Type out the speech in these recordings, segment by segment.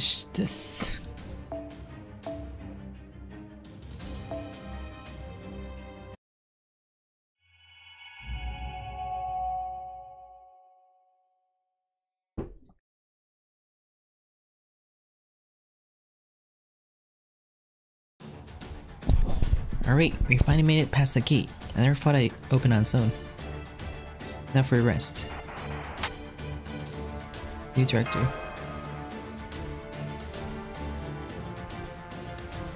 finish this. Alright, we finally made it past the gate. I never thought I'd open on its own. Now for a rest. New director.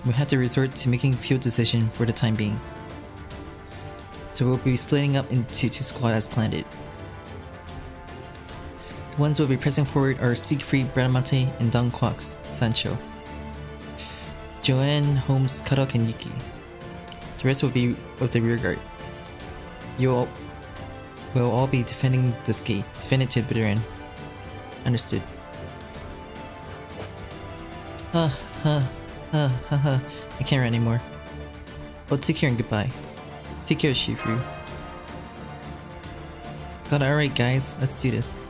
We had to resort to making field decision for the time being. So we'll be splitting up into 2 squads as planned. The ones we'll be pressing forward are Siegfried, Bradamante, and nekoxx, Sancho. Joanne, Holmes, Kadok, and Yuki. The rest will be of the rear guard. You will all be defending this gate. Defend it to the bitter end. Understood. I can't run anymore. Well, take care and goodbye. Take care, Shifru. Got it, alright guys, let's do this.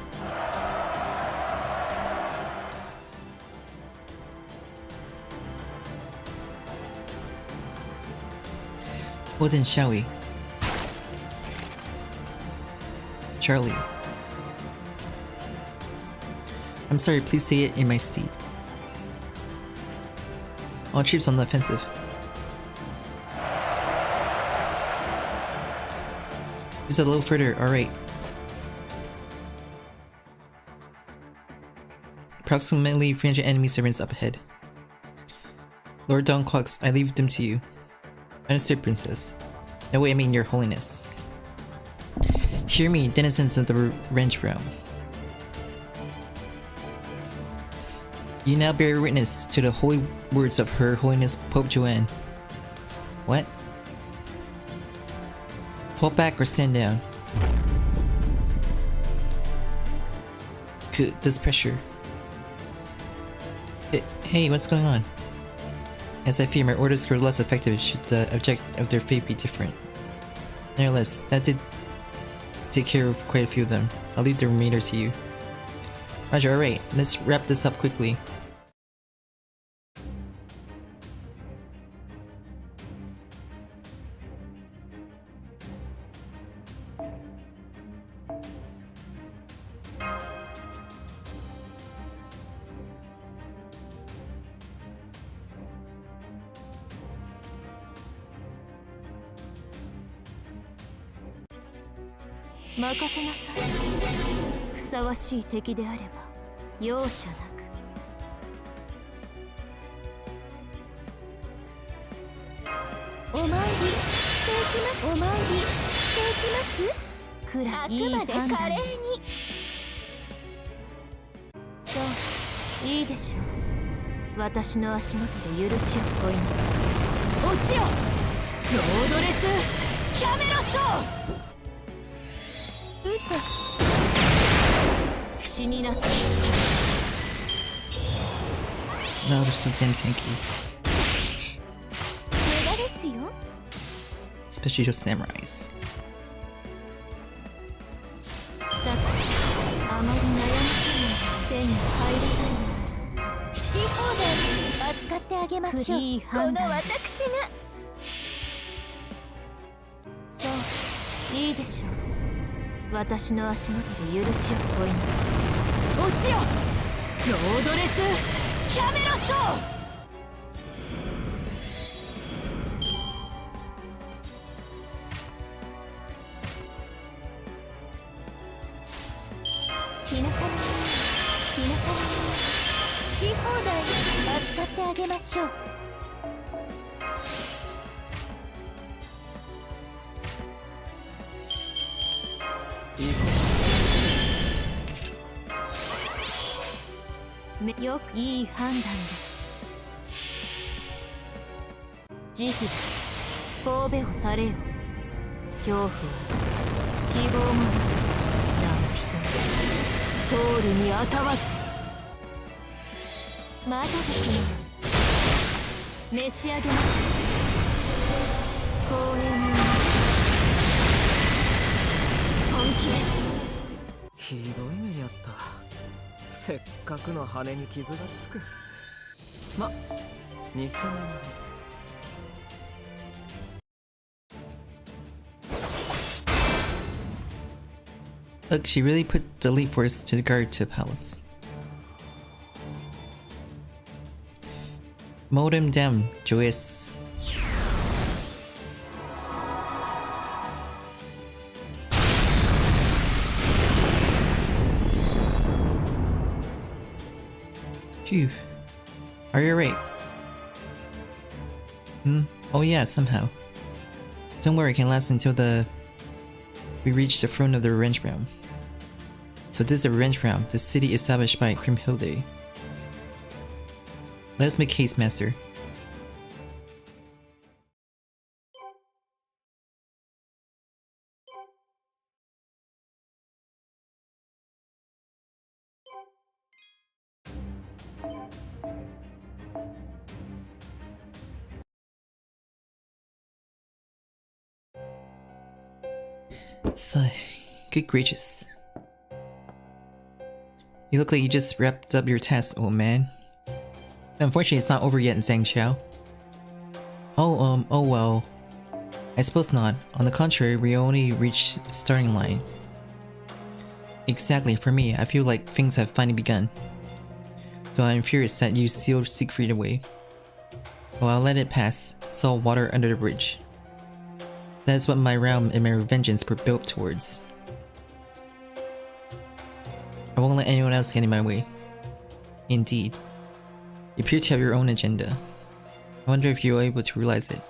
Well then, shall we? Charlie. I'm sorry, please say it in my stead. All troops on the offensive. Just a little further, alright. Approximately 300 enemy servants up ahead. Lord nekoxx, I leave them to you. Understood, Princess. No way, I mean your holiness. Hear me, denizens of the wrench realm. You now bear witness to the holy words of Her Holiness Pope Joanne. What? Fall back or stand down. Good, this pressure. Hey, what's going on? As I fear, my orders grow less effective should the object of their fate be different. Nevertheless, that did take care of quite a few of them. I'll leave the remainder to you. Roger, alright, let's wrap this up quickly. No, they're so damn tanky. Especially those samurais. Mesiah ひどい目にあった。せっかくの羽に傷がつく。ま、偽物だ。 Look, she really put delete force to the guard to the palace. Mowed him down, Joyce. Phew. Are you alright? Oh yeah, somehow. Don't worry, it can last until we reach the front of the revenge realm. So this is the revenge realm, the city established by Kriemhilde. Let us make haste, master. Sigh. Good gracious. You look like you just wrapped up your task, old man. Unfortunately, it's not over yet in Zhangxiao. Oh well. I suppose not. On the contrary, we only reached the starting line. Exactly, for me, I feel like things have finally begun. Though I'm furious that you sealed Siegfried away. Well, I'll let it pass. It's all water under the bridge. That is what my realm and my vengeance were built towards. I won't let anyone else get in my way. Indeed. You appear to have your own agenda. I wonder if you're able to realize it.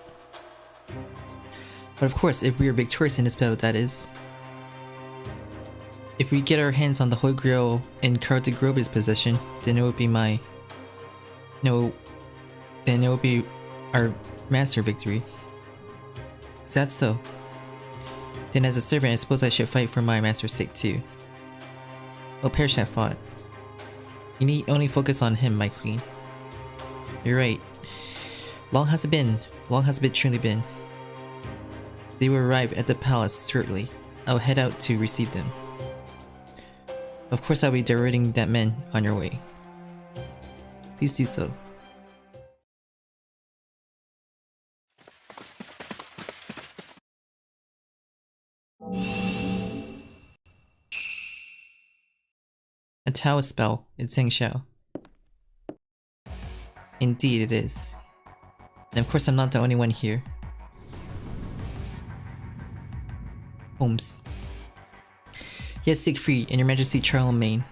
But of course, if we are victorious in this battle, that is. If we get our hands on the Holy Grail in Karl de Grobe's possession, then it would be my... No... Then it would be our master victory. Is that so? Then as a servant, I suppose I should fight for my master's sake too. Oh, perish that thought. You need only focus on him, my queen. You're right. Long has it been. Long has it truly been. They will arrive at the palace shortly. I'll head out to receive them. Of course I'll be directing that man on your way. Please do so. A Tao spell, it's Zhangxiao. Indeed it is. And of course I'm not the only one here. Holmes. Yes, Siegfried, and your majesty Traum Main.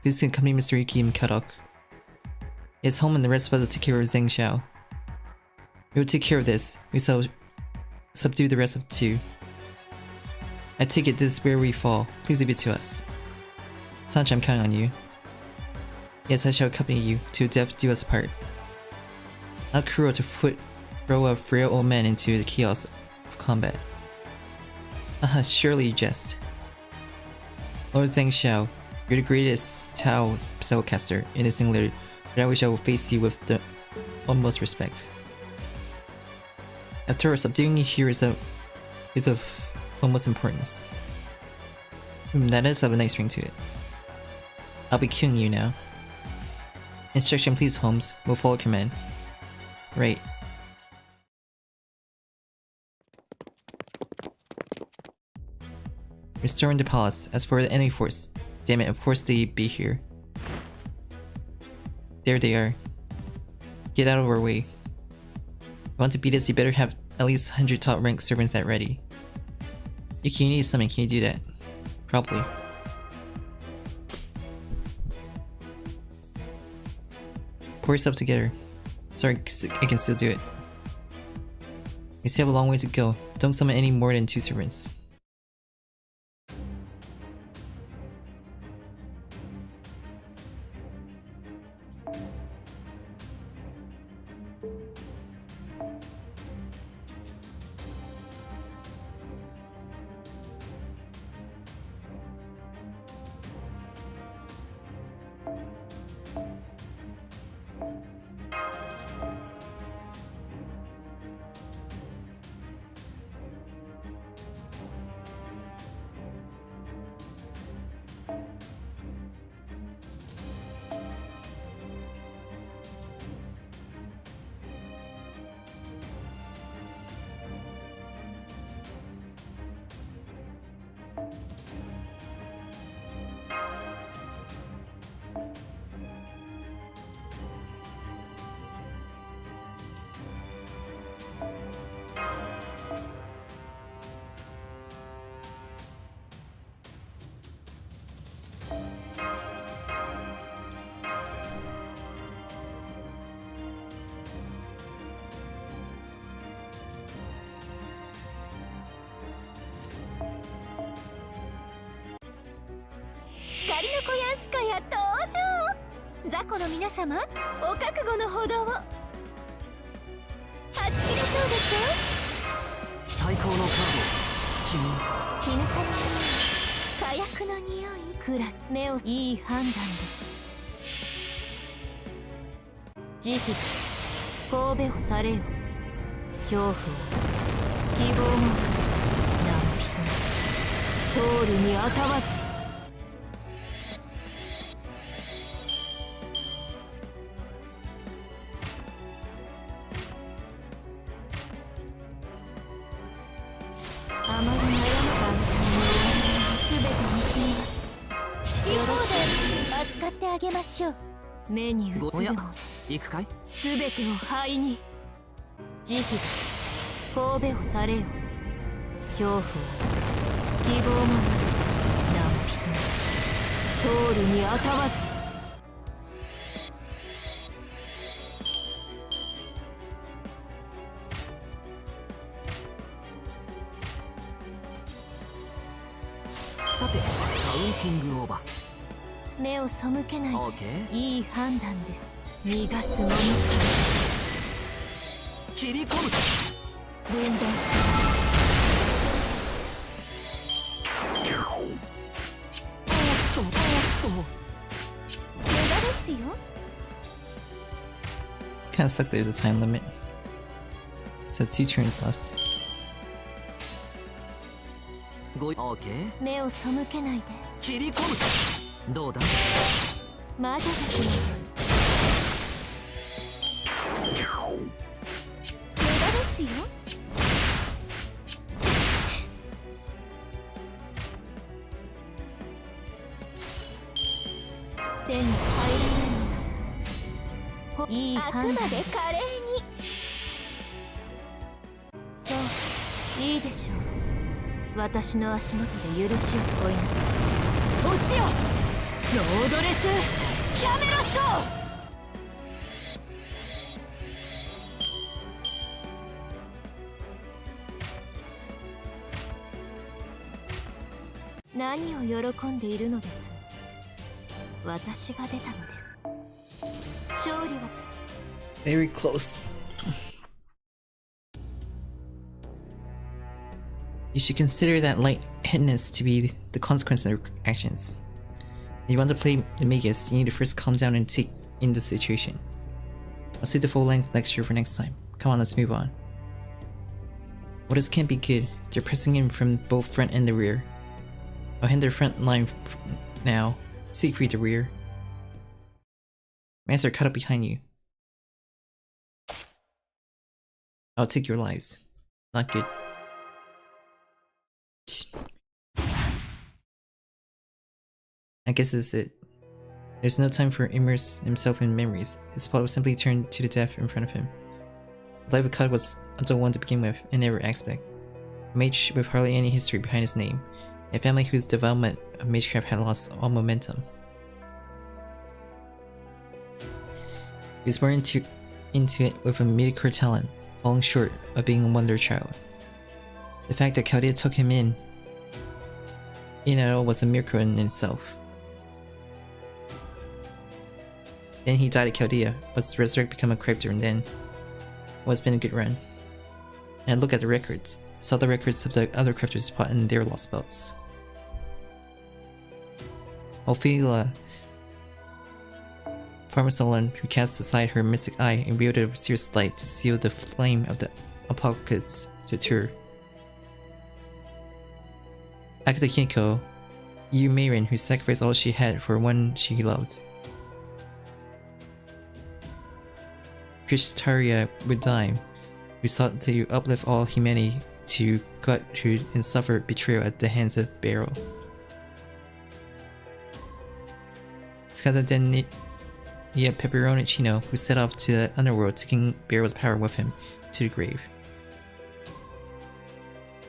Please accompany Mr. Yuki and Kadok. It's home and the rest of us will take care of Zhangxiao. We will take care of this. We shall subdue the rest of the two. I take it this is where we fall. Please leave it to us. Sancho, I'm counting on you. Yes, I shall accompany you. To death do us part. How cruel to throw a frail old man into the chaos of combat. Haha, surely you jest. Lord Zhangxiao, you're the greatest Tao spellcaster in the singular, but I wish I will face you with the utmost respect. After all, subduing you here is of utmost importance. That does have a nice ring to it. I'll be killing you now. Instruction please, Holmes. We'll follow command. Right. Restoring the palace. As for the enemy force, damn it, of course they be here. There they are. Get out of our way. If you want to beat us, you better have at least 100 top rank servants at ready. Yuki, you need something, can you do that? Probably. Pour yourself together. Sorry, I can still do it. We still have a long way to go. Don't summon any more than 2 servants. 光の子やんすかや登場。雑魚の皆様、お覚悟のほどを。はち切れそうでしょ。最高のカード君。絹か火薬の匂い。暗い目を。いい判断です。慈悲神戸を垂れよ。恐怖を希望も何人通るにあたわず。あまり悩む簡単に全て見つめます。よろしく扱ってあげましょう。目に映るも行くかい。全てを灰に。慈悲神戸を垂れよ。恐怖を希望も何人通るにあたわず。さてカウンティングオーバー。目を背けないで。オーケー。いい判断です。逃がすものか。切り込む。分断す無駄ですよ。Kinda sucks that there's a time limit. So 2 turns left. オーケー。目を背けないで。切り込む。どうだ。魔女ですよ。無駄ですよ。手に入らない。いい判断。あくまで華麗に。そういいでしょう。私の足元で許しを請いなさい。落ちよロードレスキャメロット。何を喜んでいるのです。私が出たのです。勝利は Very close. You should consider that lightheadedness to be the consequence of your actions. If you want to play the Magus, you need to first calm down and take in the situation. I'll save the full-length lecture for next time. Come on, let's move on. Orders can't be good. They're pressing in from both front and the rear. I'll hand their front line now. Siegfried the rear. Master cut up behind you. I'll take your lives. Not good. I guess this is it. There's no time for immerse himself in memories. His plot was simply turned to the death in front of him. The life of Cut was a dull one to begin with, in every aspect. A mage with hardly any history behind his name. A family whose development of magecraft had lost all momentum. He was born into it with a mediocre talent, falling short of being a wonder child. The fact that Chaldea took him in at all was a miracle in itself. Then he died at Chaldea, was resurrected, become a cryptor, and then it's been a good run. And look at the records. I saw the records of the other cryptors plot in their Lostbelts. Ophelia Pharmasolon, who cast aside her mystic eye and wielded a mysterious light to seal the flame of the apocalypse to Tur. Akita Kinko, Yu Meirin, who sacrificed all she had for one she loved. Krishtaria Wulan, who sought to uplift all humanity to gratitude and suffer betrayal at the hands of Beryl. Scata Denia Peperonicino, who set off to the underworld, taking Beryl's power with him to the grave.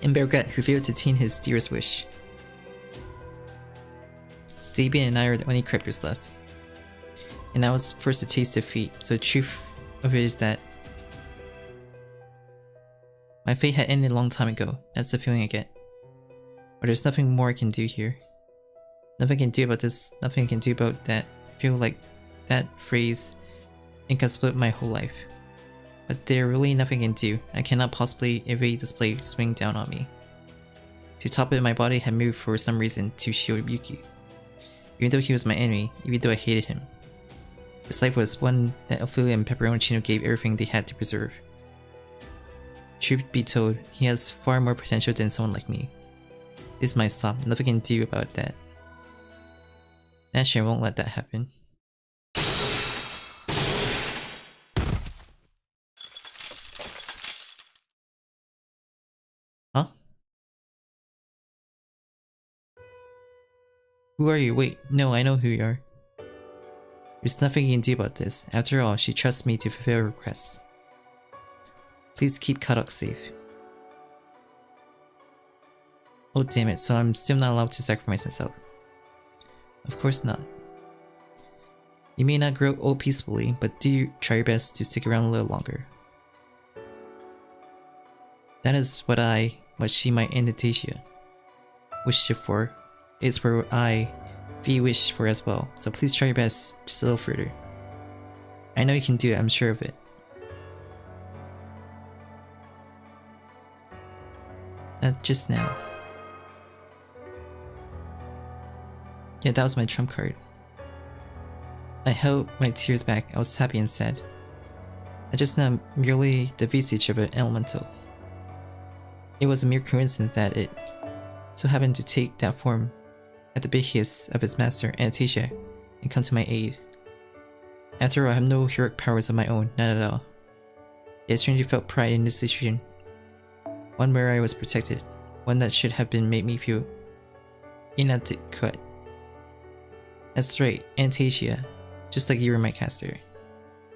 And Bergat, who failed to attain his dearest wish. Dabian and I are the only characters left. And I was forced to taste defeat, so the truth of it is that my fate had ended a long time ago. That's the feeling I get. But there's nothing more I can do here. Nothing I can do about this, nothing I can do about that. I feel like that phrase encapsulates my whole life. But there's really nothing I can do. I cannot possibly evade this blade swinging down on me. To top it, my body had moved for some reason to shield Yuki. Even though he was my enemy, even though I hated him. This life was one that Ophelia and Pepperoncino gave everything they had to preserve. Truth be told, he has far more potential than someone like me. This might stop, nothing I can do about that. Naturally, I won't let that happen. Huh? Who are you? Wait, no, I know who you are. There's nothing you can do about this. After all, she trusts me to fulfill her requests. Please keep Kadok safe. Oh damn it, so I'm still not allowed to sacrifice myself. Of course not. You may not grow old peacefully, but do try your best to stick around a little longer. That is what she, my Anastasia, wished for. It's what I, V, wish for as well. So please try your best, just a little further. I know you can do it, I'm sure of it. Just now. Yeah, that was my trump card. I held my tears back. I was happy and sad. I just know merely the visage of an elemental. It was a mere coincidence that it so happened to take that form at the behest of its master, Anastasia, and come to my aid. After all, I have no heroic powers of my own, not at all. Yet I strangely felt pride in this decision. One where I was protected. One that should have been made me feel inadequate. That's right, Anastasia. Just like you were my caster.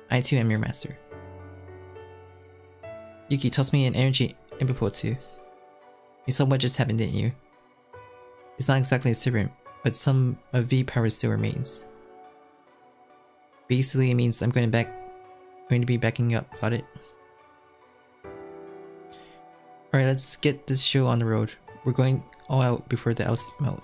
I too am your master. Yuki, toss me an energy input too. You saw what just happened, didn't you? It's not exactly a serpent, but some of V power still remains. Basically, it means I'm going to be backing up. Got it? Alright, let's get this show on the road. We're going all out before the ice melt.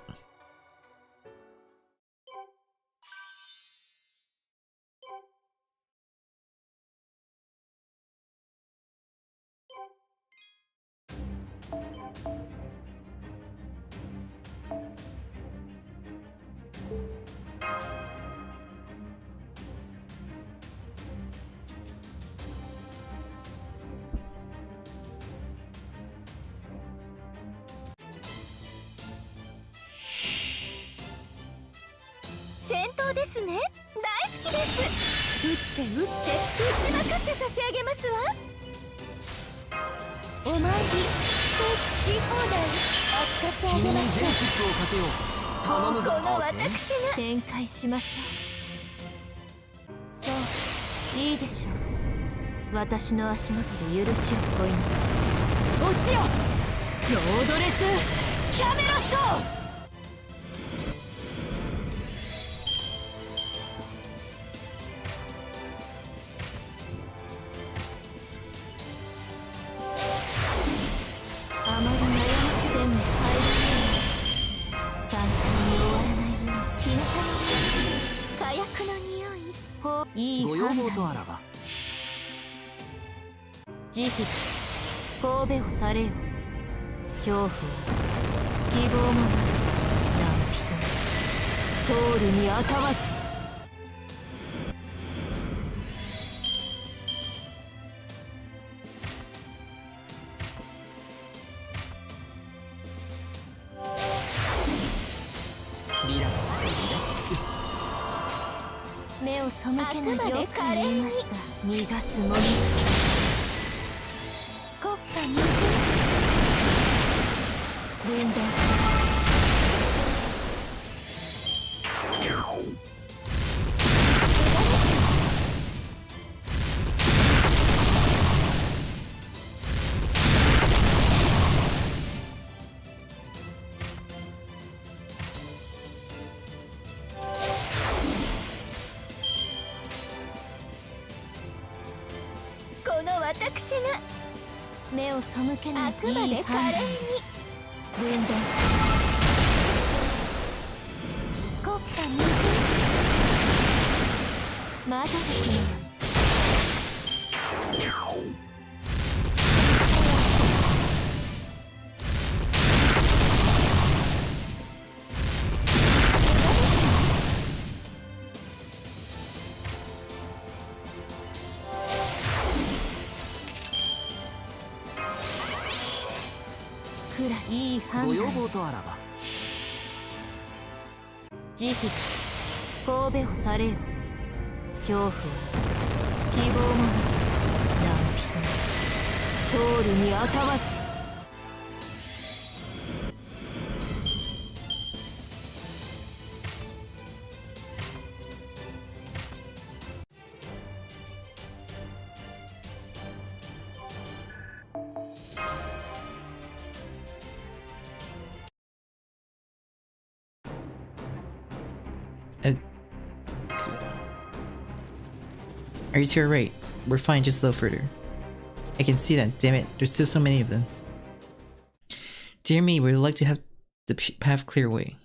私が目を背けないいい判断です。分断する国家無人まだですね。いい判断。ご要望とあらば慈悲神戸を垂れよ。恐怖を希望もなく何人も通るにあたわず。Are you to your right? We're fine, just a little further. I can see that, damn it, there's still so many of them. Dear me, we'd like to have the path clear away.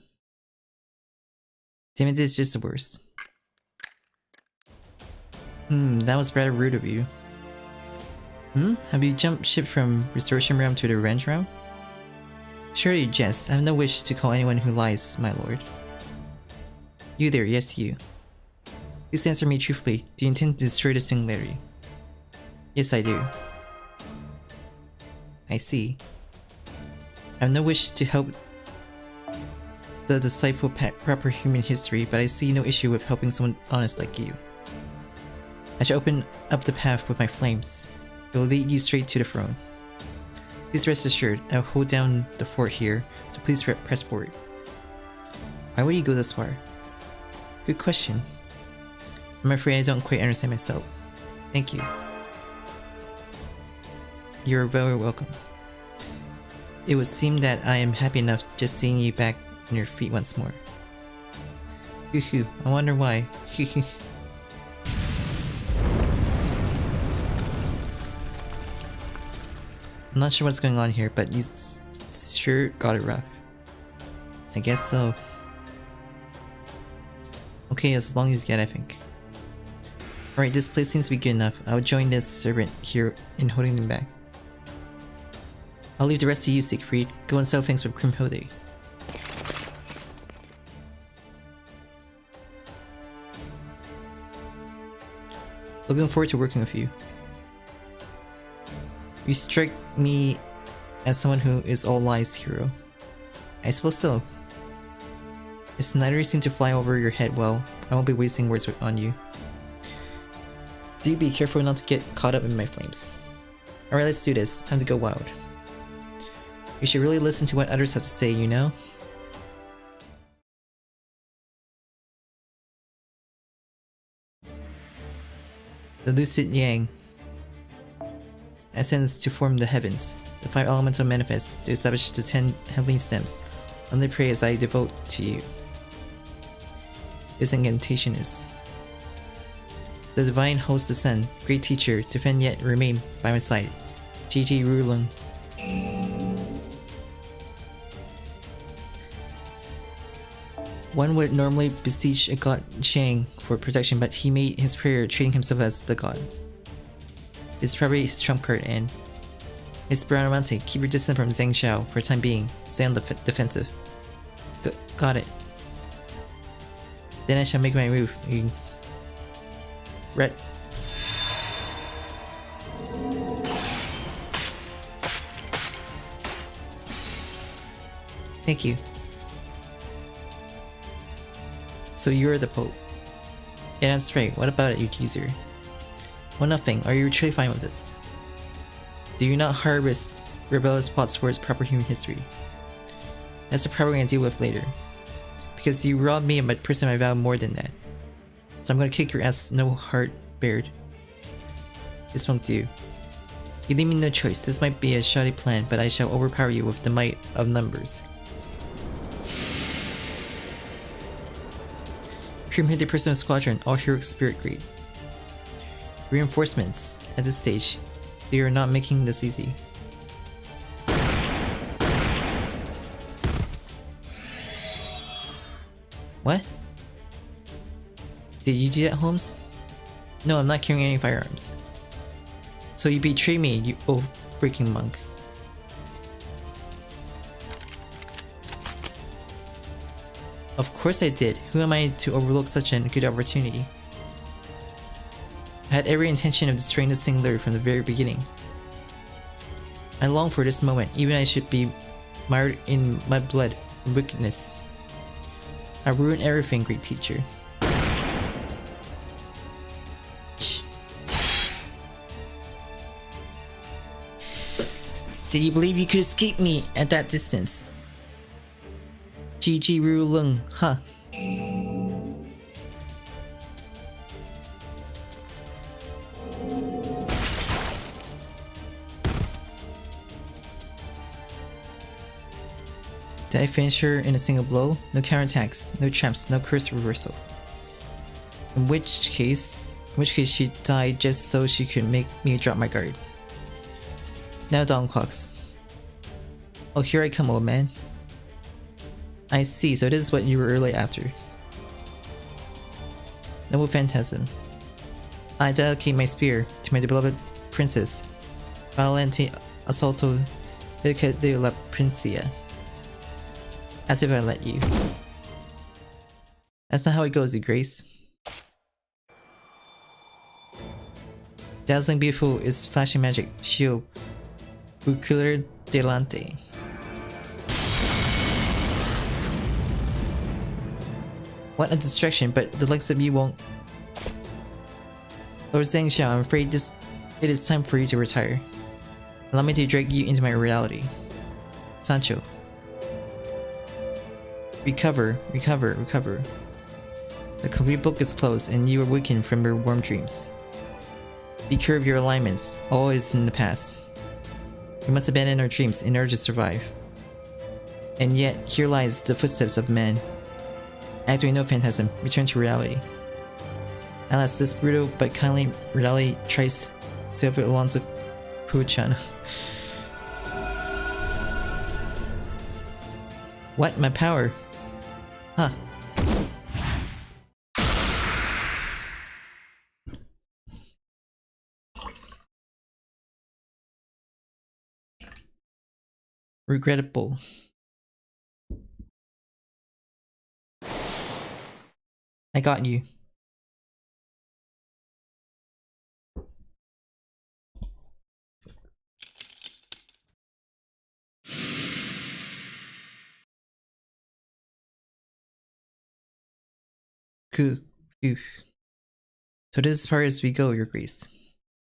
Damn it, this is just the worst. That was rather rude of you. Have you jumped ship from Restoration Realm to the Revenge Realm? Surely you jest, I have no wish to call anyone who lies, my lord. You there, yes you. Please answer me truthfully. Do you intend to destroy the singularity? Yes, I do. I see. I have no wish to help the disciple proper human history, but I see no issue with helping someone honest like you. I shall open up the path with my flames. It will lead you straight to the throne. Please rest assured, I will hold down the fort here, so please press forward. Why would you go this far? Good question. I'm afraid I don't quite understand myself. Thank you. You're very welcome. It would seem that I am happy enough just seeing you back on your feet once more. Hoo-hoo, I wonder why. Hoo-hoo. I'm not sure what's going on here, but you sure got it rough. I guess so. Okay, as long as you get, I think. Alright, this place seems to be good enough. I'll join this servant here in holding them back. I'll leave the rest to you, Siegfried. Go and sell things with Kriemhilde. Looking forward to working with you. You strike me as someone who is all lies, hero. I suppose so. Its scenery seem to fly over your head well. I won't be wasting words on you. Do be careful not to get caught up in my flames. Alright, let's do this. Time to go wild. You should really listen to what others have to say, you know? The lucid yang ascends to form the heavens. The 5 elemental manifest to establish the 10 heavenly stems. Only pray as I devote to you. This incantation is: the divine host descend, great teacher, defend yet remain by my side. GG Wulan. One would normally beseech a god Shang for protection, but he made his prayer treating himself as the god. It's probably his trump card, and Miss Bradamante, keep your distance from Zhang Xiao for the time being. Stay on the defensive. Got it. Then I shall make my move. Red. Thank you. So you're the Pope. Yeah, that's right. What about it, you teaser? Well, nothing. Are you truly fine with this? Do you not harbor rebellious plots towards proper human history? That's a problem I'm gonna deal with later. Because you robbed me of my person I value more than that. So I'm gonna kick your ass, no heart bared. This won't do. You leave me no choice. This might be a shoddy plan, but I shall overpower you with the might of numbers. Kriemhilde Personal Squadron, all heroic spirit grade. Reinforcements. At this stage, They are not making this easy. What? Did you do that, Holmes? No, I'm not carrying any firearms. So you betrayed me, you old freaking monk. Of course I did. Who am I to overlook such a good opportunity? I had every intention of destroying the Singler from the very beginning. I long for this moment, even I should be mired in my blood and wickedness. I ruined everything, great teacher. Did you believe you could escape me at that distance? GG Wulan, huh? Did I finish her in a single blow? No counterattacks, no traps, no curse reversals. In which case she died just so she could make me drop my guard. Now nekoxx. Oh, here I come, old man. I see, so this is what you were really after. Noble phantasm. I dedicate my spear to my beloved princess, Valente Assalto de la Princia. As if I let you. That's not how it goes, your grace. Dazzling beautiful is flashing magic, shield, buccular delante. What a distraction, but the likes of you won't. Lord Zhang Xiao, I'm afraid it is time for you to retire. Allow me to drag you into my reality. Sancho. Recover, recover, recover. The complete book is closed and you awaken from your warm dreams. Be sure of your alignments, all is in the past. We must abandon our dreams in order to survive. And yet, here lies the footsteps of man. Activate no phantasm, return to reality. Alas, this brutal but kindly reality tries to help it along to Puchan. What? My power? Huh. Regrettable. I got you. Cool. Phew. So this is as far as we go, your grace.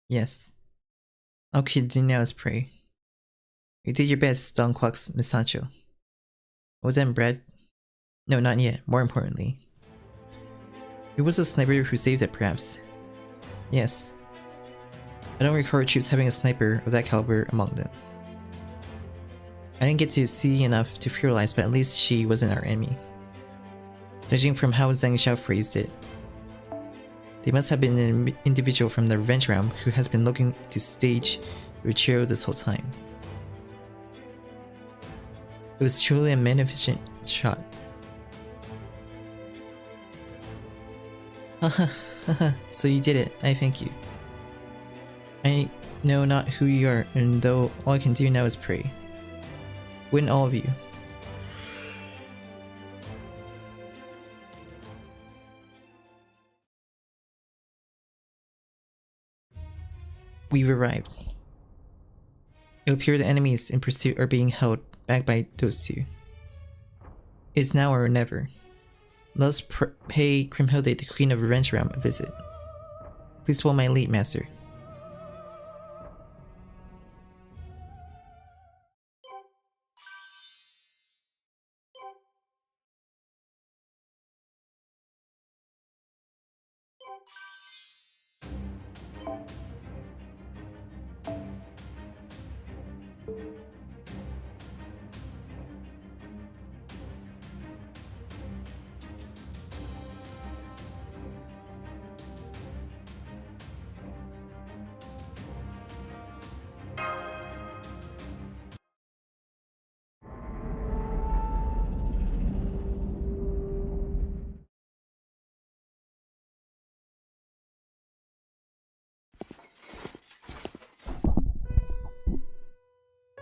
Yes. Okay, do now is pray. You did your best, nekoxx, Miss Sancho. Was that bread? No, not yet. More importantly. It was a sniper who saved it, perhaps. Yes. I don't recall troops having a sniper of that caliber among them. I didn't get to see enough to realize, but at least she wasn't our enemy. Judging from how Zhang Xiao phrased it, they must have been an individual from the revenge realm who has been looking to stage Richiiro this whole time. It was truly a magnificent shot. Haha, so you did it, I thank you. I know not who you are, and though all I can do now is pray. Win all of you. We've arrived. It would appear the enemies in pursuit are being held back by those two. It's now or never. Let us pay Kriemhilde, the Queen of Revenge Realm, a visit. Please follow my lead, Master.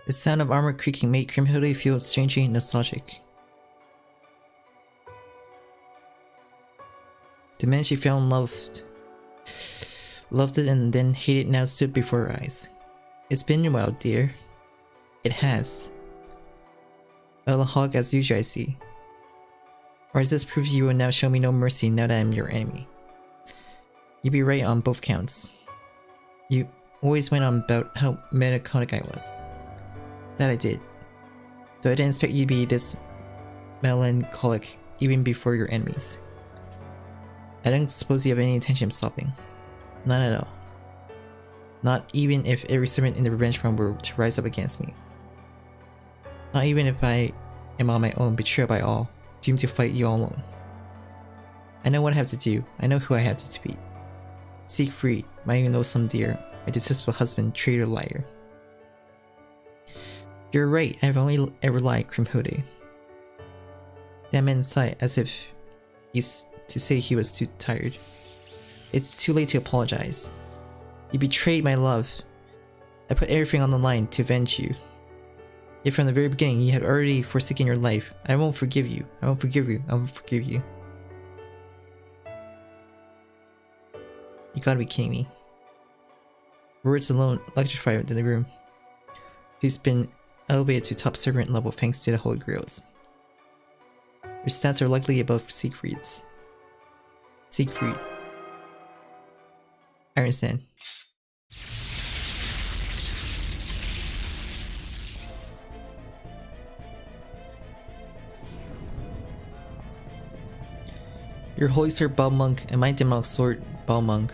The sound of armor creaking made Crimhilde feel strangely nostalgic. The man she fell in love loved it and then hated now stood before her eyes. It's been a while, dear. It has. Well, a hog as usual, I see. Or is this proof you will now show me no mercy now that I'm your enemy? You'd be right on both counts. You always went on about how melancholic I was. That I did. Though I didn't expect you to be this melancholic even before your enemies. I don't suppose you have any intention of stopping. None at all. Not even if every servant in the revenge realm were to rise up against me. Not even if I am on my own, betrayed by all, doomed to fight you all alone. I know what I have to do. I know who I have to defeat. Siegfried, my loathsome dear, my detestable husband, traitor, liar. You're right, I've only ever lied, Crimhilde. That man sighed as if he's to say he was too tired. It's too late to apologize. You betrayed my love. I put everything on the line to avenge you. Yet from the very beginning you had already forsaken your life. I won't forgive you. I won't forgive you. I won't forgive you. You gotta be kidding me. Words alone electrified in the room. She's been elevated to top servant level thanks to the Holy Grails. Your stats are likely above Siegfried's. Siegfried. I understand. Your Holy Sword Balmonk and my Demonic Sword Balmonk.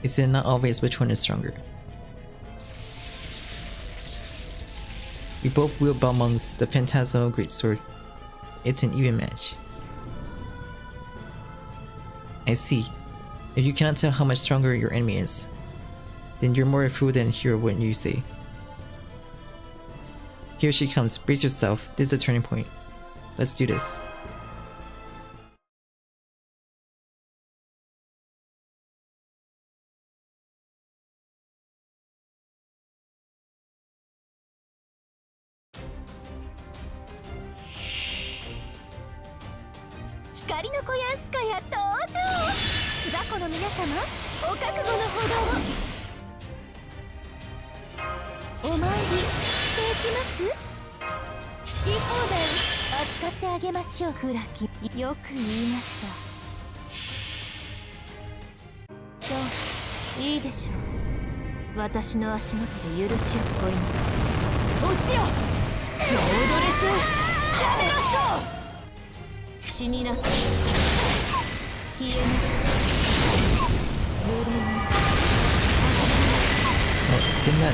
Is it not obvious which one is stronger? We both wield Balmonk's the Phantasmal Greatsword. It's an even match. I see. If you cannot tell how much stronger your enemy is, then you're more a fool than a hero, wouldn't you say? Here she comes. Brace yourself. This is a turning point. Let's do this. Didn't that...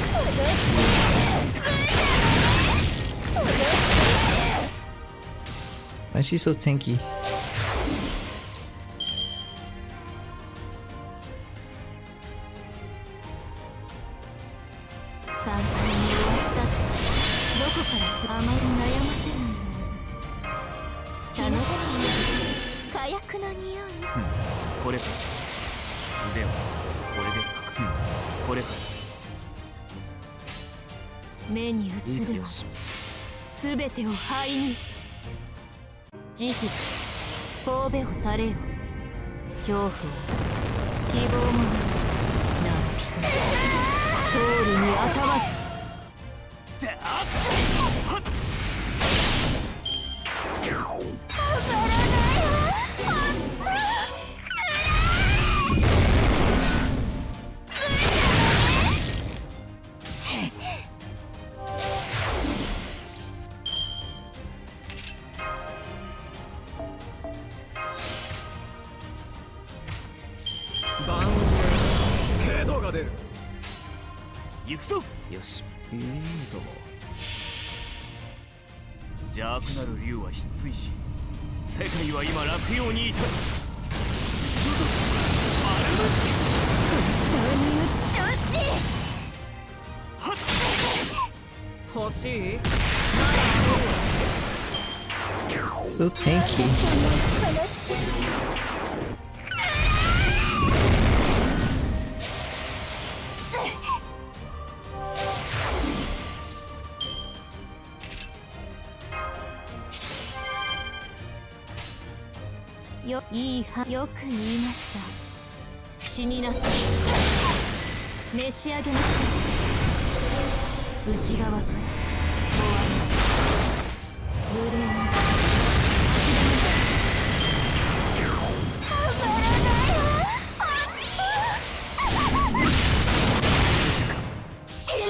Why is she so tanky? So tanky. いいはよく言いました。死になさい。召し上げましょう。内側から終わり無礼にたまらないわ。死ね。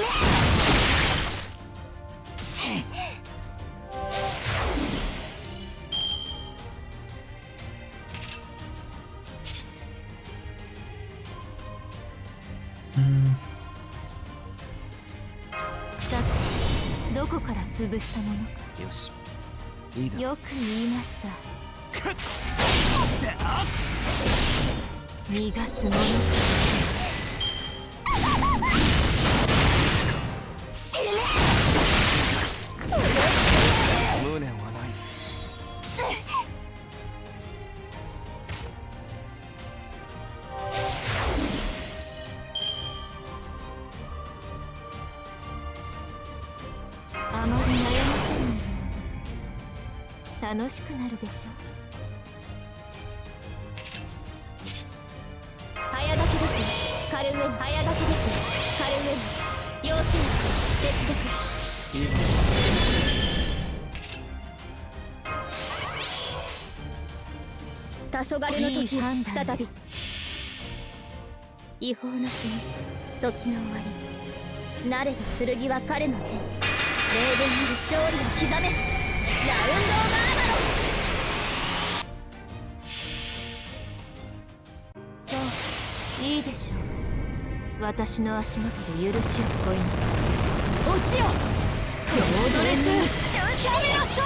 さて、どこから潰したものか。よし、いいだろ。よく言いました。逃がすものか。死ね。無念はない。あまり悩ませないの楽しくなるでしょう。早書きです。カルウェン早書きです。カルウェン要請接続。いいだ黄昏の時再び違法の死に時の終わり。慣れた剣は彼の手に。霊言なる勝利を刻め。ラウンドオブアーマロ。そういいでしょう。私の足元で許しを乞いなさい。落ちよロードレスキャメラット。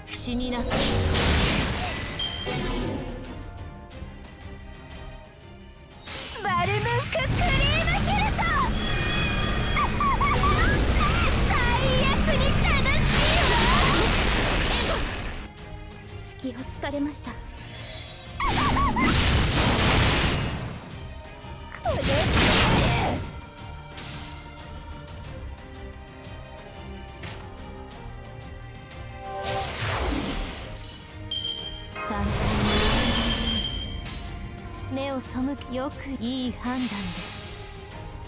死になさい。バルムンククリームキルト。最悪に楽しいわ。隙を突かれました。苦しい。簡単に目を背く。よくいい判断です。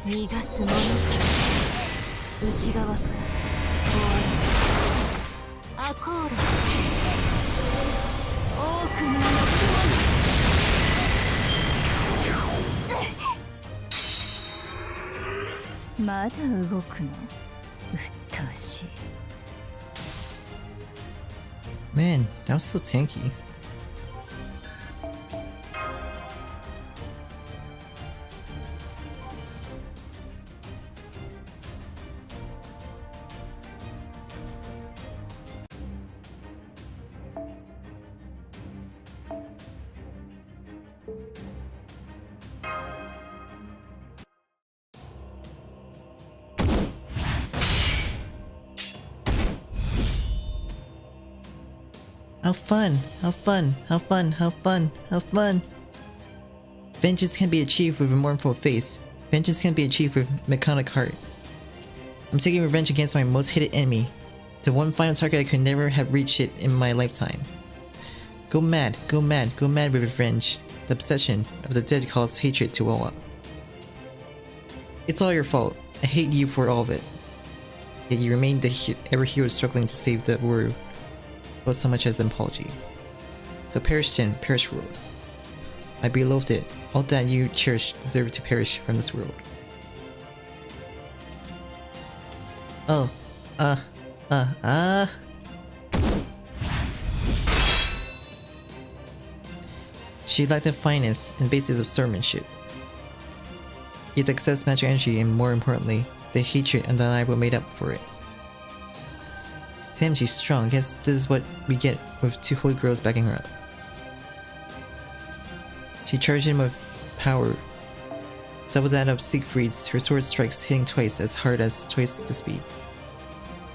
逃がすものか。内側から終わりアコール。多くの欲望。まだ動くの。うっとうしい。 Man, that was so tanky. How fun, how fun, how fun, how fun, how fun. Vengeance can be achieved with a mournful face. Vengeance can be achieved with mechanic heart. I'm taking revenge against my most hated enemy. The one final target I could never have reached it in my lifetime. Go mad, go mad, go mad with revenge. The obsession of the dead caused hatred to well up. It's all your fault. I hate you for all of it. Yet you remain the ever hero struggling to save the world. But so much as an apology. So perish then, perish world. My beloved it, all that you cherish deserve to perish from this world. Oh, She lacked the fineness and basis of swordsmanship. Yet the excess magic energy and more importantly, the hatred undeniable made up for it. Damn, she's strong. Guess this is what we get with two holy girls backing her up. She charged him with power. Double that of Siegfried's, her sword strikes hitting twice as hard as twice the speed.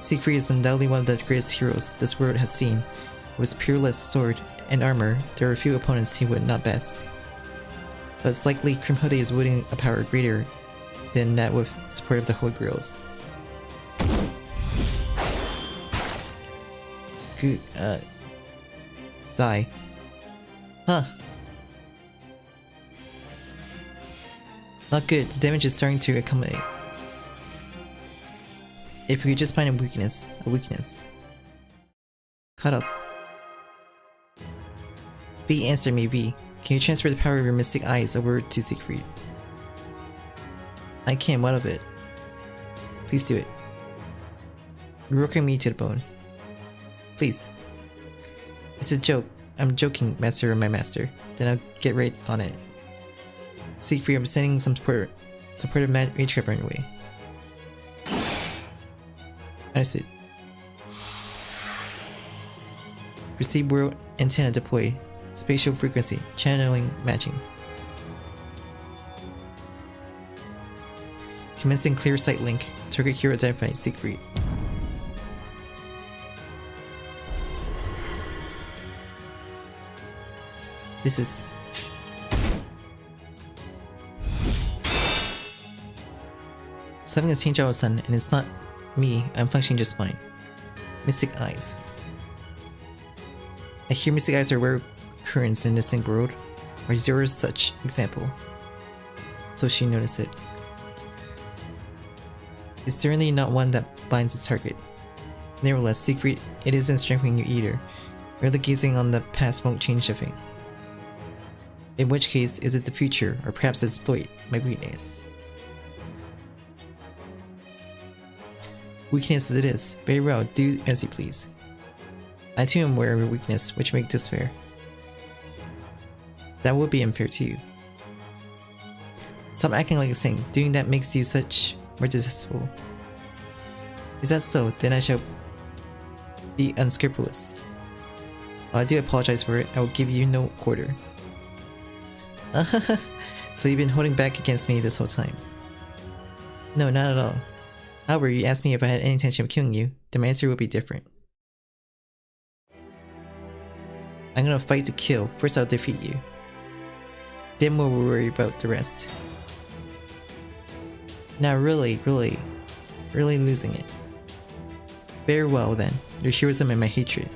Siegfried is undoubtedly one of the greatest heroes this world has seen. With his peerless sword and armor, there are few opponents he would not best. But it's likely Kriemhilde is wielding a power greater than that with support of the holy girls. Die. Huh. Not good, the damage is starting to accumulate. If we could just find a weakness. Caught up. B, answer me, B. Can you transfer the power of your mystic eyes over to Siegfried? I can, what of it? Please do it. You're working me to the bone. Please. It's a joke. I'm joking, master of my master. Then I'll get right on it. Siegfried, I'm sending some supportive matriarch on your way. Understood. Receive world antenna deployed. Spatial frequency. Channeling matching. Commencing clear sight link. Target hero identified. Siegfried. This is... Something has changed all of a sudden, and it's not me. I'm functioning just fine. Mystic eyes. I hear mystic eyes are rare occurrence in this thing world. Or is yours such example? So she noticed it. It's certainly not one that binds its target. Nevertheless, Siegfried, it isn't strengthening you either. Merely gazing on the past won't change a thing. In which case, is it the future, or perhaps exploit my weakness? Weakness as it is. Very well, do as you please. I too am aware of your weakness, which makes this fair. That would be unfair to you. Stop acting like a saint. Doing that makes you such more detestable. Is that so? Then I shall be unscrupulous. While I do apologize for it, I will give you no quarter. So you've been holding back against me this whole time? No, not at all. However, you asked me if I had any intention of killing you, then my answer will be different. I'm gonna fight to kill. First I'll defeat you. Then we'll worry about the rest. Now really losing it. Very well then, your heroism and my hatred.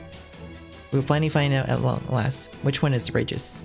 We'll finally find out at long last which one is righteous.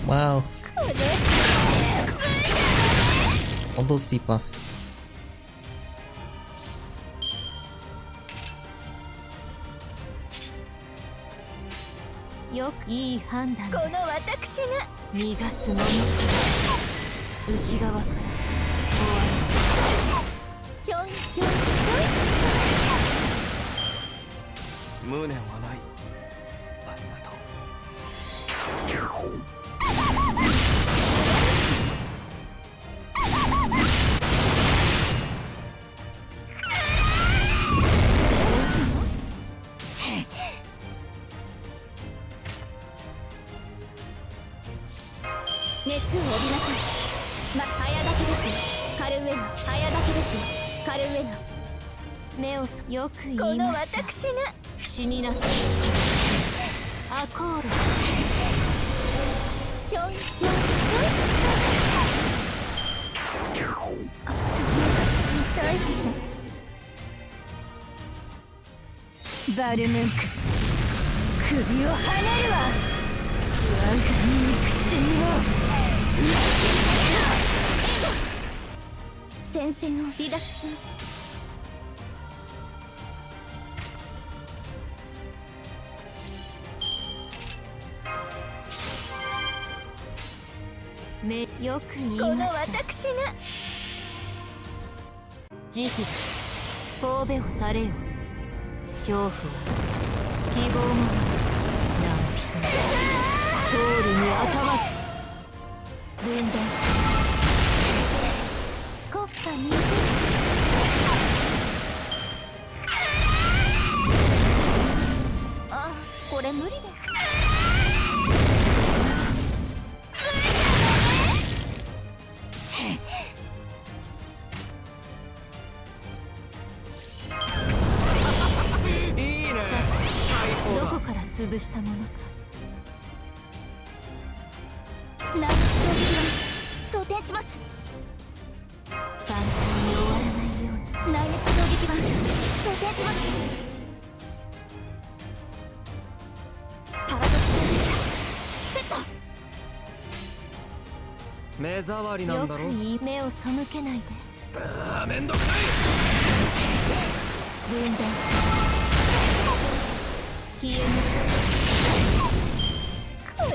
Wow. Almost deeper. 無念はない。ありがとう。熱を帯びなさい。早炊きですよ。カルウェナ。早炊きですよ。カルウェナ。目をよく言いました。この私が死になさい。アコール。ぴょんぴょんぴょん。痛い。バルムンク、首をはねるわ。我が憎しみを。戦線を離脱します。よく言いました。この私が慈悲、神戸を垂れよ。恐怖は希望も何人通るにあたわず分断する。国家にあ、これ無理です。潰したものか。内熱衝撃は装填します。簡単に終わらないように。内熱衝撃は装填します。パラドクスセット。目障りなんだろ。よくいい目を背けないで。めんどくさい。分断する。消えなさい。この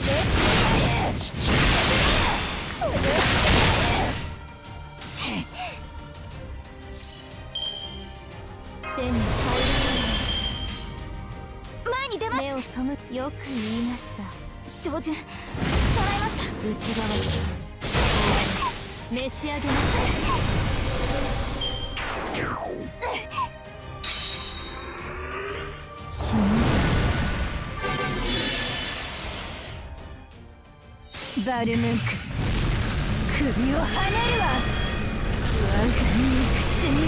手に入らない。前に出ます。目を背よく言いました。照準捉えました。内側に召し上げましょう。バルムンク、首をはねるわ。我が憎しみを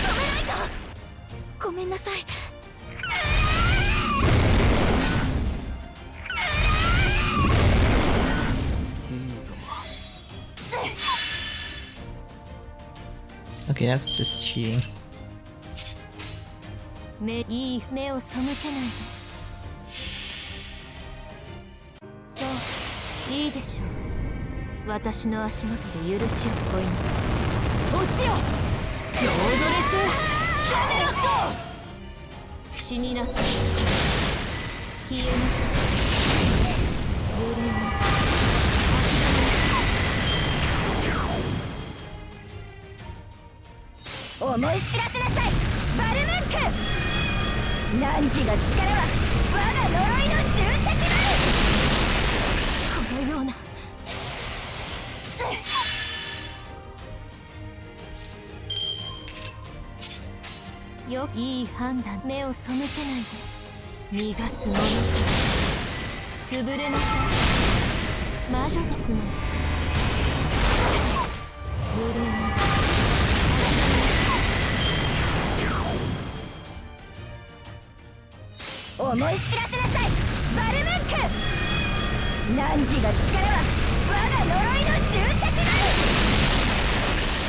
止めないと。ごめんなさい。Okay, that's just cheating. いい目を背けないで。そういいでしょう。私の足元で許しを乞いなさい。落ちよロードレスキャメロット。死になさい。消えなさい。ブルー思い知らせなさい。バルムンク、汝の力は我が呪いの重責なる。このようないい判断。目を背けないで。逃がすものか。潰れなさい。魔女ですの。ブルー思い知らせなさい。バルムンク、汝の力は我が呪いの重責なる。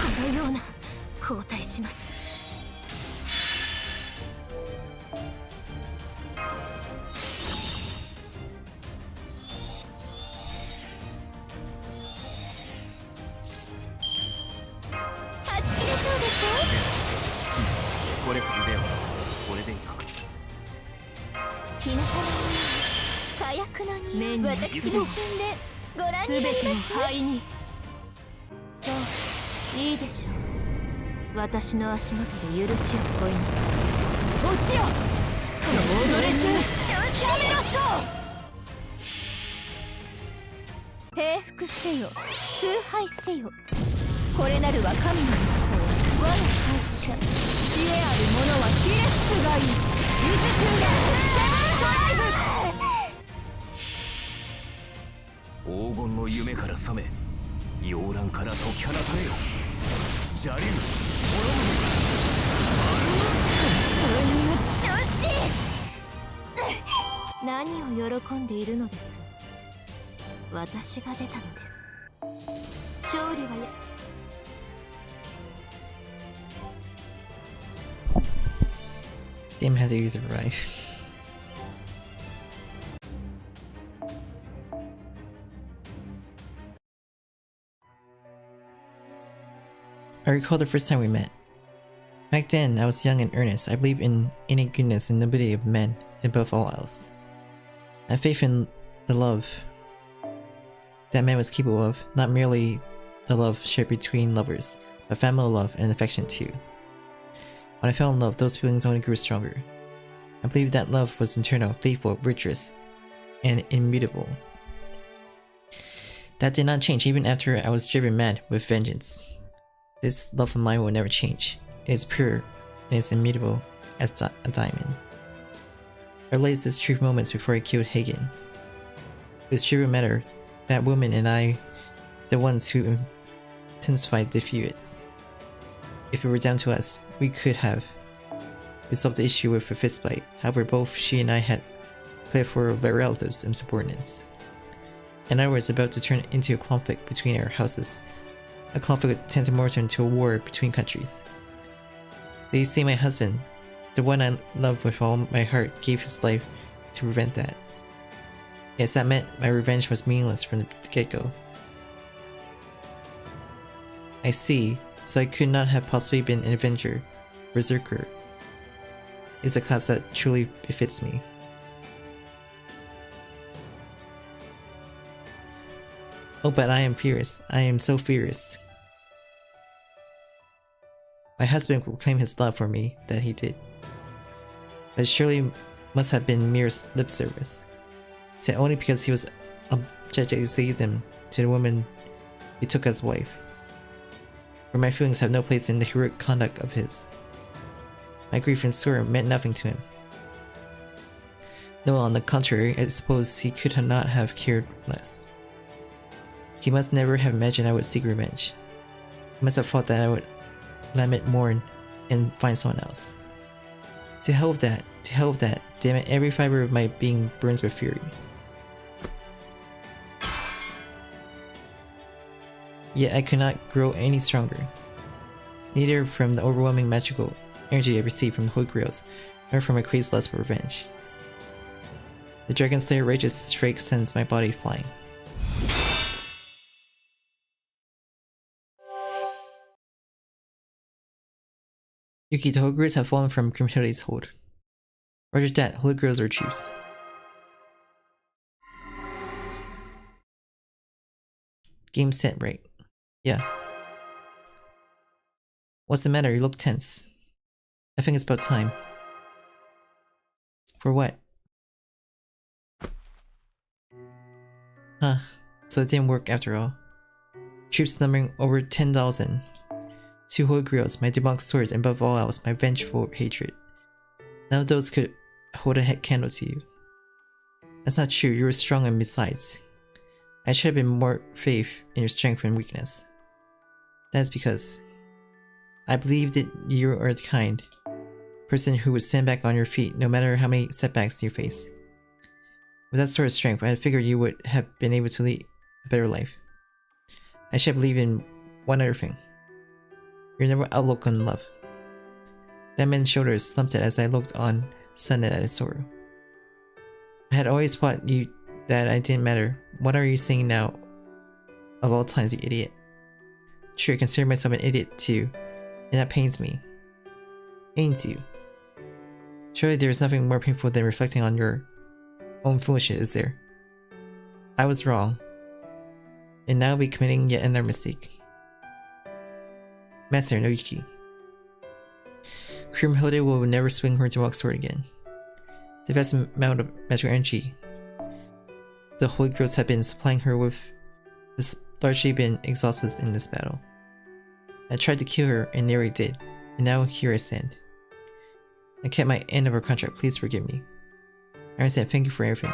このような交代します。はち切れそうでしょ。これでいいか。日向の火薬の匂い。私の死んでご覧になります。全ての灰に。そういいでしょう。私の足元で許しを乞いなさい。落ちよロードレスキャメロット平服せよ崇拝せよこれなるは神の一行我の会社知恵ある者はヒレッスがいいゆずくんがセブンドライブ黄金の夢から覚め妖乱から解き放たれよ邪竜何を喜んでいるのです。私が出たのです。勝利はやDamn had to use a rifle. I recall the first time we met. Back then, I was young and earnest. I believed in innate goodness and nobility of men above all else. I had faith in the love that man was capable of, not merely the love shared between lovers, but family love and affection too. When I fell in love, those feelings only grew stronger. I believed that love was eternal, faithful, virtuous, and immutable. That did not change even after I was driven mad with vengeance. This love of mine will never change. It is pure and is immutable as a diamond. I realized this true moments before I killed Hagen. It was true matter that woman and I, the ones who intensified the feud. If it were down to us, we could have resolved the issue with a fistfight. However, both she and I had played for their relatives and subordinates. And I was about to turn into a conflict between our houses. A conflict tended more into a war between countries. But you see, my husband, the one I loved with all my heart, gave his life to prevent that. Yes, that meant my revenge was meaningless from the get-go. I see, so I could not have possibly been an Avenger, Berserker. It's a class that truly befits me. Oh, but I am furious. I am so furious. My husband will claim his love for me, that he did. But it surely must have been mere lip service. Said only because he was objecting to the woman he took as wife. For my feelings have no place in the heroic conduct of his. My grief and sorrow meant nothing to him. No, on the contrary, I suppose he could not have cared less. He must never have imagined I would seek revenge. He must have thought that I would lament, mourn, and find someone else. To hell with that, to hell with that, damn it, every fiber of my being burns with fury. Yet I could not grow any stronger. Neither from the overwhelming magical energy I received from the Holy Grails, nor from a crazed lust for revenge. The Dragon Slayer rageous strike sends my body flying. Yuki, the Holy Grails have fallen from criminality's hold. Roger that, Holy Grails are retrieved. Game set, right? Yeah. What's the matter? You look tense. I think it's about time. For what? Huh. So it didn't work after all. Troops numbering over 10,000. 2 Holy Grails, my demonic sword, and above all else, my vengeful hatred. None of those could hold a candle to you. That's not true, you were strong, and besides, I should have been more faith in your strength and weakness. That's because I believed that you are the kind person who would stand back on your feet no matter how many setbacks you face. With that sort of strength, I figured you would have been able to lead a better life. I should believe in one other thing. Your never outlook on love. That man's shoulders slumped as I looked on, stunned at his sorrow. I had always thought you that I didn't matter. What are you saying now? Of all times, you idiot. True, I consider myself an idiot too, and that pains me. Pains you. Surely there is nothing more painful than reflecting on your own foolishness, is there? I was wrong, and now I'll be committing yet another mistake. Master no Yuki. Kriemhilde will never swing her Demok sword again. The vast amount of magical energy the Holy Girls have been supplying her with has largely been exhausted in this battle. I tried to kill her and nearly did, and now here I stand. I kept my end of our contract, please forgive me. I understand, thank you for everything.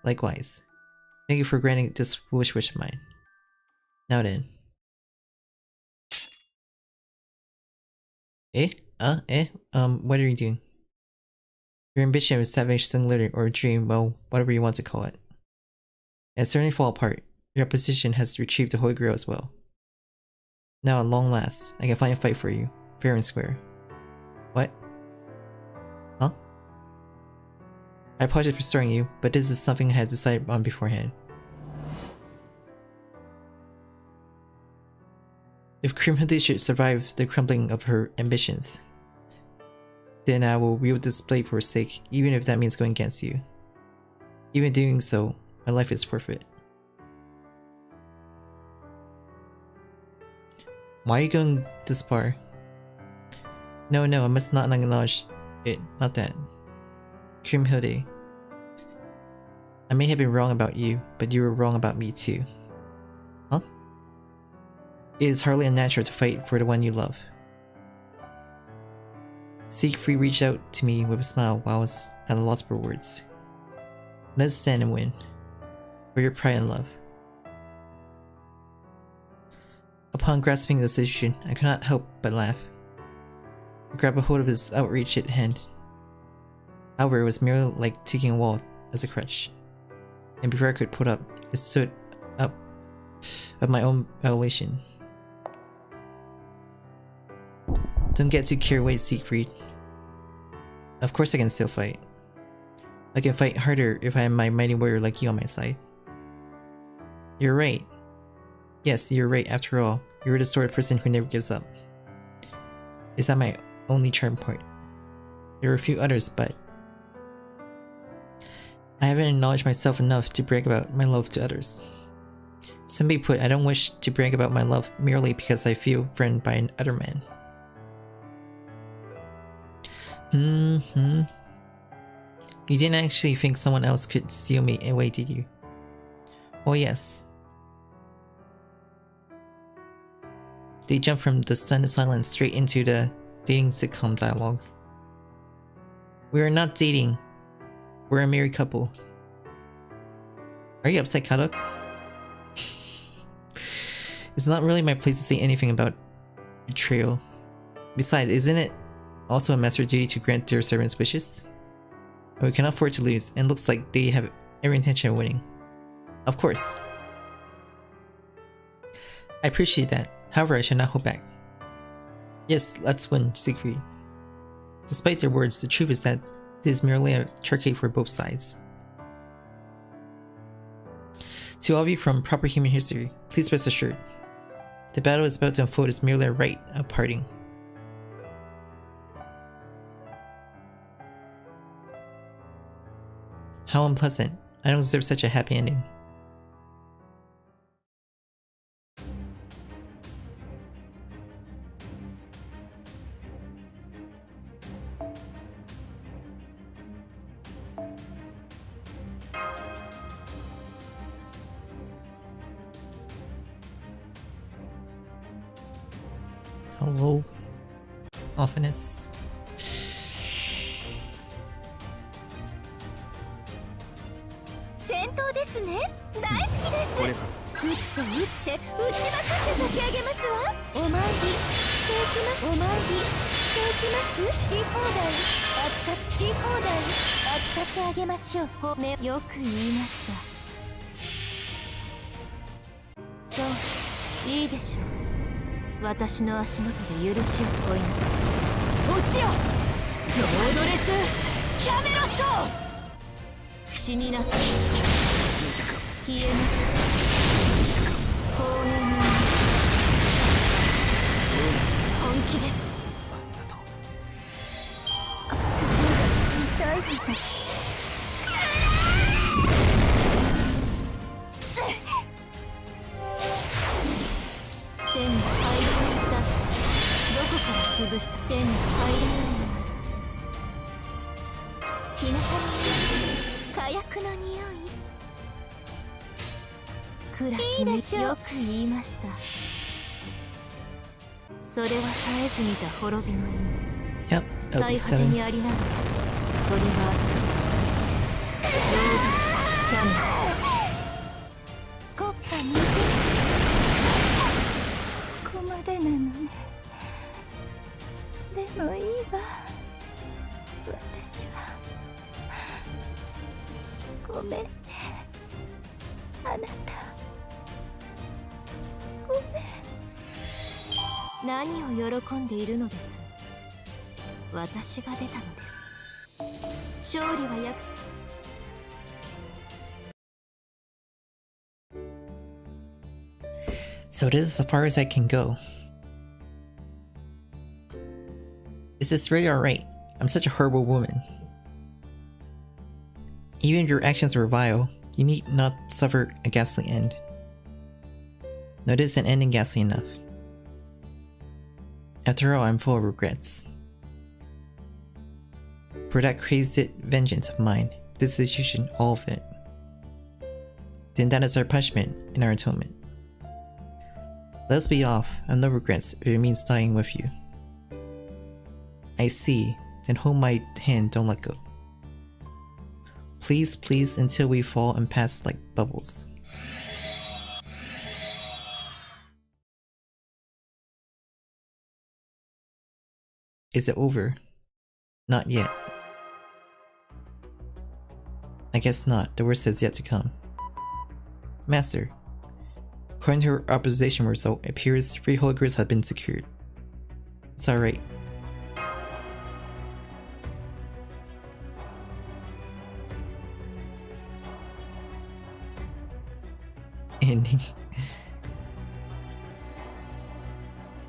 Likewise. Thank you for granting this foolish wish of mine. Now then. What are you doing? Your ambition was savage singularity or a dream, well, whatever you want to call it. It has certainly fallen apart. Your opposition has retrieved the Holy Grail as well. Now at long last, I can finally fight for you, fair and square. What? Huh? I apologize for starting you, but this is something I had decided on beforehand. If Kriemhilde should survive the crumbling of her ambitions, then I will wield this blade for her sake, even if that means going against you. Even doing so, my life is forfeit. Why are you going this far? No, I must not acknowledge it, not that. Kriemhilde, I may have been wrong about you, but you were wrong about me too. Huh? It is hardly unnatural to fight for the one you love. Siegfried reached out to me with a smile while I was at a loss for words. Let us stand and win. For your pride and love. Upon grasping the situation, I could not help but laugh. I grabbed a hold of his outreached hand. However, it was merely like taking a wall as a crutch. And before I could put up, I stood up of my own violation. Don't get too carried away, Siegfried. Of course I can still fight. I can fight harder if I have my mighty warrior like you on my side. You're right. Yes, you're right after all. You're the sort of person who never gives up. Is that my only charm point? There are a few others, but I haven't acknowledged myself enough to brag about my love to others. Simply put, I don't wish to brag about my love merely because I feel threatened by another man. You didn't actually think someone else could steal me away, did you? Oh yes. They jumped from the stunned silence straight into the dating sitcom dialogue. We are not dating. We're a married couple. Are you upset, Kadok? It's not really my place to say anything about betrayal. Besides, isn't it also a master's duty to grant their servants' wishes? But we cannot afford to lose, and looks like they have every intention of winning. Of course. I appreciate that. However, I shall not hold back. Yes, let's win, Siegfried. Despite their words, the truth is that this is merely a trickery for both sides. To all of you from proper human history, please rest assured. The battle is about to unfold is merely a rite of parting. How unpleasant. I don't deserve such a happy ending. Hello, ofteness. 戦闘ですね。大好きです。撃って撃って撃ちまくって差し上げますわ。お参りしていきます。お参りしていきます。好き放題。扱って好き放題。扱ってあげましょう。ね、よく言いました。そう、いいでしょう。私の足元で許しを請います。落ちよ。ロードレスキャメロット。死になさい。消えなさい。幸運に本気です。痛いです。手に入りました。どこから潰した手に入らないようにキノコの火薬の匂い暗きによく言いました。それは絶えず見た滅びの意味 Yep, 最果て OP7. にありながらトリバースロードキャメラ国家20ここまでなのね。でもいいわ、私はごめんね、あなたごめん。何を喜んでいるのです。私が出たのです。勝利は約So this is as far as I can go. Is this really alright? I'm such a horrible woman. Even if your actions were vile, you need not suffer a ghastly end. No, this is an ending ghastly enough. After all, I'm full of regrets. For that crazy vengeance of mine, this execution, all of it. Then that is our punishment and our atonement. Let's be off. I have no regrets if it means dying with you. I see. Then hold my hand, don't let go. Please, please, until we fall and pass like bubbles. Is it over? Not yet. I guess not. The worst is yet to come. Master. According to her opposition result, it appears 3 holograms have been secured. It's alright. Ending.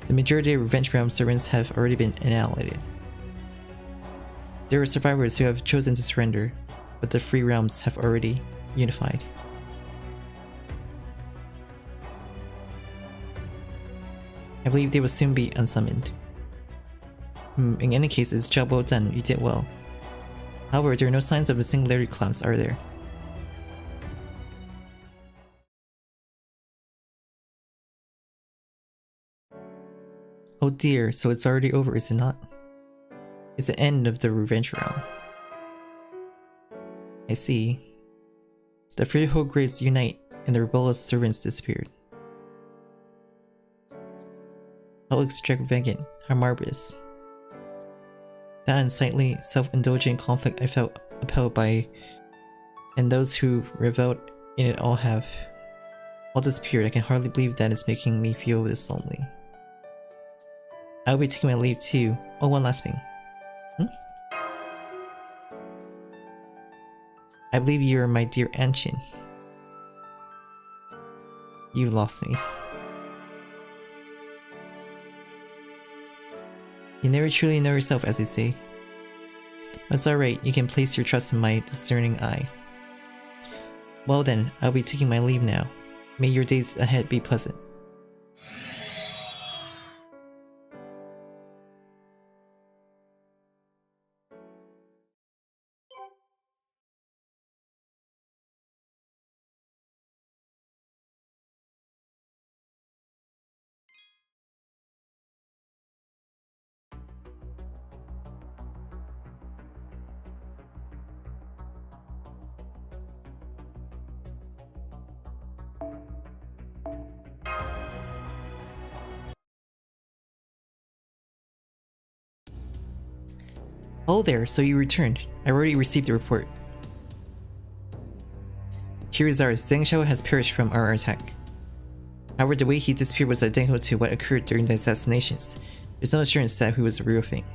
The majority of Revenge Realm servants have already been annihilated. There are survivors who have chosen to surrender, but the 3 realms have already unified. I believe they will soon be unsummoned. In any case, it's job well done, you did well. However, there are no signs of a singularity collapse, are there? Oh dear, so it's already over, is it not? It's the end of the Revenge Realm. I see. The 3 whole grades unite, and the rebellious servants disappeared. How extravagant, how marvelous. That unsightly, self-indulgent conflict I felt upheld by, and those who reveled in it all disappeared. I can hardly believe that it's making me feel this lonely. I'll be taking my leave too. Oh, one last thing. I believe you are my dear Anshin. You lost me. You never truly know yourself, as they say. That's alright, you can place your trust in my discerning eye. Well then, I'll be taking my leave now. May your days ahead be pleasant. Oh there, so you returned. I already received the report. Here is ours. Zhang Xiao has perished from our attack. However, the way he disappeared was identical to what occurred during the assassinations. There's no assurance that he was the real thing.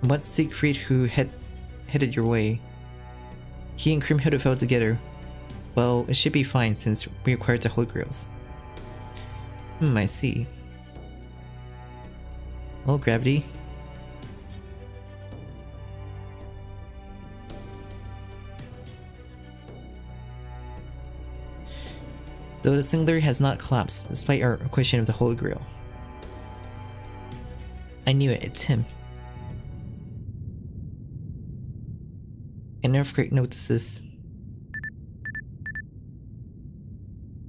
What Siegfried who headed your way? He and Kriemhilde fell together. Well, it should be fine since we acquired the Holy Grails. I see. Oh, gravity. Though the singularity has not collapsed, despite our acquisition of the Holy Grail. I knew it, it's him. An earthquake notices.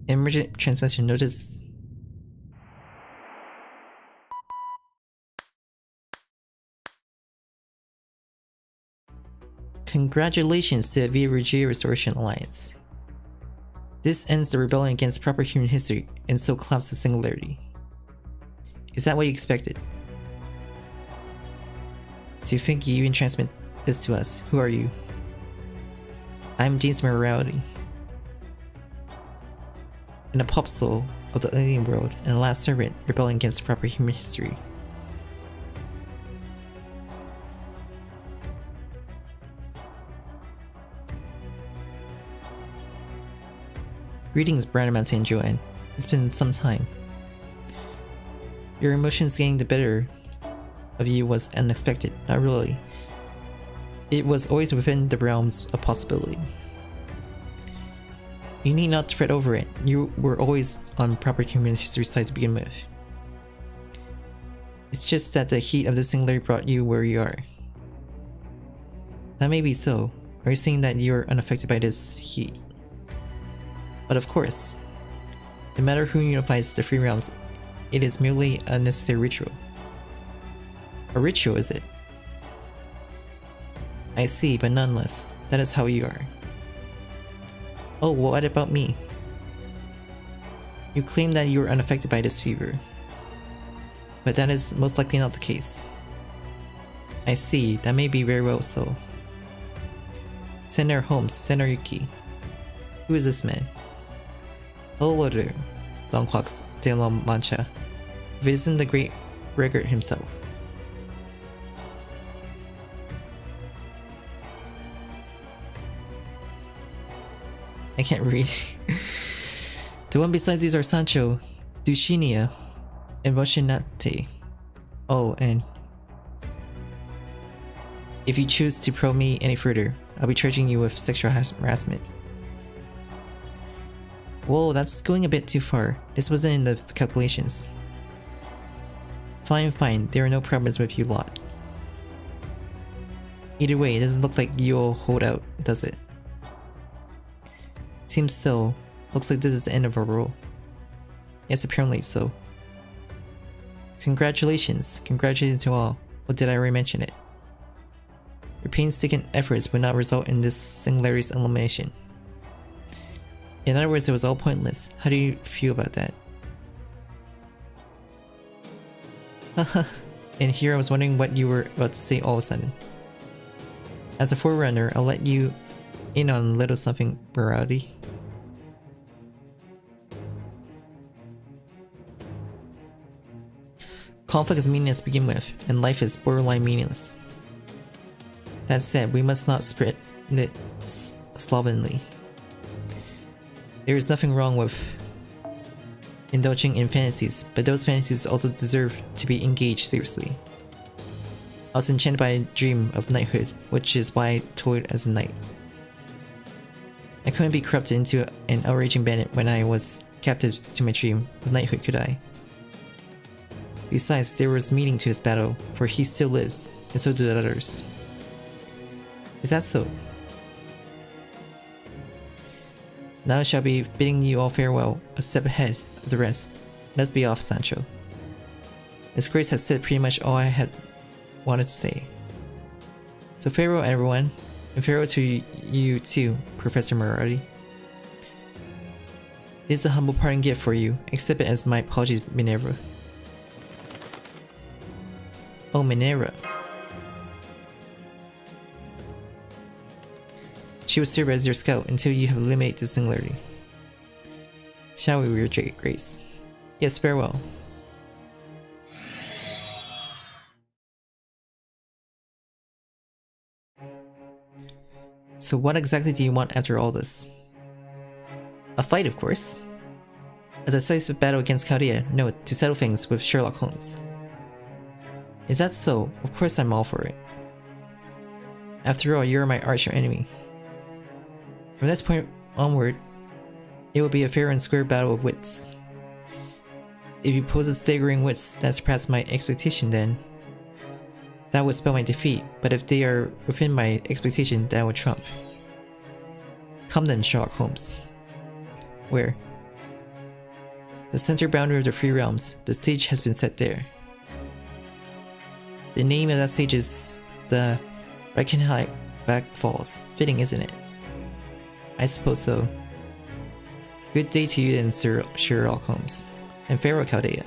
Emergent transmission notice. Congratulations to the BGM Restoration Alliance. This ends the rebellion against proper human history and so collapses singularity. Is that what you expected? Do you think you even transmit this to us? Who are you? I'm James Morality. An apostle of the alien world and a last servant rebelling against proper human history. Greetings, Brandon Mountain and Joanne. It's been some time. Your emotions getting the better of you was unexpected, not really. It was always within the realms of possibility. You need not fret over it. You were always on proper human history side to begin with. It's just that the heat of the singularity brought you where you are. That may be so. Are you saying that you are unaffected by this heat? But of course, no matter who unifies the three realms, it is merely a necessary ritual. A ritual, is it? I see, but nonetheless, that is how you are. Oh, well, what about me? You claim that you are unaffected by this fever, but that is most likely not the case. I see, that may be very well so. Senator Holmes, Senator Yuki. Who is this man? Hello there, Longquax de la Mancha. If it isn't the great Record himself. I can't read. The one besides these are Sancho, Dushinia, and Roshinate. Oh, and if you choose to probe me any further, I'll be charging you with sexual harassment. Whoa, that's going a bit too far. This wasn't in the calculations. Fine, fine, there are no problems with you lot. Either way, it doesn't look like you'll hold out, does it? Seems so. Looks like this is the end of our rule. Yes, apparently so. Congratulations. Congratulations to all. Or did I already mention it? Your painstaking efforts would not result in this singularity's elimination. In other words, it was all pointless. How do you feel about that? Haha. And here I was wondering what you were about to say all of a sudden. As a forerunner, I'll let you in on a little something, morality. Conflict is meaningless to begin with, and life is borderline meaningless. That said, we must not spread it slovenly. There is nothing wrong with indulging in fantasies, but those fantasies also deserve to be engaged seriously. I was enchanted by a dream of knighthood, which is why I toyed as a knight. I couldn't be corrupted into an outraging bandit when I was captive to my dream of knighthood, could I? Besides, there was meaning to his battle, for he still lives, and so do the others. Is that so? Now I shall be bidding you all farewell, a step ahead of the rest. Let's be off, Sancho. His Grace has said pretty much all I had wanted to say. So farewell everyone, and farewell to you too, Professor Moriarty. It is a humble parting gift for you. Accept it as my apologies, Minerva. Oh, Minerva. She will serve as your scout until you have eliminated the singularity. Shall we, Your Grace? Yes, farewell. So what exactly do you want after all this? A fight, of course. A decisive battle against Chaldea, no, to settle things with Sherlock Holmes. Is that so? Of course I'm all for it. After all, you're my arch enemy. From this point onward, it will be a fair and square battle of wits. If you pose a staggering wits that surpass my expectation, then That would spell my defeat, but if they are within my expectation, that would trump. Come then, Sherlock Holmes. Where? The center boundary of the three realms. The stage has been set there. The name of that stage is the Reikosaka Falls. Fitting, isn't it? I suppose so. Good day to you then, Sir Sherlock Holmes. And farewell, Chaldea.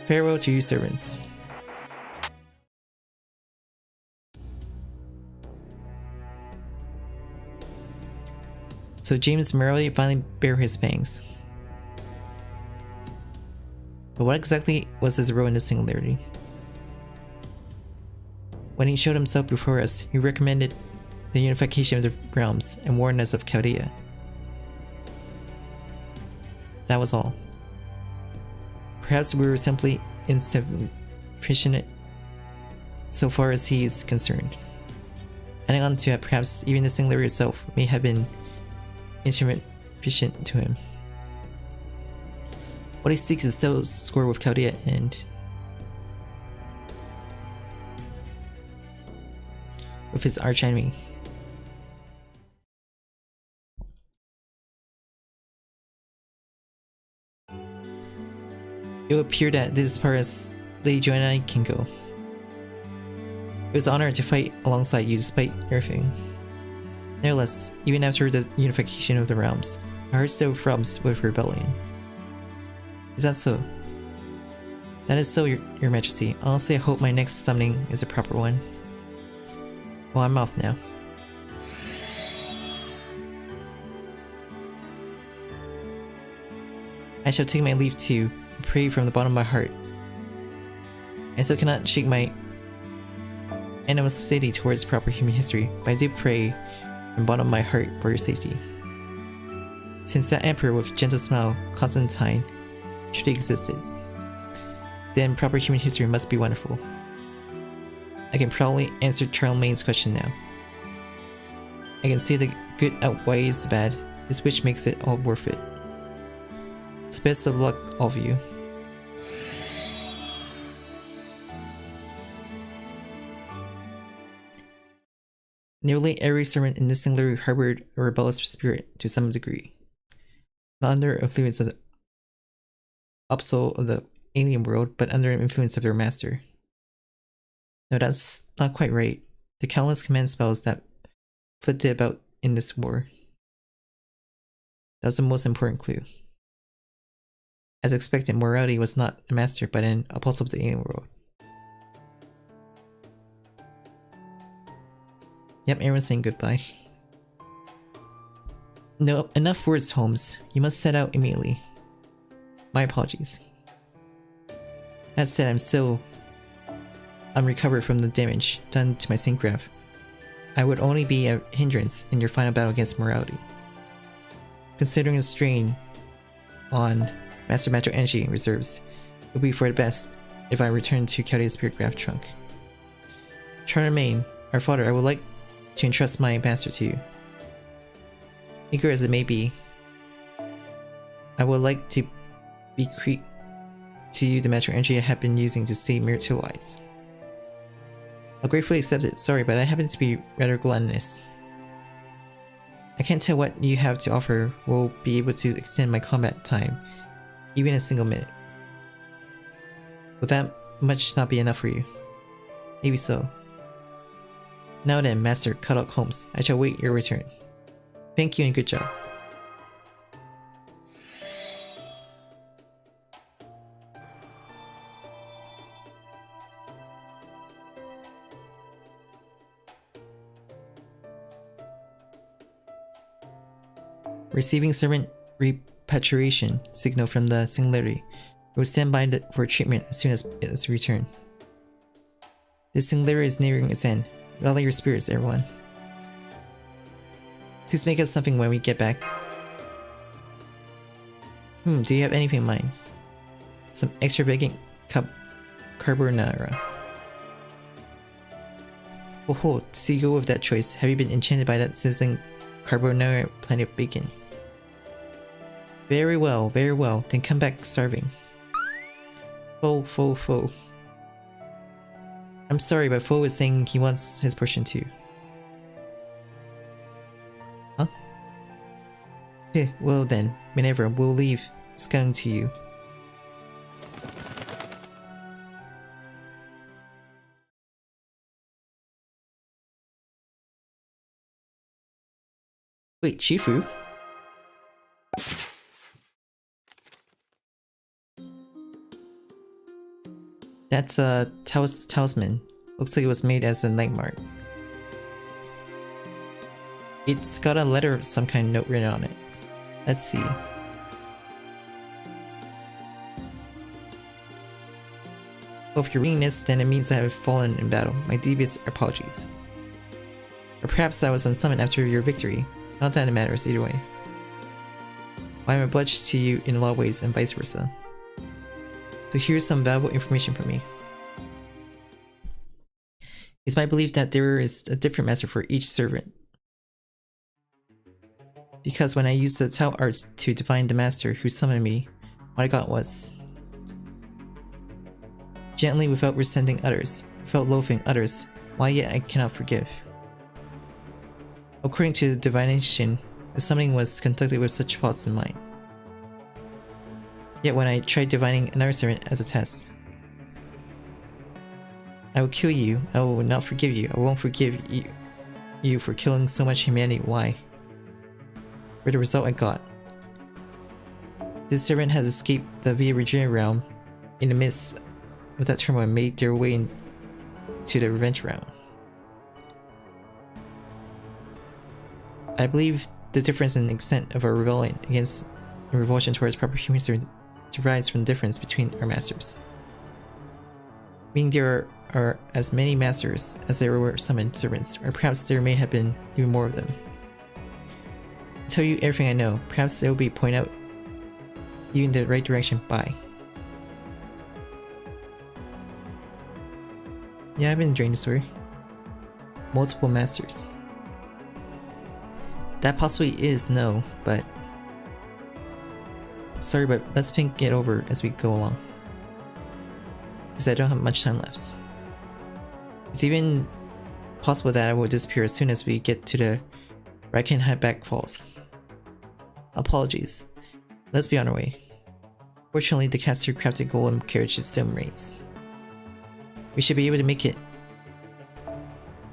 Farewell to you, servants. So James Merrily finally bare his fangs. But what exactly was his role in this singularity? When he showed himself before us, he recommended the unification of the realms and warned us of Chaldea. That was all. Perhaps we were simply insufficient so far as he is concerned. Adding on to it, perhaps even the singularity itself may have been insufficient to him. What he seeks is to settle score with Chaldea and with his archenemy. It would appear that this is as far as Lady Joanna can go. It was an honor to fight alongside you despite everything. Nevertheless, even after the unification of the realms, my heart still throbs with rebellion. Is that so? That is so, your Majesty. Honestly, I hope my next summoning is a proper one. Well, I'm off now. I shall take my leave too, and pray from the bottom of my heart. I still cannot shake my animosity towards proper human history, but I do pray from the bottom of my heart for your safety. Since that emperor with gentle smile, Constantine, truly existed, then proper human history must be wonderful. I can proudly answer Charlemagne's question now. I can see the good outweighs the bad, this which makes it all worth it. So best of luck, all of you. Nearly every servant in this singularity harbored a rebellious spirit to some degree. Not under influence of the upsoul of the alien world, but under the influence of their master. No, that's not quite right. The countless command spells that flitted about in this war. That was the most important clue. As expected, morality was not a master, but an apostle of the alien world. Yep, everyone's saying goodbye. No, enough words, Holmes. You must set out immediately. My apologies. That said, I'm still unrecovered from the damage done to my syncgraph. I would only be a hindrance in your final battle against morality. Considering the strain on Master Magic Energy reserves, it would be for the best if I return to Chaldea's spirit graph trunk. Charlemagne, our father, I would like to entrust my master to you. Eager as it may be, I would like to bequeath to you the magic energy I have been using to stay materialized. I'll gratefully accept it. Sorry, but I happen to be rather gluttonous. I can't tell what you have to offer will be able to extend my combat time, even a single minute. Would that much not be enough for you? Maybe so. Now then, Master Sherlock Holmes, I shall wait your return. Thank you and good job. Receiving servant repatriation signal from the singularity. We will stand by for treatment as soon as its return. This singularity is nearing its end. Rally your spirits, everyone. Please make us something when we get back. Do you have anything in mind? Some extravagant carbonara. Oh, so you go with that choice. Have you been enchanted by that sizzling carbonara plenty of bacon? Very well, then come back starving. Faux. I'm sorry, but Fo is saying he wants his portion too. Huh? Okay, well then, whenever, we'll leave scouting to you. Wait, Shifu? That's a talisman. Looks like it was made as a night mark. It's got a letter of some kind of note written on it. Let's see. Well, if you're reading this, then it means I have fallen in battle. My deepest apologies. Or perhaps I was unsummoned after your victory. Not that it matters either way. I am obliged to you in a lot of ways and vice versa. So here's some valuable information from me. It's my belief that there is a different master for each servant. Because when I used the Tao arts to divine the master who summoned me, what I got was gently without resenting others, without loathing others, why yet I cannot forgive. According to the divination, the summoning was conducted with such thoughts in mind. Yet when I tried divining another servant as a test, I will kill you, I will not forgive you, I won't forgive you for killing so much humanity, why? For the result I got. This servant has escaped the BGM realm in the midst of that turmoil and made their way into the revenge realm. I believe the difference in extent of our rebellion against and revulsion towards proper human servants derives from the difference between our masters. Meaning there are as many masters as there were summoned servants, or perhaps there may have been even more of them. I tell you everything I know, perhaps they will be point out you in the right direction. Bye. Yeah, I've been enjoying the story. Multiple masters. That possibly is no, but sorry, but let's think it over as we go along. Because I don't have much time left. It's even possible that I will disappear as soon as we get to the Reikosaka Falls. Apologies. Let's be on our way. Fortunately, the caster crafted golem carriage still remains. We should be able to make it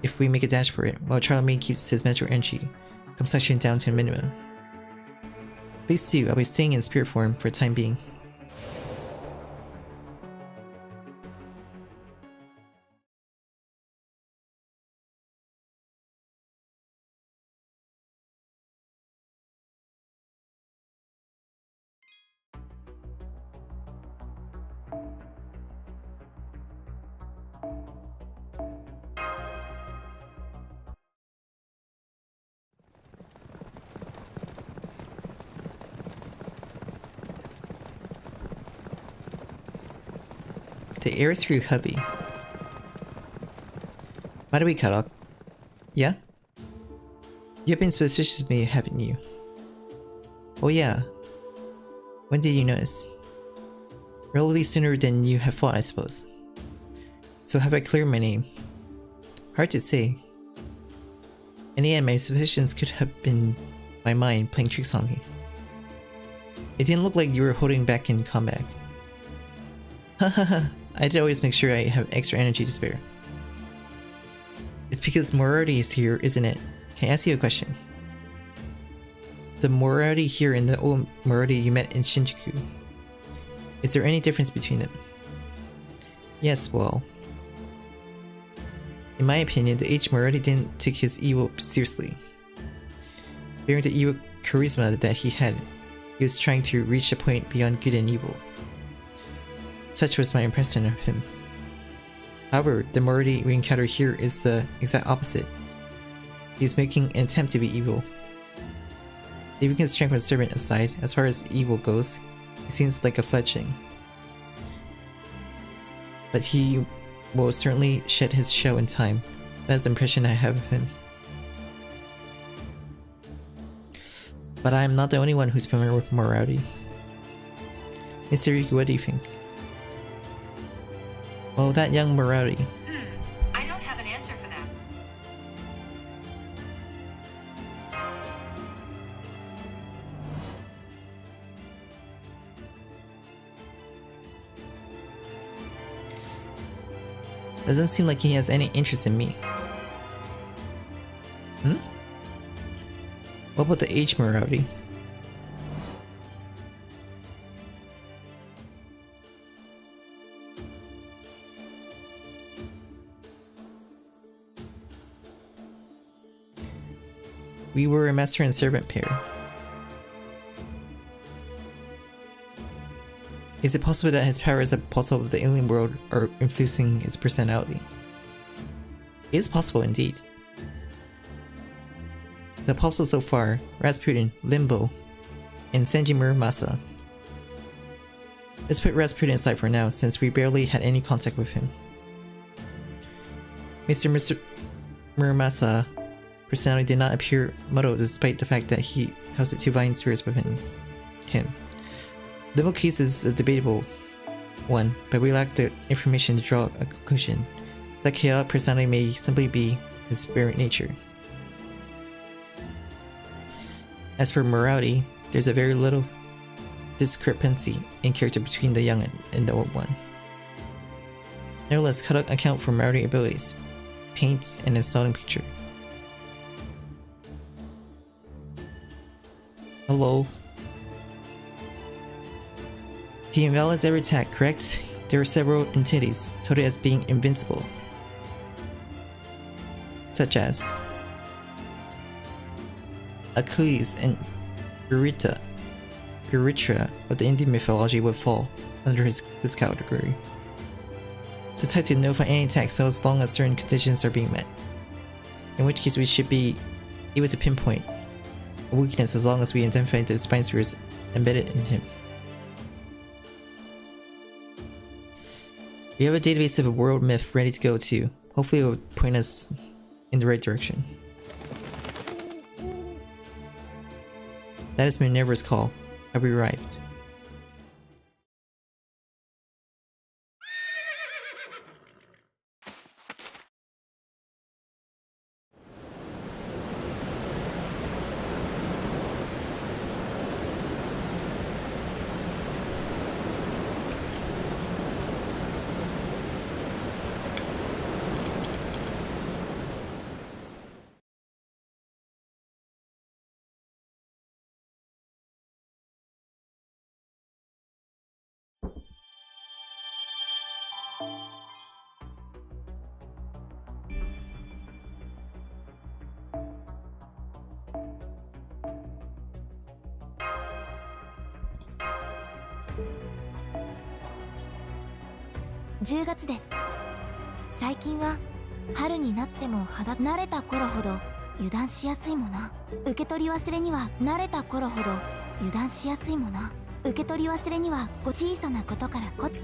if we make a dash for it, while Charlemagne keeps his mental energy consumption down to a minimum. Please do, I'll be staying in spirit form for the time being. The air is through hubby. By the way, Kadok. Yeah? You've been suspicious of me, haven't you? Oh yeah. When did you notice? Relatively sooner than you have thought, I suppose. So have I cleared my name? Hard to say. In the end, my suspicions could have been my mind playing tricks on me. It didn't look like you were holding back in combat. Hahaha. I did always make sure I have extra energy to spare. It's because Moriarty is here, isn't it? Can I ask you a question? The Moriarty here and the old Moriarty you met in Shinjuku. Is there any difference between them? Yes, well. In my opinion, the aged Moriarty didn't take his evil seriously. Bearing the evil charisma that he had, he was trying to reach a point beyond good and evil. Such was my impression of him. However, the Moriarty we encounter here is the exact opposite. He's making an attempt to be evil. Leaving his strength and servant aside, as far as evil goes, he seems like a fledgling. But he will certainly shed his shell in time. That's the impression I have of him. But I am not the only one who's familiar with Moriarty. Mr. Yuki, what do you think? Well, that young Moriarty. Doesn't seem like he has any interest in me. What about the age morality? We were a master and servant pair. Is it possible that his powers as a puzzle of the alien world are influencing his personality? It is possible indeed. The puzzle so far, Rasputin, Limbo, and Senji Muramasa. Let's put Rasputin aside for now, since we barely had any contact with him. Mr. Muramasa personality did not appear muddled despite the fact that he has the two binding spirits within him. Limbo case is a debatable one, but we lack the information to draw a conclusion. That chaotic personality may simply be his spirit nature. As for morality, there's a very little discrepancy in character between the young and the old one. Nevertheless, cannot account for morality abilities, paints, and installing picture. Hello. He invalidates every attack, correct? There are several entities touted as being invincible. Such as Achilles and Eurytra of the Indian mythology would fall under this category. The type to nullify any attack so as long as certain conditions are being met. In which case we should be able to pinpoint a weakness as long as we identify the spine spirits embedded in him. We have a database of a world myth ready to go to. Hopefully it will point us in the right direction. That is Minerva's call. Have we arrived?10月です。最近は春になっても慣れた頃ほど油断しやすいもの。受け取り忘れには慣れた頃ほど油断しやすいもの。受け取り忘れにはご小さなことからコツ。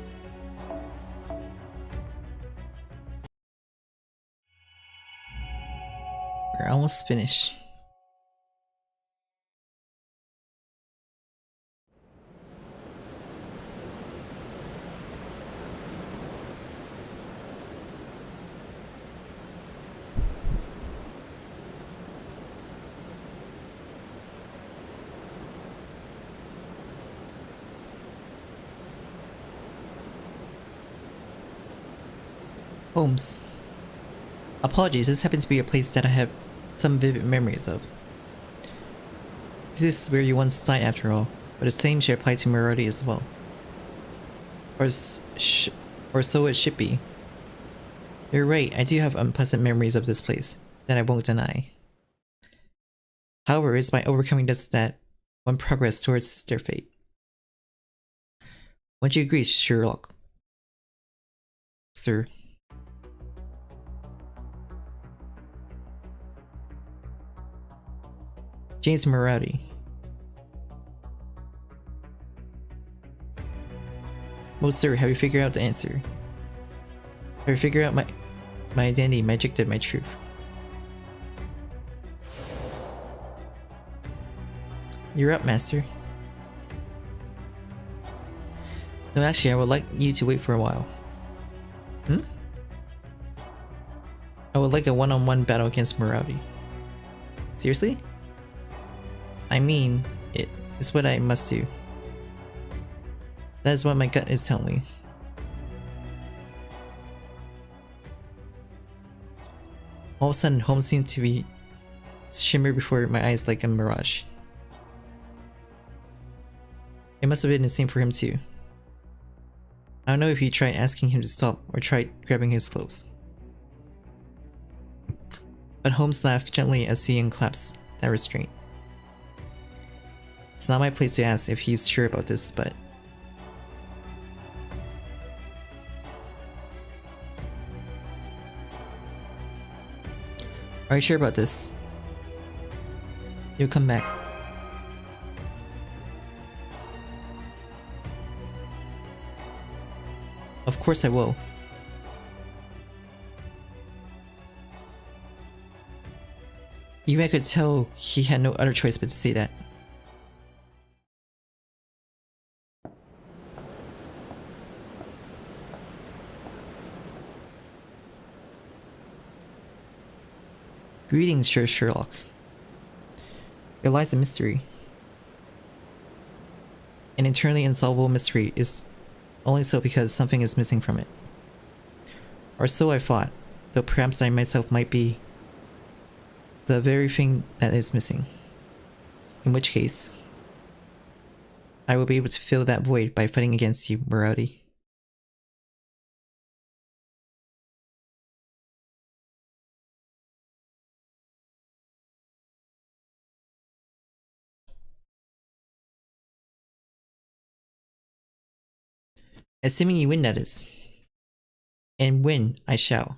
We're almost finished. Holmes. Apologies, this happens to be a place that I have some vivid memories of. This is where you once died after all, but the same should apply to morality as well. Or so it should be. You're right, I do have unpleasant memories of this place, that I won't deny. However, it's by overcoming this that one progress towards their fate. Wouldn't you agree, Sherlock? Sir. James Morality. Well, sir, have you figured out the answer? Have you figured out my identity, my objective, my truth? You're up, master. No, actually, I would like you to wait for a while. I would like a one-on-one battle against morality. Seriously? I mean, it is what I must do. That is what my gut is telling me. All of a sudden, Holmes seemed to be shimmer before my eyes like a mirage. It must have been the same for him too. I don't know if he tried asking him to stop or tried grabbing his clothes. But Holmes laughed gently as he unclasped that restraint. It's not my place to ask if he's sure about this, but... Are you sure about this? You'll come back. Of course I will. Even I could tell he had no other choice but to say that. Greetings, Sir Sherlock. There lies a mystery. An eternally unsolvable mystery is only so because something is missing from it. Or so I thought, though perhaps I myself might be the very thing that is missing. In which case, I will be able to fill that void by fighting against you, morality. Assuming you win, that is. And win, I shall.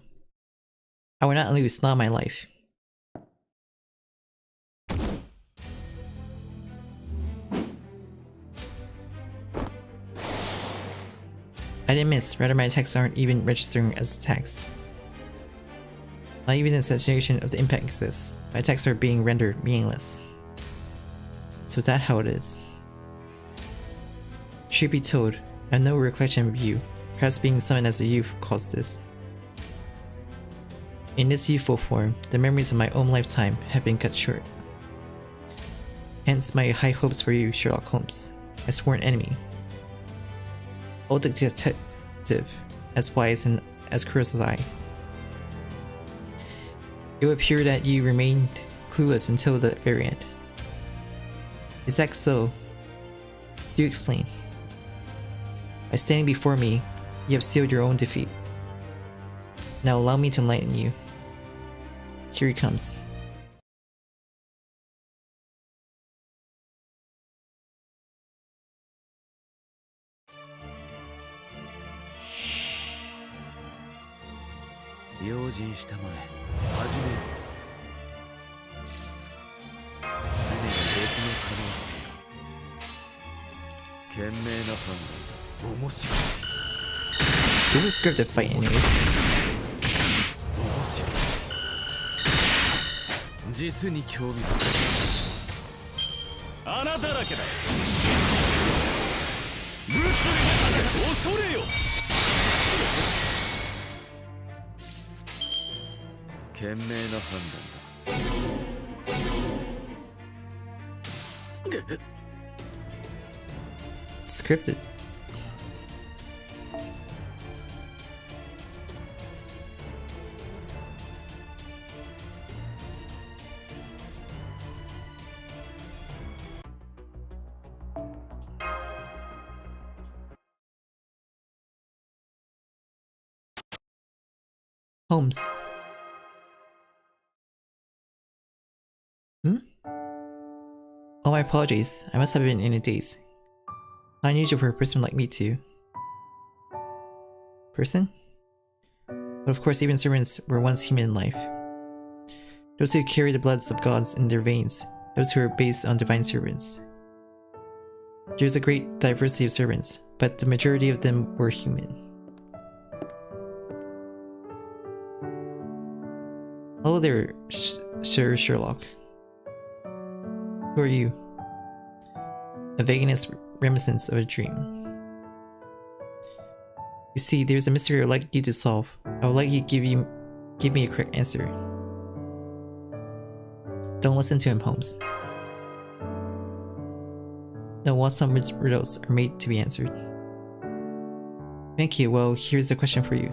I will not lose, not my life. I didn't miss, rather my attacks aren't even registering as attacks. Not even a sensation of the impact exists. My attacks are being rendered meaningless. So that's how it is. Truth be told, I have no recollection of you, perhaps being summoned as a youth caused this. In this youthful form, the memories of my own lifetime have been cut short. Hence my high hopes for you, Sherlock Holmes, my sworn enemy. Old detective, as wise and as cruel as I. It would appear that you remained clueless until the very end. Is that so? Do explain. By standing before me, you have sealed your own defeat. Now allow me to enlighten you. Here he comes. This is a scripted fight anyways. Scripted. Holmes. Oh, my apologies. I must have been in a daze. Not unusual for a person like me to. Person? But of course, even servants were once human in life. Those who carry the bloods of gods in their veins, those who are based on divine servants. There's a great diversity of servants, but the majority of them were human. Hello there, Sir Sherlock. Who are you? A vagueness reminiscence of a dream. You see, there's a mystery I'd like you to solve. I would like you to give me a correct answer. Don't listen to him, Holmes. No, once some riddles are made to be answered. Thank you. Well, here's a question for you.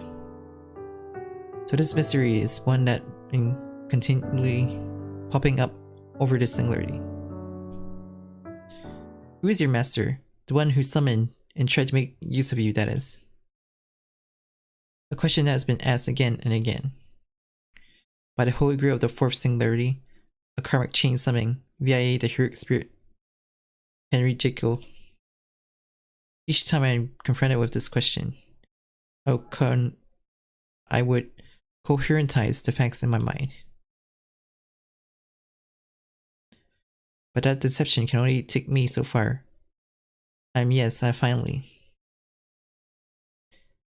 So this mystery is one that been continually popping up over this singularity. Who is your master? The one who summoned and tried to make use of you, that is. A question that has been asked again and again. By the holy grail of the fourth singularity, a karmic chain summoning via the heroic spirit Henry-Jekyll. Each time I'm confronted with this question, I would coherentize the facts in my mind. But that deception can only take me so far. I finally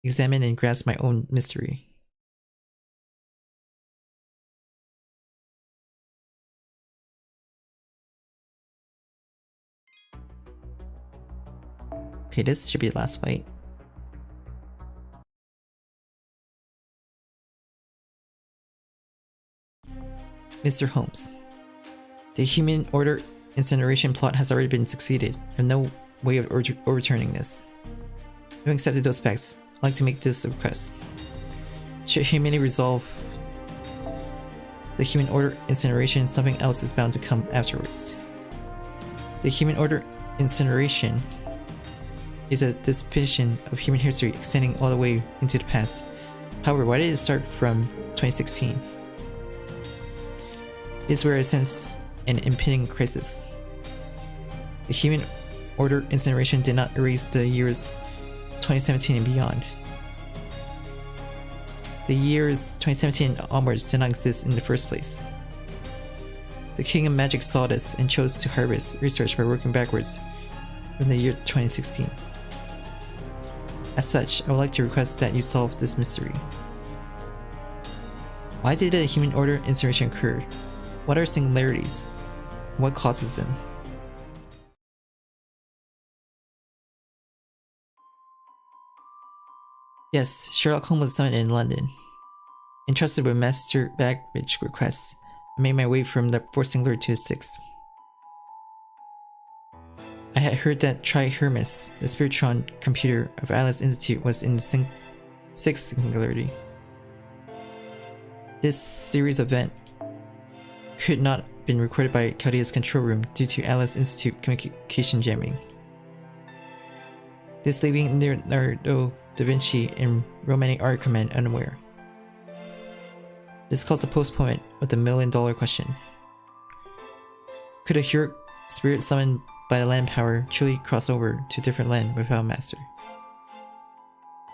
examine and grasp my own mystery. Okay, this should be the last fight. Mr. Holmes. The human order incineration plot has already been succeeded. I have no way of overturning this. Having accepted those facts, I'd like to make this a request. Should humanity resolve the human order incineration, something else is bound to come afterwards. The human order incineration is a depiction of human history extending all the way into the past. However, why did it start from 2016? It is where I sense an impending crisis. The human order incineration did not erase the years 2017 and beyond. The years 2017 onwards did not exist in the first place. The King of Magic saw this and chose to harvest research by working backwards from the year 2016. As such, I would like to request that you solve this mystery. Why did the human order incineration occur? What are singularities? What causes them? Yes, Sherlock Holmes was summoned in London. Entrusted with master baggage requests, I made my way from the 4th singularity to the 6th. I had heard that Tri-Hermes, the Spiritron computer of Alice Institute, was in the 6th singularity. This series event could not have been recorded by Chaldea's control room due to Alice Institute communication jamming. This leaving Leonardo da Vinci and Romani Art Command unaware. This caused a postponement of the $1,000,000 question. Could a heroic spirit summoned by the land power truly cross over to a different land without a master?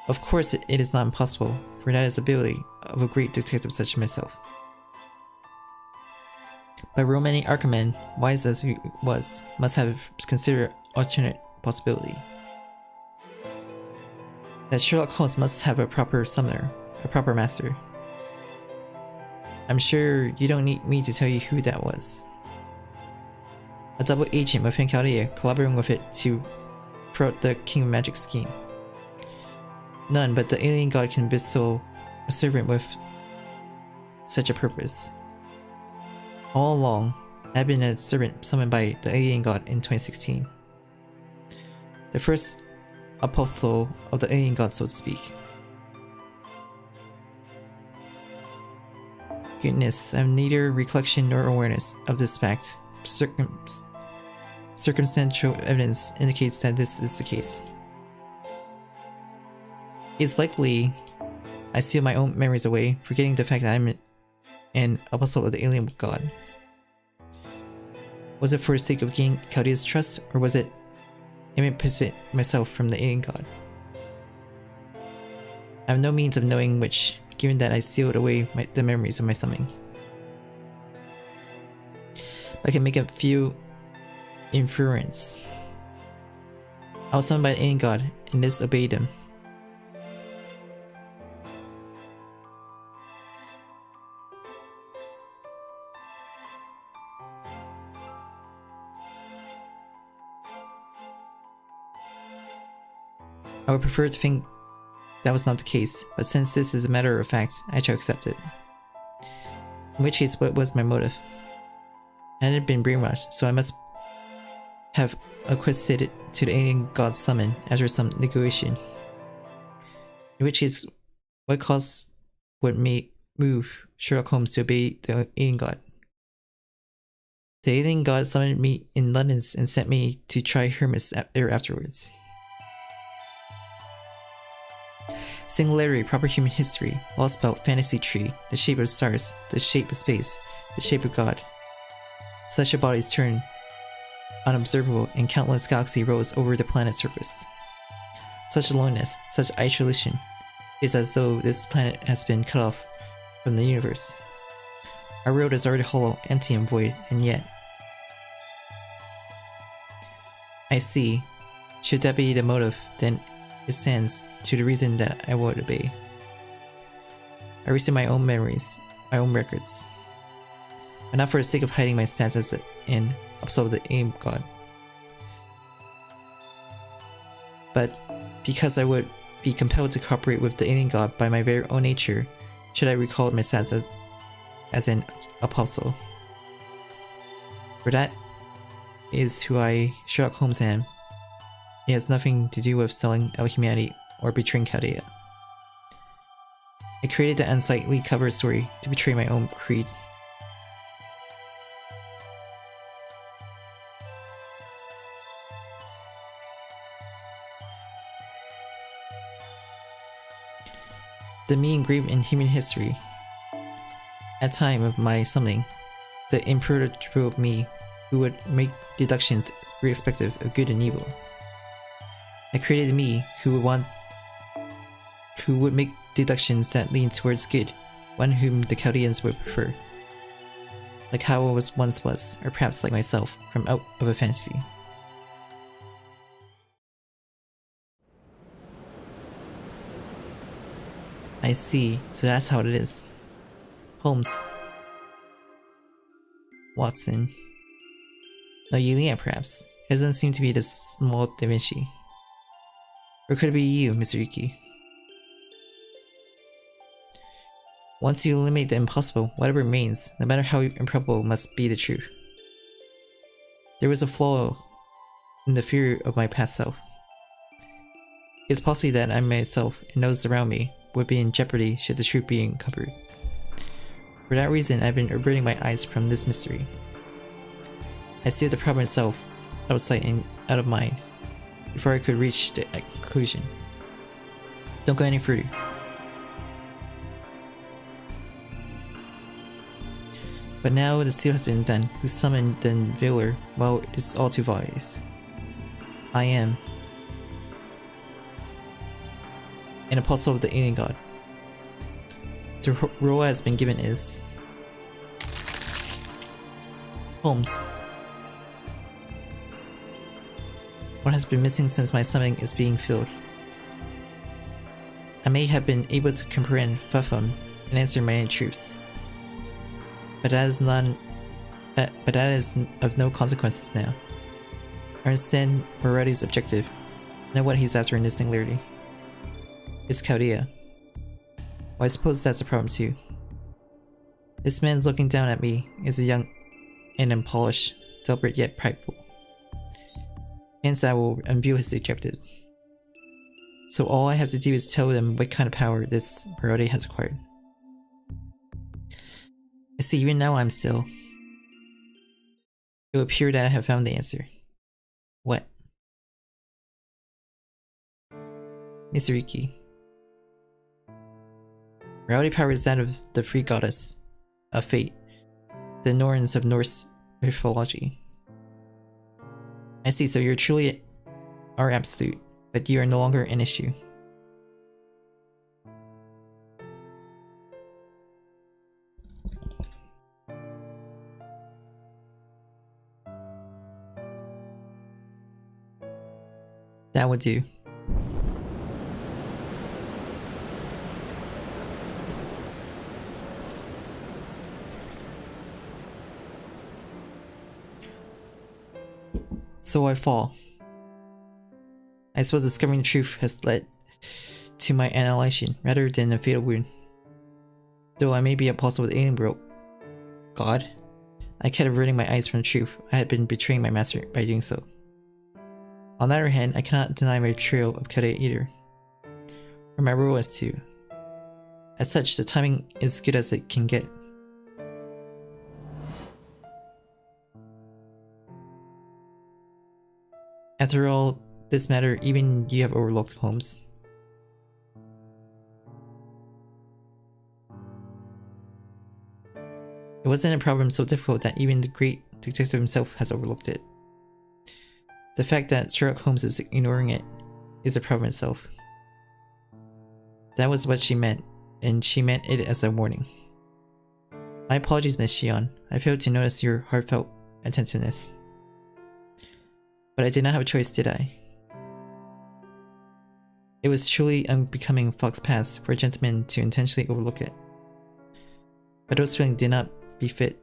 Of course it is not impossible, for that is the ability of a great detective such as myself. But Romani Art Command, wise as he was, must have considered alternate possibility. That Sherlock Holmes must have a proper summoner, a proper master. I'm sure you don't need me to tell you who that was. A double agent within Chaldea collaborating with it to thwart the King of Magic scheme. None but the alien god can bestow a servant with such a purpose. All along, I had been a servant summoned by the alien god in 2016. The first apostle of the alien god, so to speak. Goodness, I have neither recollection nor awareness of this fact. Circumstantial evidence indicates that this is the case. It's likely I steal my own memories away, forgetting the fact that I'm an apostle of the alien god. Was it for the sake of gaining Chaldea's trust, or was it emancipate myself from the alien god? I have no means of knowing which, given that I sealed away the memories of my summoning. But I can make a few inferences. I was summoned by the alien god, and this obeyed him. I would prefer to think that was not the case, but since this is a matter of fact, I shall accept it. In which case, what was my motive? I hadn't been brainwashed, so I must have acquiesced to the alien god's summon after some negotiation. In which case, what cause would me move Sherlock Holmes to obey the alien god. The alien god summoned me in London and sent me to try Hermes there afterwards. Singularity, proper human history, Lostbelt, fantasy tree, the shape of stars, the shape of space, the shape of God. Celestial bodies turn unobservable and countless galaxies rose over the planet's surface. Such aloneness, such isolation. It is as though this planet has been cut off from the universe. Our world is already hollow, empty and void, and yet... I see. Should that be the motive, then it stands to the reason that I would obey. I receive my own memories, my own records. But not for the sake of hiding my stance as an absolve the aim god. But because I would be compelled to cooperate with the alien god by my very own nature, should I recall my stance as an apostle. For that is who I, Sherlock Holmes, am. It has nothing to do with selling out humanity or betraying Chaldea. I created the unsightly cover story to betray my own creed. The me engraved in human history. At time of my summoning, the imperturbable me who would make deductions irrespective of good and evil. I created me who would make deductions that lean towards good, one whom the Chaldeans would prefer. Like how I once was, or perhaps like myself, from out of a fantasy. I see, so that's how it is. Holmes. Watson. No, Yulia perhaps. It doesn't seem to be the small Da Vinci. Or could it be you, Mr. Yuki? Once you eliminate the impossible, whatever remains, no matter how improbable, must be the truth. There was a flaw in the fear of my past self. It's possible that I myself and those around me would be in jeopardy should the truth be uncovered. For that reason, I've been averting my eyes from this mystery. I steered the problem itself out of sight and out of mind before I could reach the conclusion. Don't go any further. But now the seal has been done, who summoned the Unveiler while it is all too obvious. I am an apostle of the alien god. The role has been given is Holmes. What has been missing since my summoning is being filled. I may have been able to comprehend Fathom and answer my own truths, but that is of no consequences now. I understand Morelli's objective, know what he's after in this singularity. It's Chaldea. Well, I suppose that's a problem too. This man's looking down at me is a young and unpolished, deliberate yet prideful. Hence I will unveil his objective. So all I have to do is tell them what kind of power this Morelli has acquired. I see, even now I'm still. It will appear that I have found the answer. What? Mr. Yuki. Morality power is that of the free goddess of fate, the Norns of Norse mythology. I see, so you truly are absolute, but you are no longer an issue. That would do. So I fall. I suppose discovering the truth has led to my annihilation rather than a fatal wound. Though I may be apostle with alien world God, I kept averting my eyes from the truth. I had been betraying my master by doing so. On the other hand, I cannot deny my betrayal of Chaldea either, or my role as to. As such, the timing is good as it can get. After all this matter, even you have overlooked, Holmes. It wasn't a problem so difficult that even the great detective himself has overlooked it. The fact that Sherlock Holmes is ignoring it is a problem itself. That was what she meant, and she meant it as a warning. My apologies, Miss Shion. I failed to notice your heartfelt attentiveness. But I did not have a choice, did I? It was truly unbecoming Fox Pass for a gentleman to intentionally overlook it. But those feelings did not befit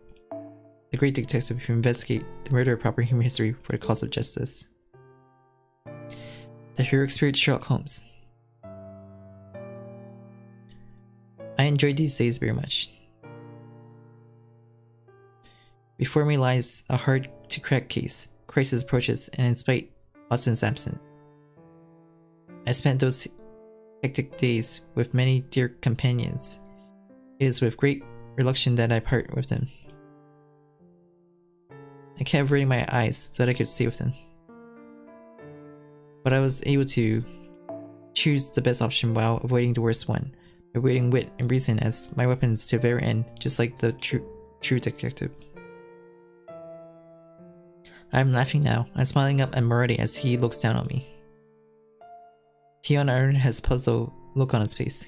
the great detective who investigate the murder of proper human history for the cause of justice. The heroic spirit Sherlock Holmes. I enjoyed these days very much. Before me lies a hard-to-crack case. Crisis approaches, and in spite Watson's absent. I spent those hectic days with many dear companions. It is with great reluctance that I part with them. I kept averting my eyes so that I could stay with them. But I was able to choose the best option while avoiding the worst one, by weighing wit and reason as my weapons to the very end, just like the true detective. I'm laughing now. I'm smiling up at Murray as he looks down on me. He on our has a puzzled look on his face.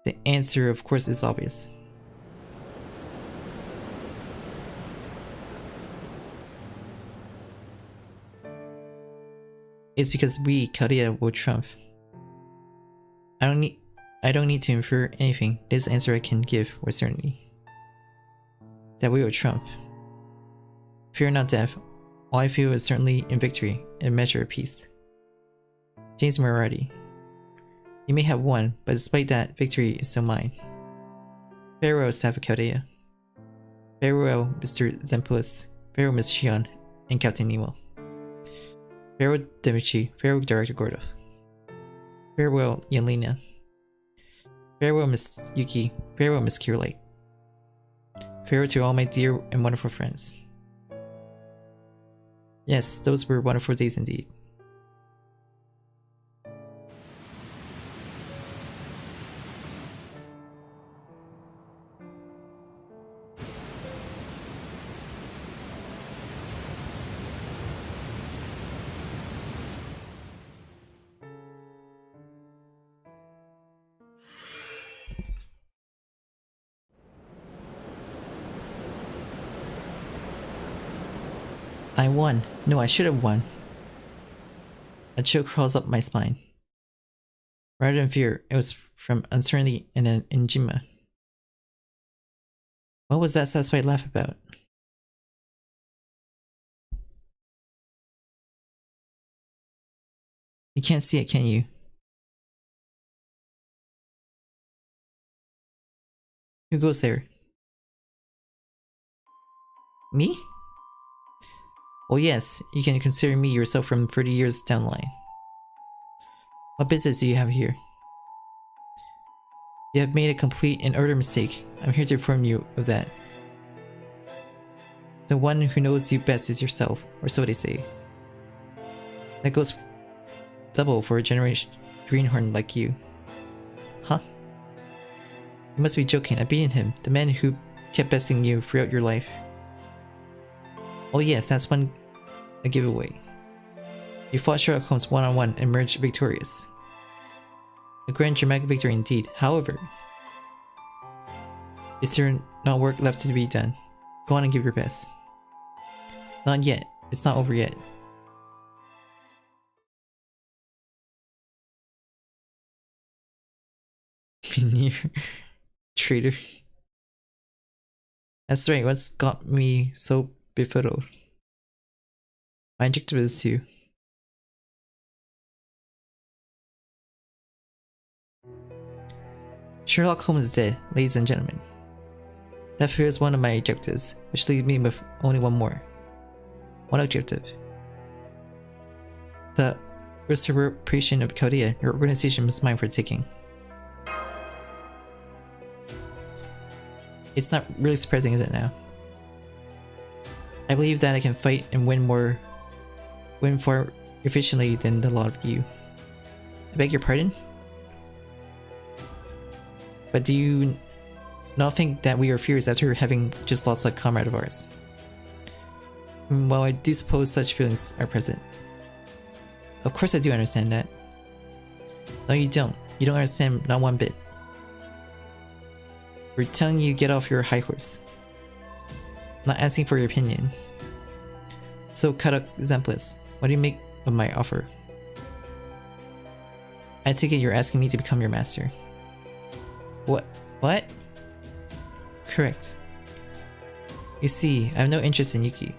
The answer, of course, is obvious. It's because we, Karia, will triumph. I don't need to infer anything. This answer I can give with certainty. That we will triumph. Fear not death. All I feel is certainly in victory, and a measure of peace. James Moriarty. You may have won, but despite that, victory is still mine. Farewell, Savakaudeya. Farewell, Mr. Zemplis. Farewell, Miss Shion, and Captain Nemo. Farewell, Demichi. Farewell, Director Gordo. Farewell, Yelena. Farewell, Miss Yuki. Farewell, Miss Curelight. Farewell to all my dear and wonderful friends. Yes, those were wonderful days indeed. I won. No, I should have won. A chill crawls up my spine. Rather than fear, it was from uncertainty and an enigma. What was that satisfied laugh about? You can't see it, can you? Who goes there? Me? Well, yes, you can consider me yourself from 30 years down the line. What business do you have here? You have made a complete and utter mistake. I'm here to inform you of that. The one who knows you best is yourself, or so they say. That goes double for a generation greenhorn like you. Huh? You must be joking. I've beaten him, the man who kept besting you throughout your life. Oh yes, that's a giveaway. You fought Sherlock Holmes one-on-one and emerged victorious. A grand dramatic victory indeed. However, is there not work left to be done? Go on and give your best. Not yet. It's not over yet. Veneer. Traitor. That's right, what's got me so befuddled? My objective is to... Sherlock Holmes is dead, ladies and gentlemen. That fulfills one of my objectives, which leaves me with only one more. One objective. The restoration of Chaldea, your organization is mine for taking. It's not really surprising, is it now? I believe that I can fight and win far efficiently than the lot of you. I beg your pardon? But do you not think that we are furious after having just lost a comrade of ours? Well, I do suppose such feelings are present. Of course I do understand that. No, you don't. You don't understand not one bit. We're telling you get off your high horse. I'm not asking for your opinion. So cut up exemplis. What do you make of my offer? I take it you're asking me to become your master. What? What? Correct. You see, I have no interest in Yuki.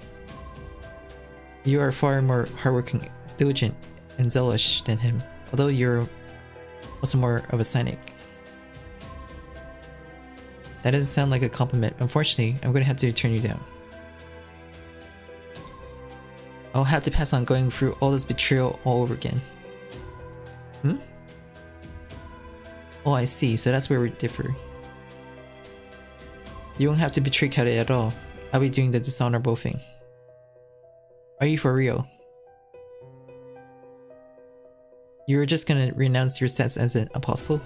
You are far more hardworking, diligent, and zealous than him, although you're also more of a cynic. That doesn't sound like a compliment. Unfortunately, I'm gonna have to turn you down. I'll have to pass on going through all this betrayal all over again. Hmm? Oh, I see. So that's where we differ. You won't have to betray Kade at all. I'll be doing the dishonorable thing. Are you for real? You're just gonna renounce your status as an apostle?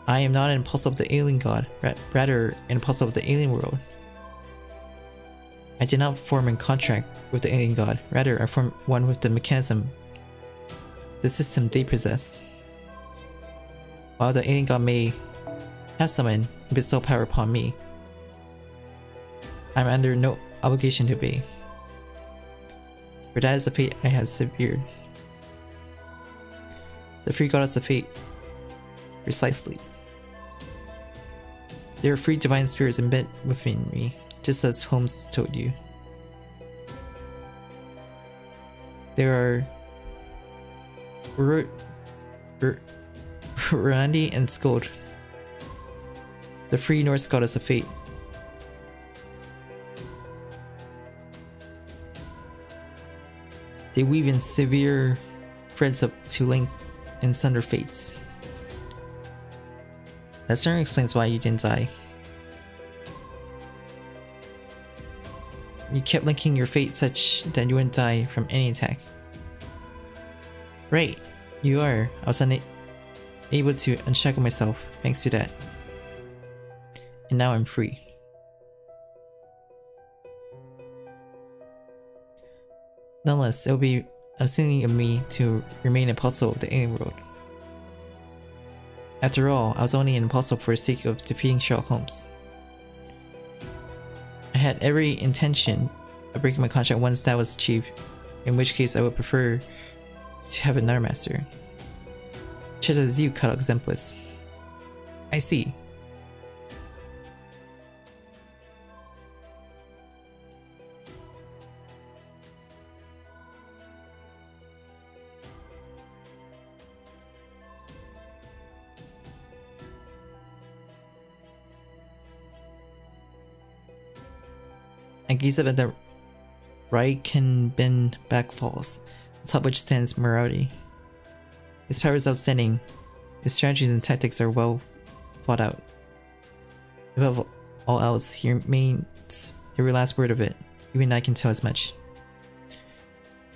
I am not an apostle of the alien god, rather an apostle of the alien world. I did not form a contract with the alien god, rather I formed one with the mechanism, the system they possess. While the alien god may have summoned and bestow power upon me, I am under no obligation to obey. For that is the fate I have severed. The free goddess of fate. Precisely. There are free divine spirits embedded within me, just as Holmes told you. There are Randy and Skold, the free Norse goddess of fate. They weave in severe threads up to link and sunder fates. That certainly explains why you didn't die. You kept linking your fate such that you wouldn't die from any attack. Right, you are. I was unable to unshackle myself thanks to that. And now I'm free. Nonetheless, it will be unseemly of me to remain an apostle of the alien world. After all, I was only an apostle for the sake of defeating Sherlock Holmes. I had every intention of breaking my contract once that was achieved, in which case I would prefer to have another master. Such as you, cut exemplis. I see. I gaze up at the Reikosaka Falls, atop which stands morality. His power is outstanding. His strategies and tactics are well thought out. Above all else, he remains every last word of it. Even I can tell as much.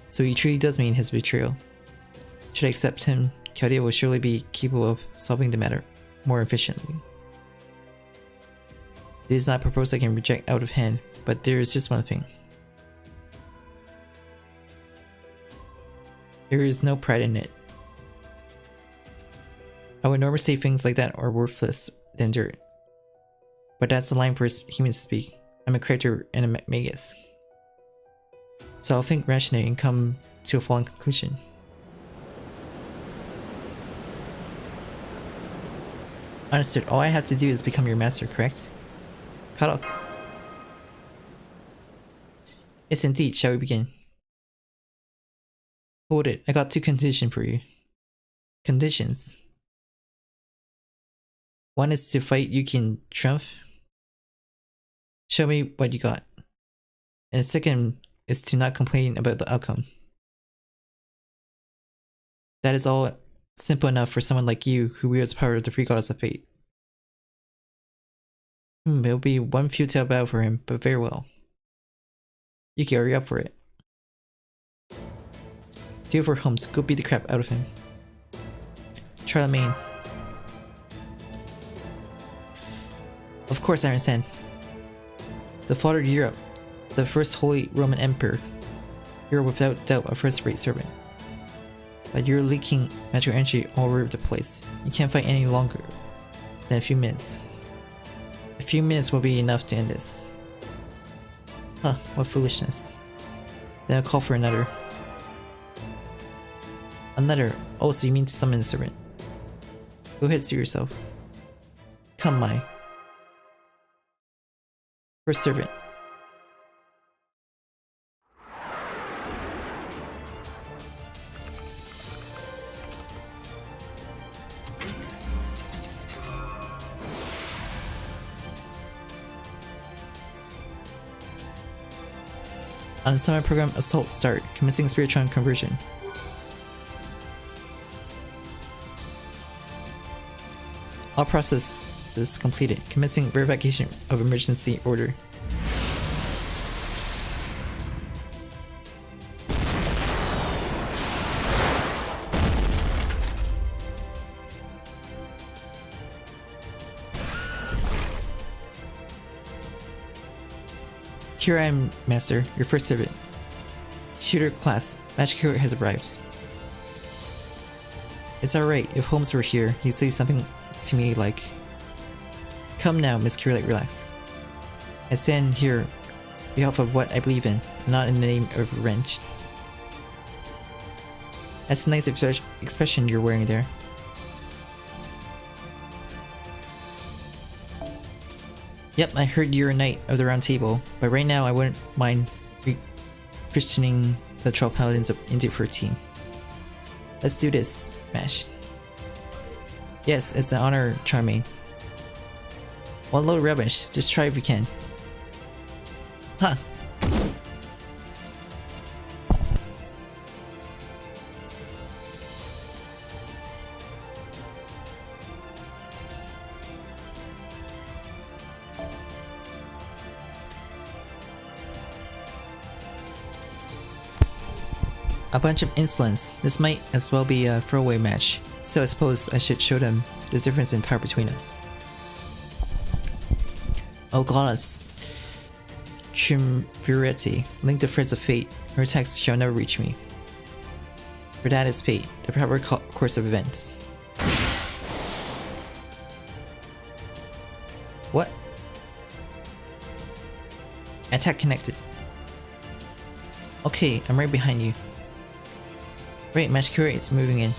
So he truly does mean his betrayal. Should I accept him, Kade will surely be capable of solving the matter more efficiently. This is not a proposal I can reject out of hand, but there is just one thing. There is no pride in it. I would normally say things like that are worthless than dirt. But that's the line for humans to speak. I'm a character and a magus. So I'll think rationally and come to a following conclusion. Understood. All I have to do is become your master, correct? Cut off. Yes, indeed. Shall we begin? Hold it. I got two conditions for you. Conditions. One is to fight Yuki and Traum. Show me what you got. And the second is to not complain about the outcome. That is all simple enough for someone like you who wields power of the free goddess of fate. It'll be one futile battle for him, but very well. Yuki, are you up for it? Deal for Holmes, go beat the crap out of him. Charlemagne. Of course I understand. The father of Europe, the first Holy Roman Emperor. You're without doubt a first-rate servant. But you're leaking magical energy all over the place. You can't fight any longer than a few minutes. A few minutes will be enough to end this. Huh, what foolishness. Then I'll call for another. Another? Oh, so you mean to summon a servant. Go ahead, suit yourself. Come, my first servant. On the summon program, assault start, commencing Spiritron conversion. All processes completed, commencing verification of emergency order. Here I am, Master, your first servant. Shooter class, Magic Hero has arrived. It's alright, if Holmes were here, he'd say something to me like, "Come now, Miss Curate, relax. I stand here on behalf of what I believe in, not in the name of revenge." That's a nice expression you're wearing there. Yep, I heard you're a knight of the Round Table, but right now I wouldn't mind christening the Troll Paladins into for a team. Let's do this, Mash. Yes, it's an honor, Charmaine. One load of rubbish, just try if you can. Huh. A bunch of insolence. This might as well be a throwaway match, so I suppose I should show them the difference in power between us. Oh goddess. Triumvirate, link the threads of fate. Her attacks shall never reach me. For that is fate, the proper course of events. What? Attack connected. Okay, I'm right behind you. Right, Magic Curate is moving in.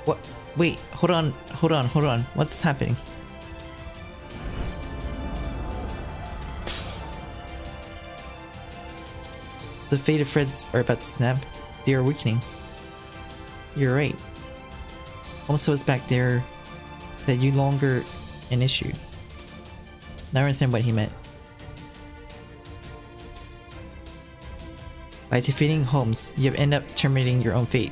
What? Wait, hold on. What's happening? The faded threads are about to snap. They are weakening. You're right. Also, it's back there that you longer an issue. Now I understand what he meant. By defeating Holmes, you have ended up terminating your own fate.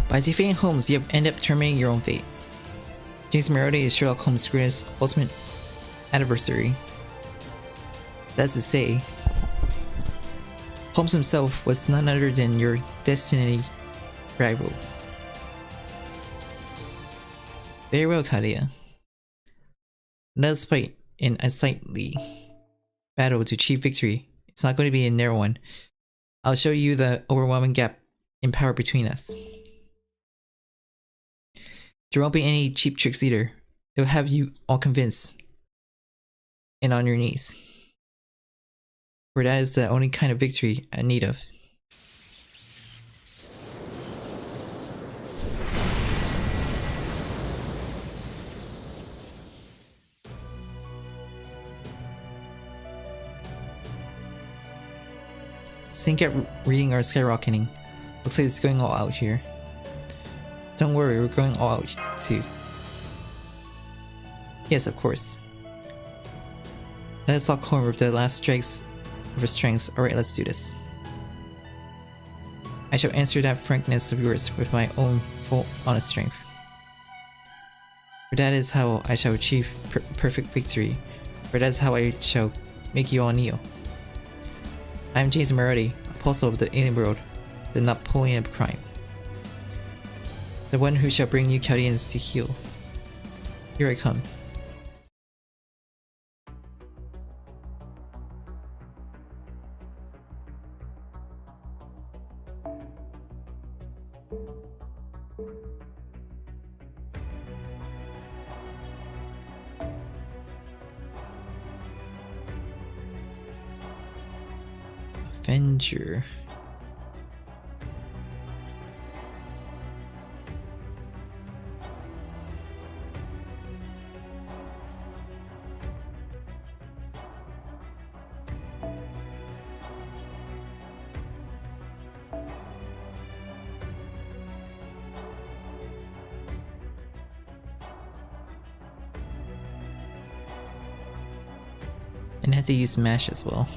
By defeating Holmes, you have ended up terminating your own fate. James Moriarty is Sherlock Holmes' greatest ultimate adversary. That's to say, Holmes himself was none other than your destiny rival. Very well, Kadia. Let us fight in a sightly battle to achieve victory. It's not going to be a narrow one. I'll show you the overwhelming gap in power between us. There won't be any cheap tricks either. It'll have you all convinced and on your knees. For that is the only kind of victory I need of. Sync at reading are skyrocketing. Looks like it's going all out here. Don't worry, we're going all out too. Yes, of course. Let's lock home with the last strikes of our strengths. Alright, let's do this. I shall answer that frankness of yours with my own full honest strength. For that is how I shall achieve perfect victory. For that is how I shall make you all kneel. I am James Moretti, apostle of the alien world, the Napoleon of crime. The one who shall bring you Chaldeans to heal. Here I come. Avenger. And I have to use mash as well.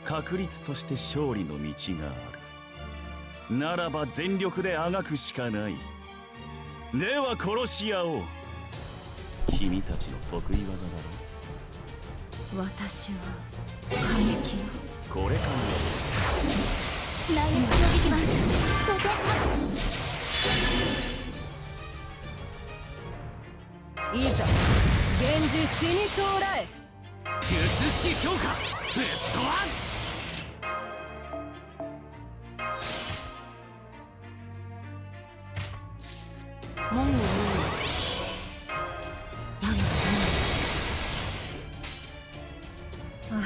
確率として勝利の道がある。ならば全力であがくしかない。では殺し合おう。君たちの得意技だろ。私は過激よ。これから来月の日は装填します。いざ源氏死にそうらえ。術式強化ぶっ飛ばす。門を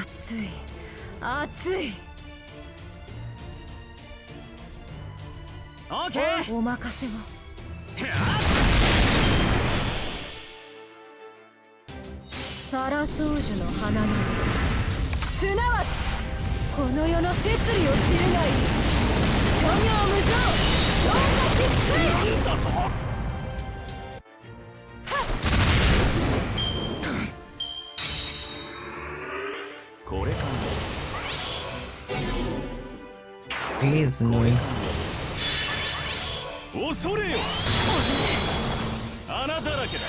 熱い熱い。オーケー。お任せを。サラソウジュの花のすなわちこの世の摂理を知るがいい。諸行無常超過必須。なんだと。これか。 He is annoying. 恐れよ。穴だらけだ。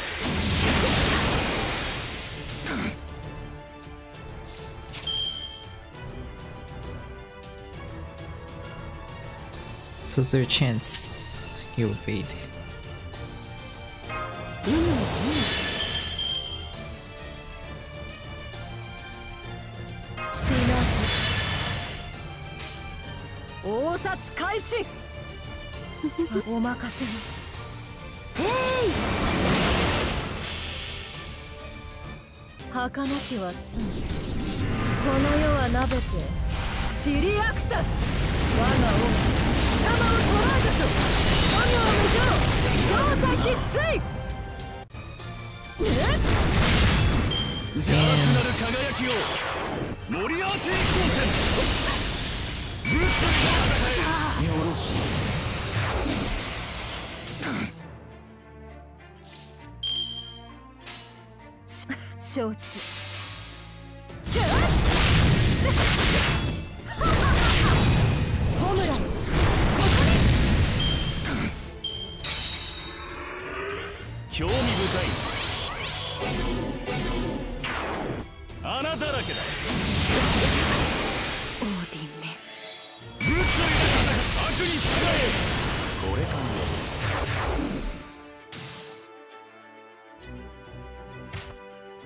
So is there a chance he will fade?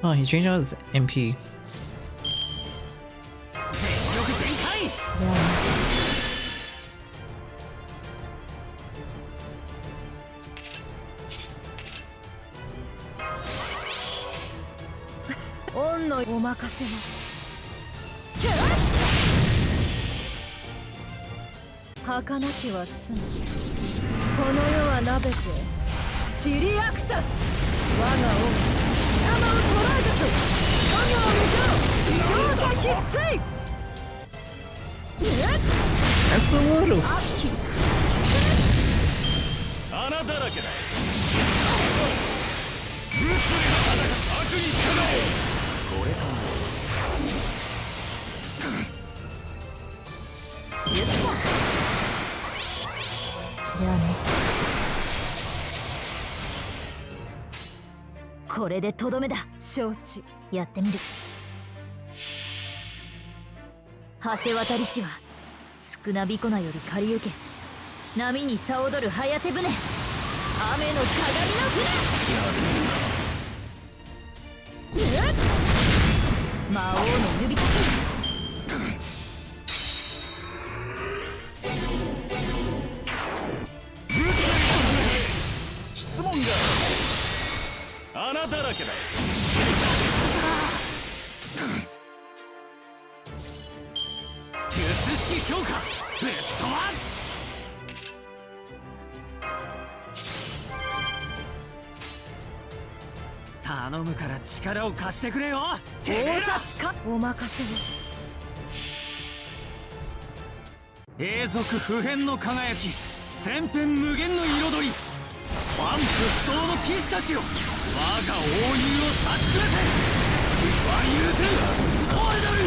Oh, he's drained out his MP. じゃあ恩のお任せを。儚きは罪。この世はなべて散りあくた。我が王貴様を捕らえたと。諸行無常乗車必須。 That's a little. 穴だらけだ。 これか。 じゃあね。これでとどめだ。承知。やってみる。橋渡りしは少なびこなより借り受け。波にさ踊る早手船。雨の鏡の船。魔王の指先。質問が穴だらけだ。術式強化ベストワン。頼むから力を貸してくれよ。盗撮かお任せを。永続不変の輝き、千変無限の彩り、万沸騰の騎士たちよ、我が王友を察すべて失敗許せんオール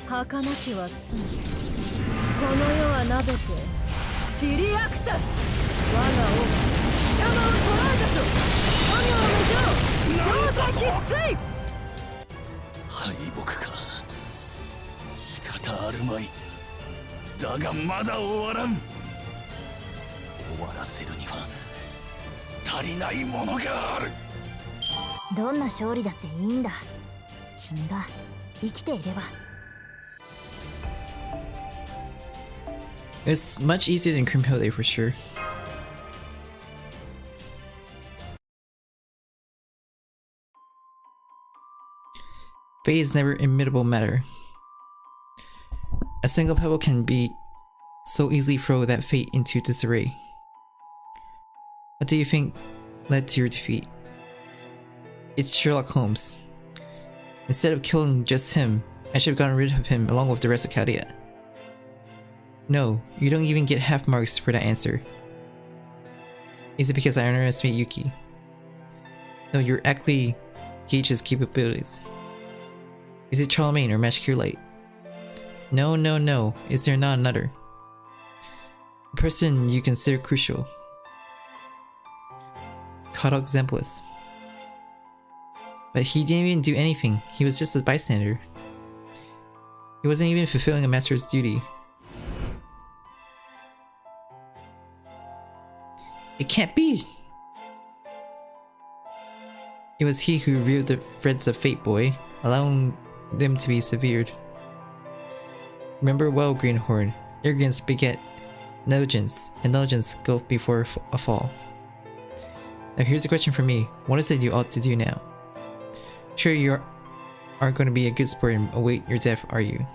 儚きは罪。この世はなべて散りあくた。我が王貴様を捕らえたぞ。諸行無常乗車必須。敗北か。仕方あるまい。だがまだ終わらん。終わらせるには足りないものがある。どんな勝利だっていいんだ。君が生きていれば。 It's much easier than Crimhilde for sure. Fate is never immutable matter. A single pebble can be so easily throw that fate into disarray. What do you think led to your defeat? It's Sherlock Holmes. Instead of killing just him, I should have gotten rid of him along with the rest of Chaldea. No, you don't even get half marks for that answer. Is it because I underestimate Yuki? No, you're actually gauge his capabilities. Is it Charlemagne or Magia Record? No, no, no. Is there not another? A person you consider crucial. Kodok Zemplis. But he didn't even do anything. He was just a bystander. He wasn't even fulfilling a master's duty. It can't be! It was he who reeled the threads of fate, boy, allowing them to be severed. Remember well, Greenhorn. Arrogance beget negligence, and negligence go before a fall. Now here's a question for me. What is it you ought to do now? Sure you aren't going to be a good sport and await your death, are you?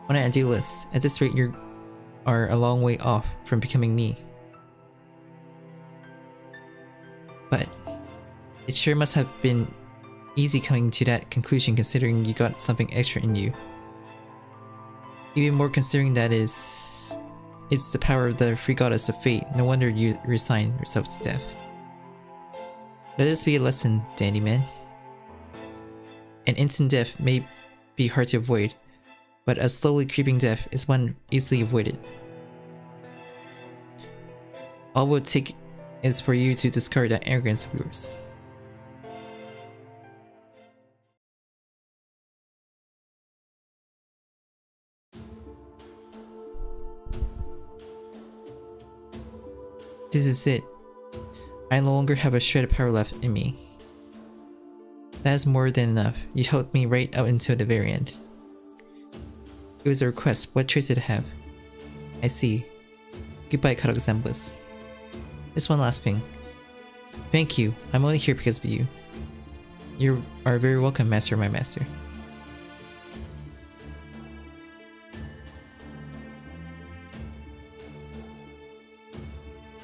On an idealist, at this rate you are a long way off from becoming me. But it sure must have been easy coming to that conclusion considering you got something extra in you. Even more considering that it's the power of the free goddess of fate. No wonder you resign yourself to death. Let this be a lesson, dandy man. An instant death may be hard to avoid, but a slowly creeping death is one easily avoided. All it would take is for you to discard that arrogance of yours. This is it. I no longer have a shred of power left in me. That is more than enough. You helped me right out until the very end. It was a request. What choice did it have? I see. Goodbye, Kodok Zemplis. Just one last thing. Thank you. I'm only here because of you. You are very welcome, master of my master.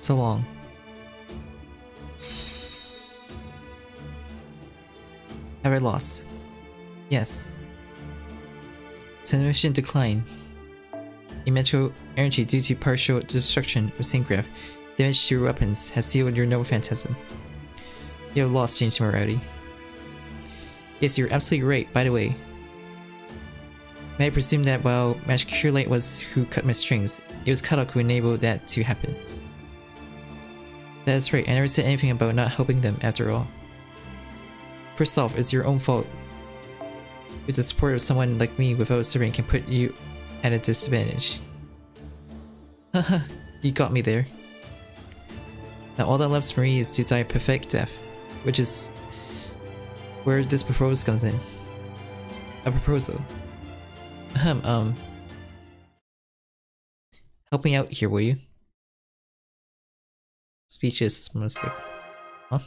So long. Have I lost? Yes. Transmission decline. Immeasurable energy due to partial destruction of Syngraph. Damage to your weapons has sealed your noble phantasm. You have lost, James Morality. Yes, you're absolutely right, by the way. May I presume that while Magia Record was who cut my strings, it was Kodok who enabled that to happen. That is right, I never said anything about not helping them after all. First off, it's your own fault. With the support of someone like me without a servant can put you at a disadvantage. Haha, you got me there. Now all that left for me is to die a perfect death, which is where this proposal comes in. A proposal. Help me out here, will you? Speeches is mostly. Huh?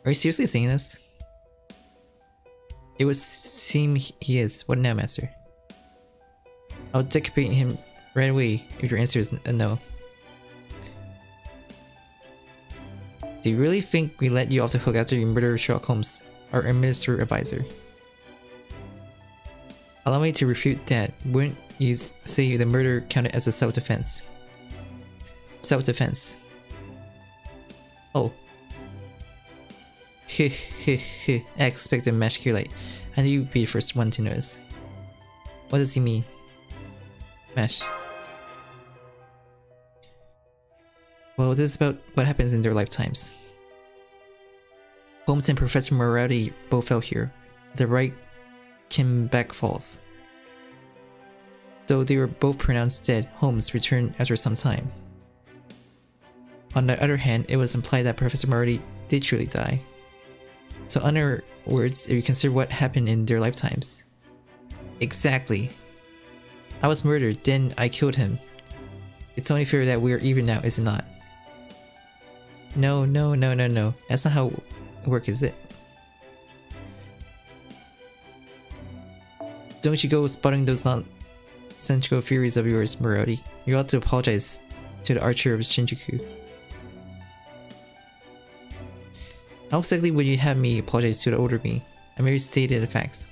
Are you seriously saying this? It would seem he is. What now, master? I'll decapitate him right away if your answer is a no. Do you really think we let you off the hook after you murdered Sherlock Holmes, our administrative advisor? Allow me to refute that. Wouldn't you say the murder counted as a self-defense? Self-defense. Oh. I expected Magia Record. I knew you'd be the first one to notice. What does he mean? Mash. Well, this is about what happens in their lifetimes. Holmes and Professor Morality both fell here. The right Kimbeck Falls. Though they were both pronounced dead, Holmes returned after some time. On the other hand, it was implied that Professor Morality did truly die. So in other words, if you consider what happened in their lifetimes. Exactly. I was murdered, then I killed him. It's only fair that we are even now, is it not? No. That's not how it works, is it? Don't you go spotting those nonsensical theories of yours, Morality. You ought to apologize to the Archer of Shinjuku. How exactly would you have me apologize to the older me? I merely stated the facts.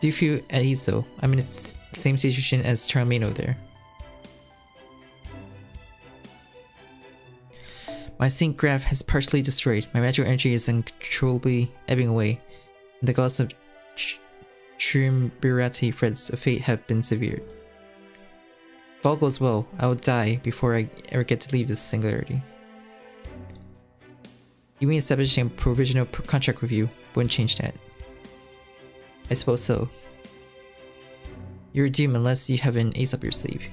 Do you feel at ease though? I'm in the same situation as Charmino there. My sync graph has partially destroyed. My magical energy is uncontrollably ebbing away. And the gods of Triumvirati threads of fate have been severed. If all goes well, I will die before I ever get to leave this singularity. You mean establishing a provisional contract with you wouldn't change that? I suppose so. You're doomed unless you have an ace up your sleeve.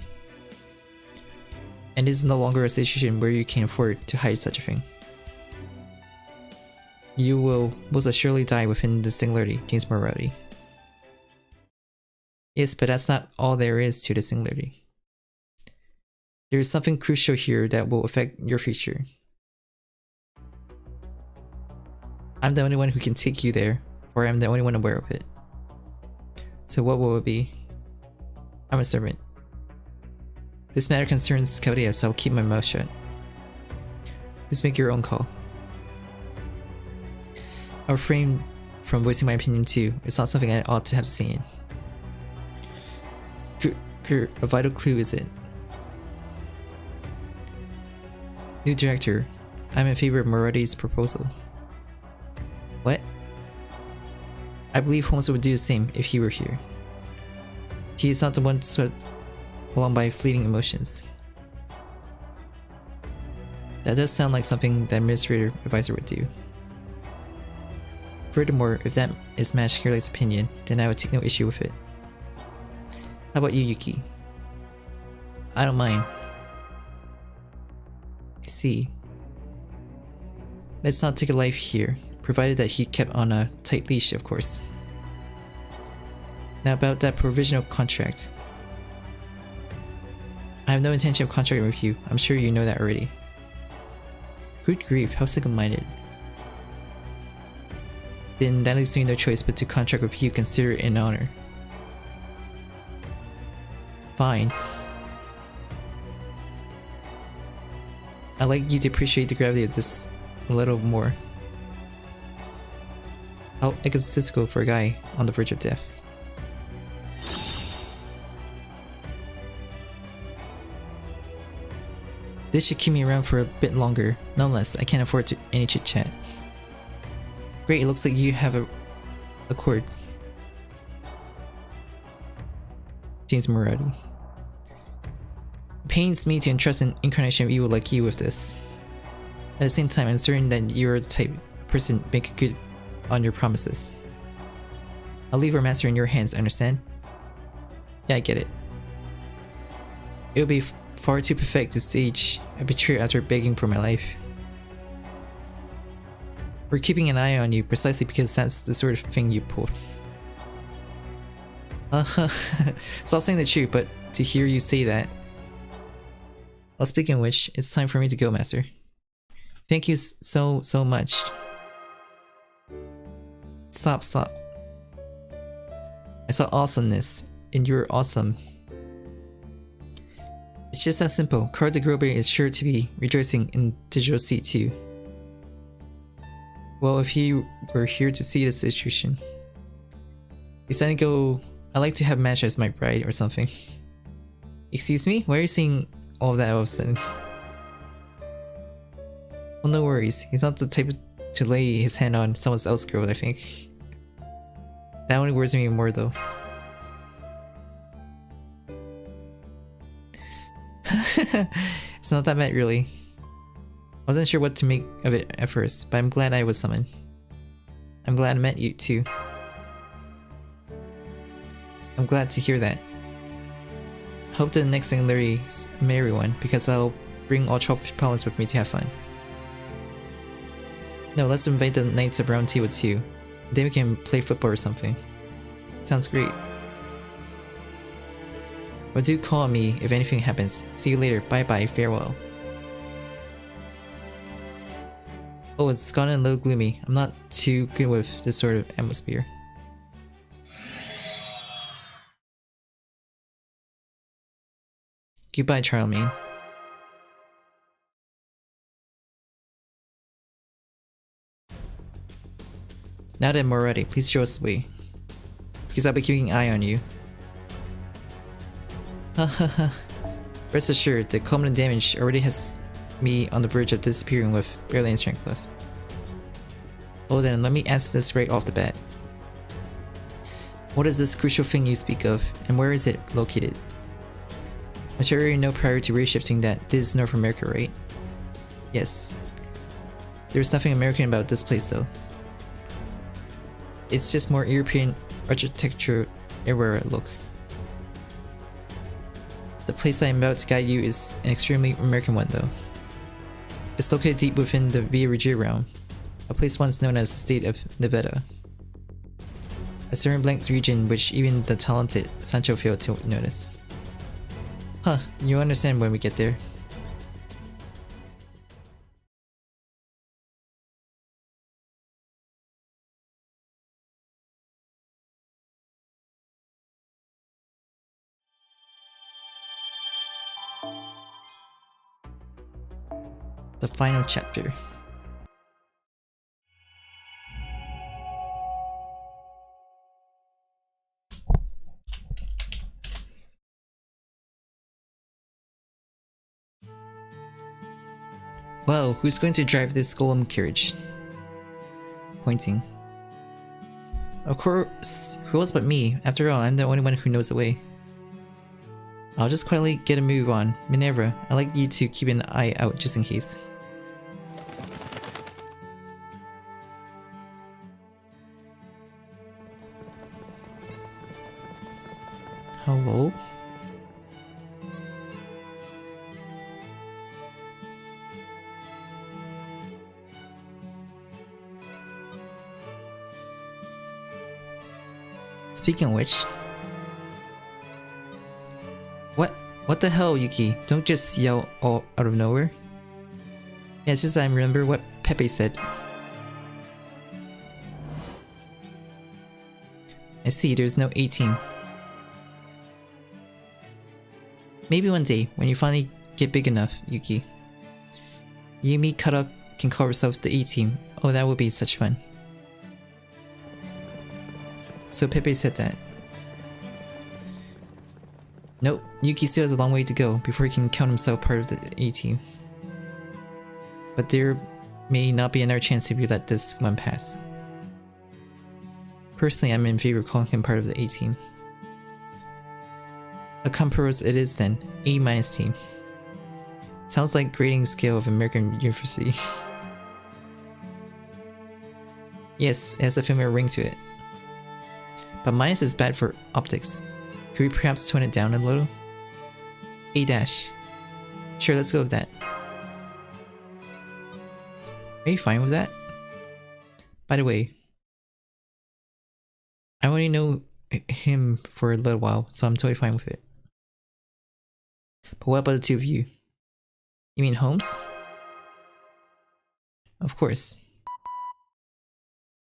And this is no longer a situation where you can afford to hide such a thing. You will most assuredly die within the singularity, James Morality. Yes, but that's not all there is to the singularity. There is something crucial here that will affect your future. I'm the only one who can take you there, or I'm the only one aware of it. So what will it be? I'm a servant. This matter concerns Chaldea, so I'll keep my mouth shut. Please make your own call. I'll refrain from voicing my opinion too. It's not something I ought to have to say in. A vital clue is it? New director. I'm in favor of Moradi's proposal. What? I believe Holmes would do the same if he were here. He is not the one swept along by fleeting emotions. That does sound like something the administrator advisor would do. Furthermore, if that is Mash Carely's opinion, then I would take no issue with it. How about you, Yuki? I don't mind. I see. Let's not take a life here, provided that he kept on a tight leash, of course. Now about that provisional contract. I have no intention of contracting with you. I'm sure you know that already. Good grief, how single-minded. Then that leaves me no choice but to contract with you, consider it an honor. Fine. I'd like you to appreciate the gravity of this a little more. How egotistical for a guy on the verge of death. This should keep me around for a bit longer. Nonetheless, I can't afford any chit-chat. Great, it looks like you have a cord. James Moradi. It pains me to entrust an incarnation of evil like you with this. At the same time, I'm certain that you're the type of person to make good on your promises. I'll leave our master in your hands, understand? Yeah, I get it. It'll be far too perfect to stage a betrayal after begging for my life. We're keeping an eye on you precisely because that's the sort of thing you pulled. Stop saying the truth, but to hear you say that. Well, speaking of which, it's time for me to go, Master. Thank you so much. Stop. I saw awesomeness, and you're awesome. It's just that simple. Card de Grober is sure to be rejoicing in Digital Sea too. Well, if you were here to see the situation. Decided to go, I'd like to have Match as my bride or something. Excuse me? Why are you saying all of that all of a sudden? Well, no worries. He's not the type to lay his hand on someone else's girl, I think. That only worries me even more though. It's not that bad really. I wasn't sure what to make of it at first, but I'm glad I was summoned. I'm glad I met you too. I'm glad to hear that. Hope the next Singularity marry one, because I'll bring all 12 paladins with me to have fun. No, let's invite the Knights of Round Table too. Then we can play football or something. Sounds great. But do call on me if anything happens. See you later. Bye bye. Farewell. Oh, it's gone and a little gloomy. I'm not too good with this sort of atmosphere. Goodbye, Charlemagne. Now that I'm already, please show us the way. Because I'll be keeping an eye on you. Hahaha. Rest assured, the common damage already has me on the verge of disappearing with barely any strength left. Oh then, let me ask this right off the bat. What is this crucial thing you speak of, and where is it located? I'm sure you already know prior to reshifting that this is North America, right? Yes. There's nothing American about this place though. It's just more European architecture era look. The place I am about to guide you is an extremely American one though. It's located deep within the BGM realm, a place once known as the state of Nevada. A certain blank region which even the talented Sancho failed to notice. Huh, you'll understand when we get there. The final chapter. Well, who's going to drive this golem carriage? Pointing. Of course, who else but me? After all, I'm the only one who knows the way. I'll just quietly get a move on. McNamara, I'd like you to keep an eye out just in case. Hello? Speaking of which... What the hell, Yuki? Don't just yell all out of nowhere. Yeah, it's just I remember what Pepe said. I see, there's no A-team. Maybe one day, when you finally get big enough, Yuki. Yumi Kara can call herself the A-team. Oh, that would be such fun. So Pepe said that. Nope, Yuki still has a long way to go before he can count himself part of the A-team. But there may not be another chance if you let this one pass. Personally, I'm in favor of calling him part of the A-team. A Composers it is then, A- team. Sounds like grading scale of American University. Yes, it has a familiar ring to it. But minus is bad for optics. Could we perhaps tone it down a little? A-. Sure, let's go with that. Are you fine with that? By the way, I only know him for a little while, so I'm totally fine with it. But what about the two of you? You mean Holmes? Of course.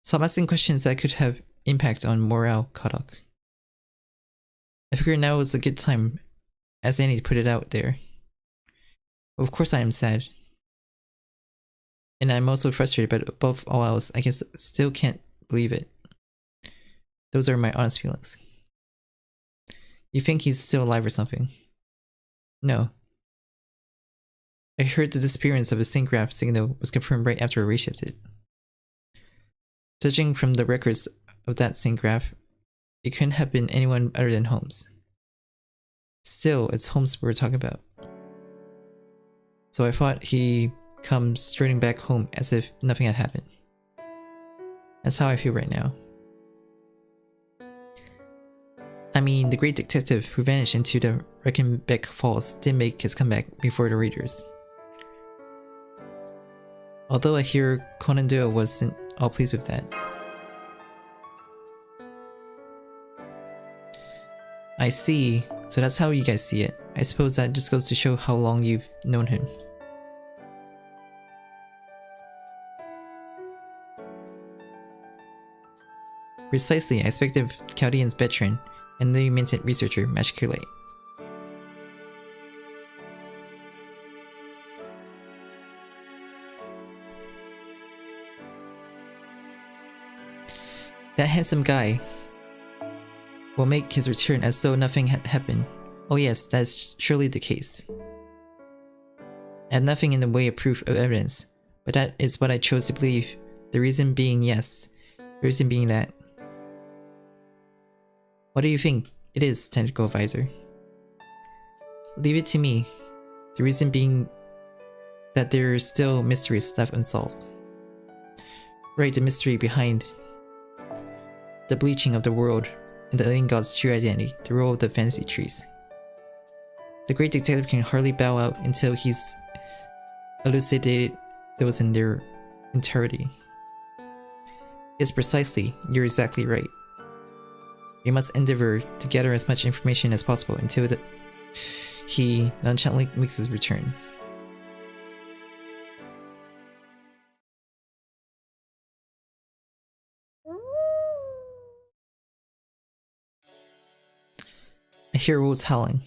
So I'm asking questions that could have impact on morale, Kodak. I figured now was a good time as any to put it out there. But of course I am sad. And I'm also frustrated, but above all else, I guess still can't believe it. Those are my honest feelings. You think he's still alive or something? No. I heard the disappearance of a sync graph signal was confirmed right after it reshifted. Judging from the records of that sync graph, it couldn't have been anyone other than Holmes. Still, it's Holmes we're talking about. So I thought he comes straight back home as if nothing had happened. That's how I feel right now. I mean, the great detective who vanished into the Reichenbach Falls did make his comeback before the Raiders. Although I hear Conan Doyle wasn't all pleased with that. I see. So that's how you guys see it. I suppose that just goes to show how long you've known him. Precisely, I expected Chaldean's veteran and the minted researcher magically late. That handsome guy will make his return as though nothing had happened. Oh yes, that is surely the case. I have nothing in the way of proof of evidence, but that is what I chose to believe. The reason being yes. The reason being that. What do you think it is, Technical Advisor? Leave it to me. The reason being that there are still mysteries left unsolved. Right, the mystery behind the bleaching of the world and the alien god's true identity, the role of the fantasy trees. The great detective can hardly bow out until he's elucidated those in their entirety. Yes, precisely, you're exactly right. We must endeavor to gather as much information as possible until he nonchalantly makes his return. I hear wolves howling.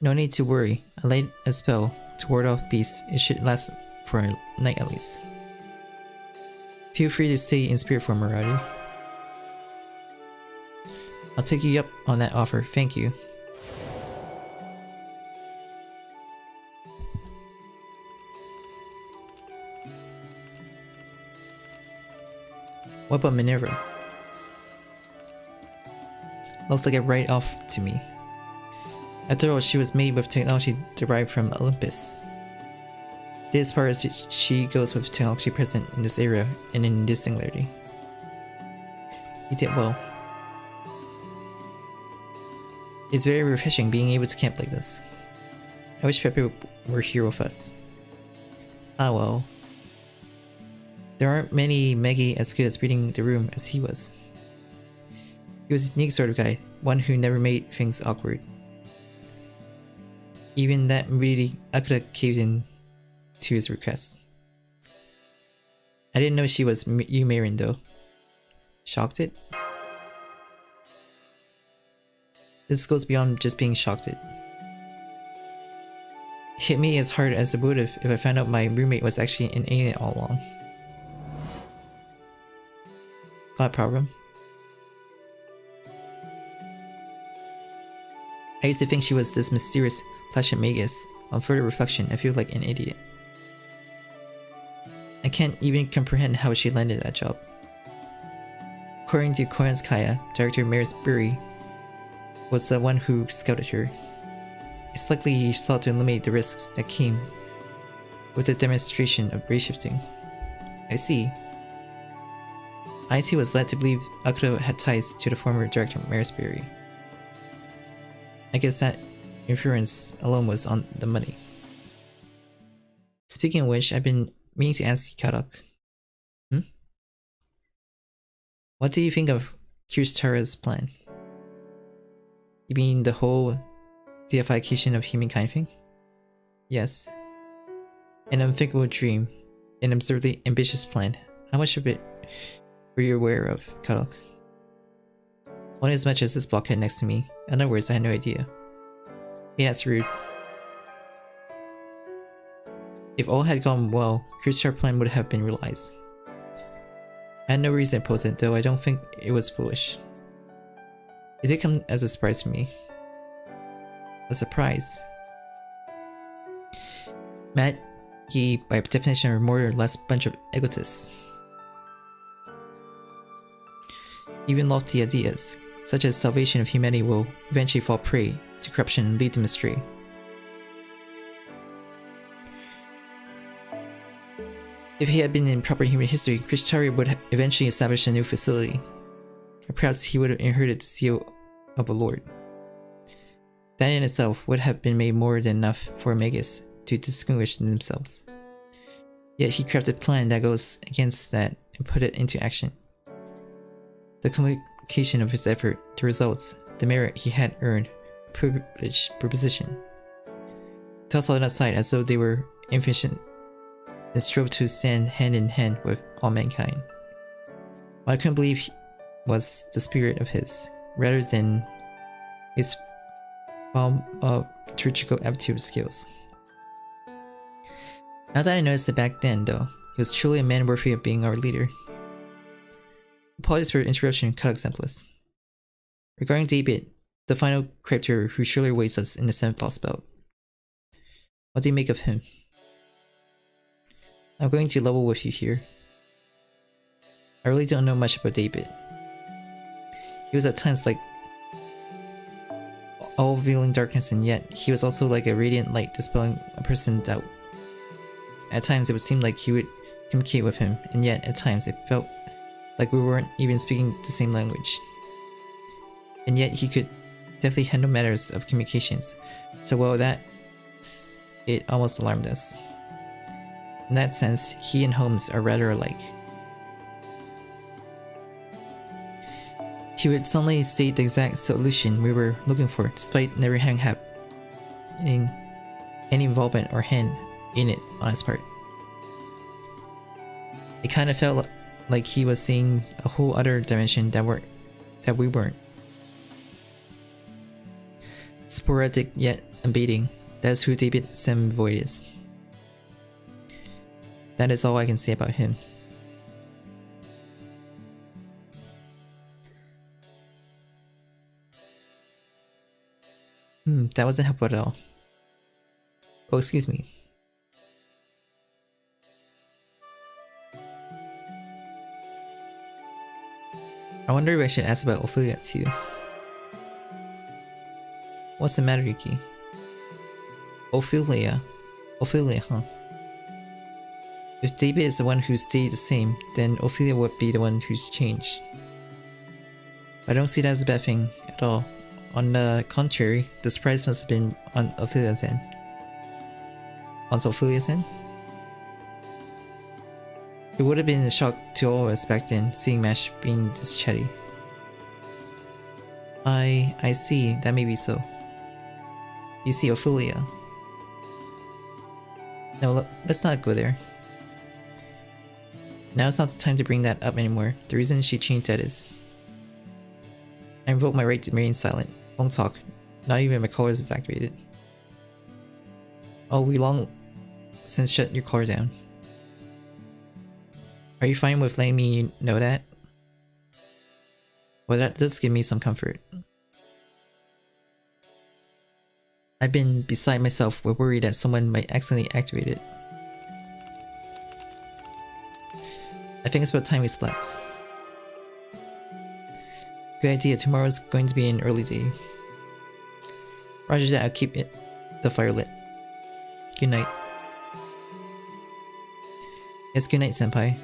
No need to worry. I laid a spell to ward off beasts. It should last for a night at least. Feel free to stay in spirit form, Marauder. I'll take you up on that offer. Thank you. What about Minerva? Looks like a write-off to me. After all, she was made with technology derived from Olympus. It is as far as she goes with technology present in this era and in this singularity. You did well. It's very refreshing being able to camp like this. I wish Pepe were here with us. Ah well. There aren't many Maggie as good at reading the room as he was. He was a unique sort of guy, one who never made things awkward. Even that really, I could have caved in to his request. I didn't know she was you, Marin, though. Shocked it? This goes beyond just being shocked it. Hit me as hard as it would have if I found out my roommate was actually an alien all along. Got a problem? I used to think she was this mysterious Plastic Magus. On further reflection, I feel like an idiot. I can't even comprehend how she landed that job. According to Koyanskaya, Director Maris Bury was the one who scouted her. It's likely he sought to eliminate the risks that came with the demonstration of race shifting. I see. I too was led to believe Akuto had ties to the former director Maris Bury. I guess that inference alone was on the money. Speaking of which, I've been meaning to ask Karak. What do you think of Kirstara's plan? You mean the whole deification of humankind thing? Yes. An unthinkable dream. An absurdly ambitious plan. How much of it were you aware of, Karak? Only as much as this blockhead next to me. In other words, I had no idea. Hey, that's rude. If all had gone well, Kirstara's plan would have been realized. I had no reason to oppose it, though I don't think it was foolish. It did come as a surprise to me. A surprise. Matt, ye, by definition, are more or less a bunch of egotists. Even lofty ideas, such as salvation of humanity, will eventually fall prey to corruption and lead them astray. If he had been in proper human history, Kirstara would eventually establish a new facility. Or perhaps he would have inherited the seal of a lord. That in itself would have been made more than enough for Magus to distinguish themselves. Yet he crafted a plan that goes against that and put it into action. The communication of his effort, the results, the merit he had earned, a privileged proposition. Tossed all that aside as though they were inefficient and strove to stand hand in hand with all mankind. What I couldn't believe was the spirit of his, rather than his liturgical aptitude skills. Now that I noticed it back then, though, he was truly a man worthy of being our leader. Apologies for interruption, cut exemplis. Regarding David, the final character who surely awaits us in the 7th Lostbelt. What do you make of him? I'm going to level with you here. I really don't know much about David. He was at times like all revealing darkness, and yet he was also like a radiant light dispelling a person's doubt. At times it would seem like he would communicate with him, and yet at times it felt like we weren't even speaking the same language. And yet he could definitely handle matters of communications so well that it almost alarmed us. In that sense, he and Holmes are rather alike. He would suddenly state the exact solution we were looking for, despite never having any involvement or hand in it on his part. It kind of felt like he was seeing a whole other dimension that we weren't. Sporadic yet unbeating, that's who David Sam Void is. That is all I can say about him. That wasn't helpful at all. Oh, excuse me. I wonder if I should ask about Ophelia too. What's the matter, Yuki? Ophelia, huh? If David is the one who stayed the same, then Ophelia would be the one who's changed. I don't see that as a bad thing at all. On the contrary, the surprise must have been on Ophelia's end. On Ophelia's end? It would have been a shock to all of us back then, seeing Mash being this chatty. I see, that may be so. You see Ophelia. No, let's not go there. Now's not the time to bring that up anymore. The reason she changed that is... I invoke my right to remain silent. Won't talk. Not even my colors is activated. Oh, we long since shut your collar down. Are you fine with letting me know that? Well, that does give me some comfort. I've been beside myself with worry that someone might accidentally activate it. I think it's about time we slept. Good idea, tomorrow's going to be an early day. Roger that, I'll keep the fire lit. Good night. Yes, good night, senpai.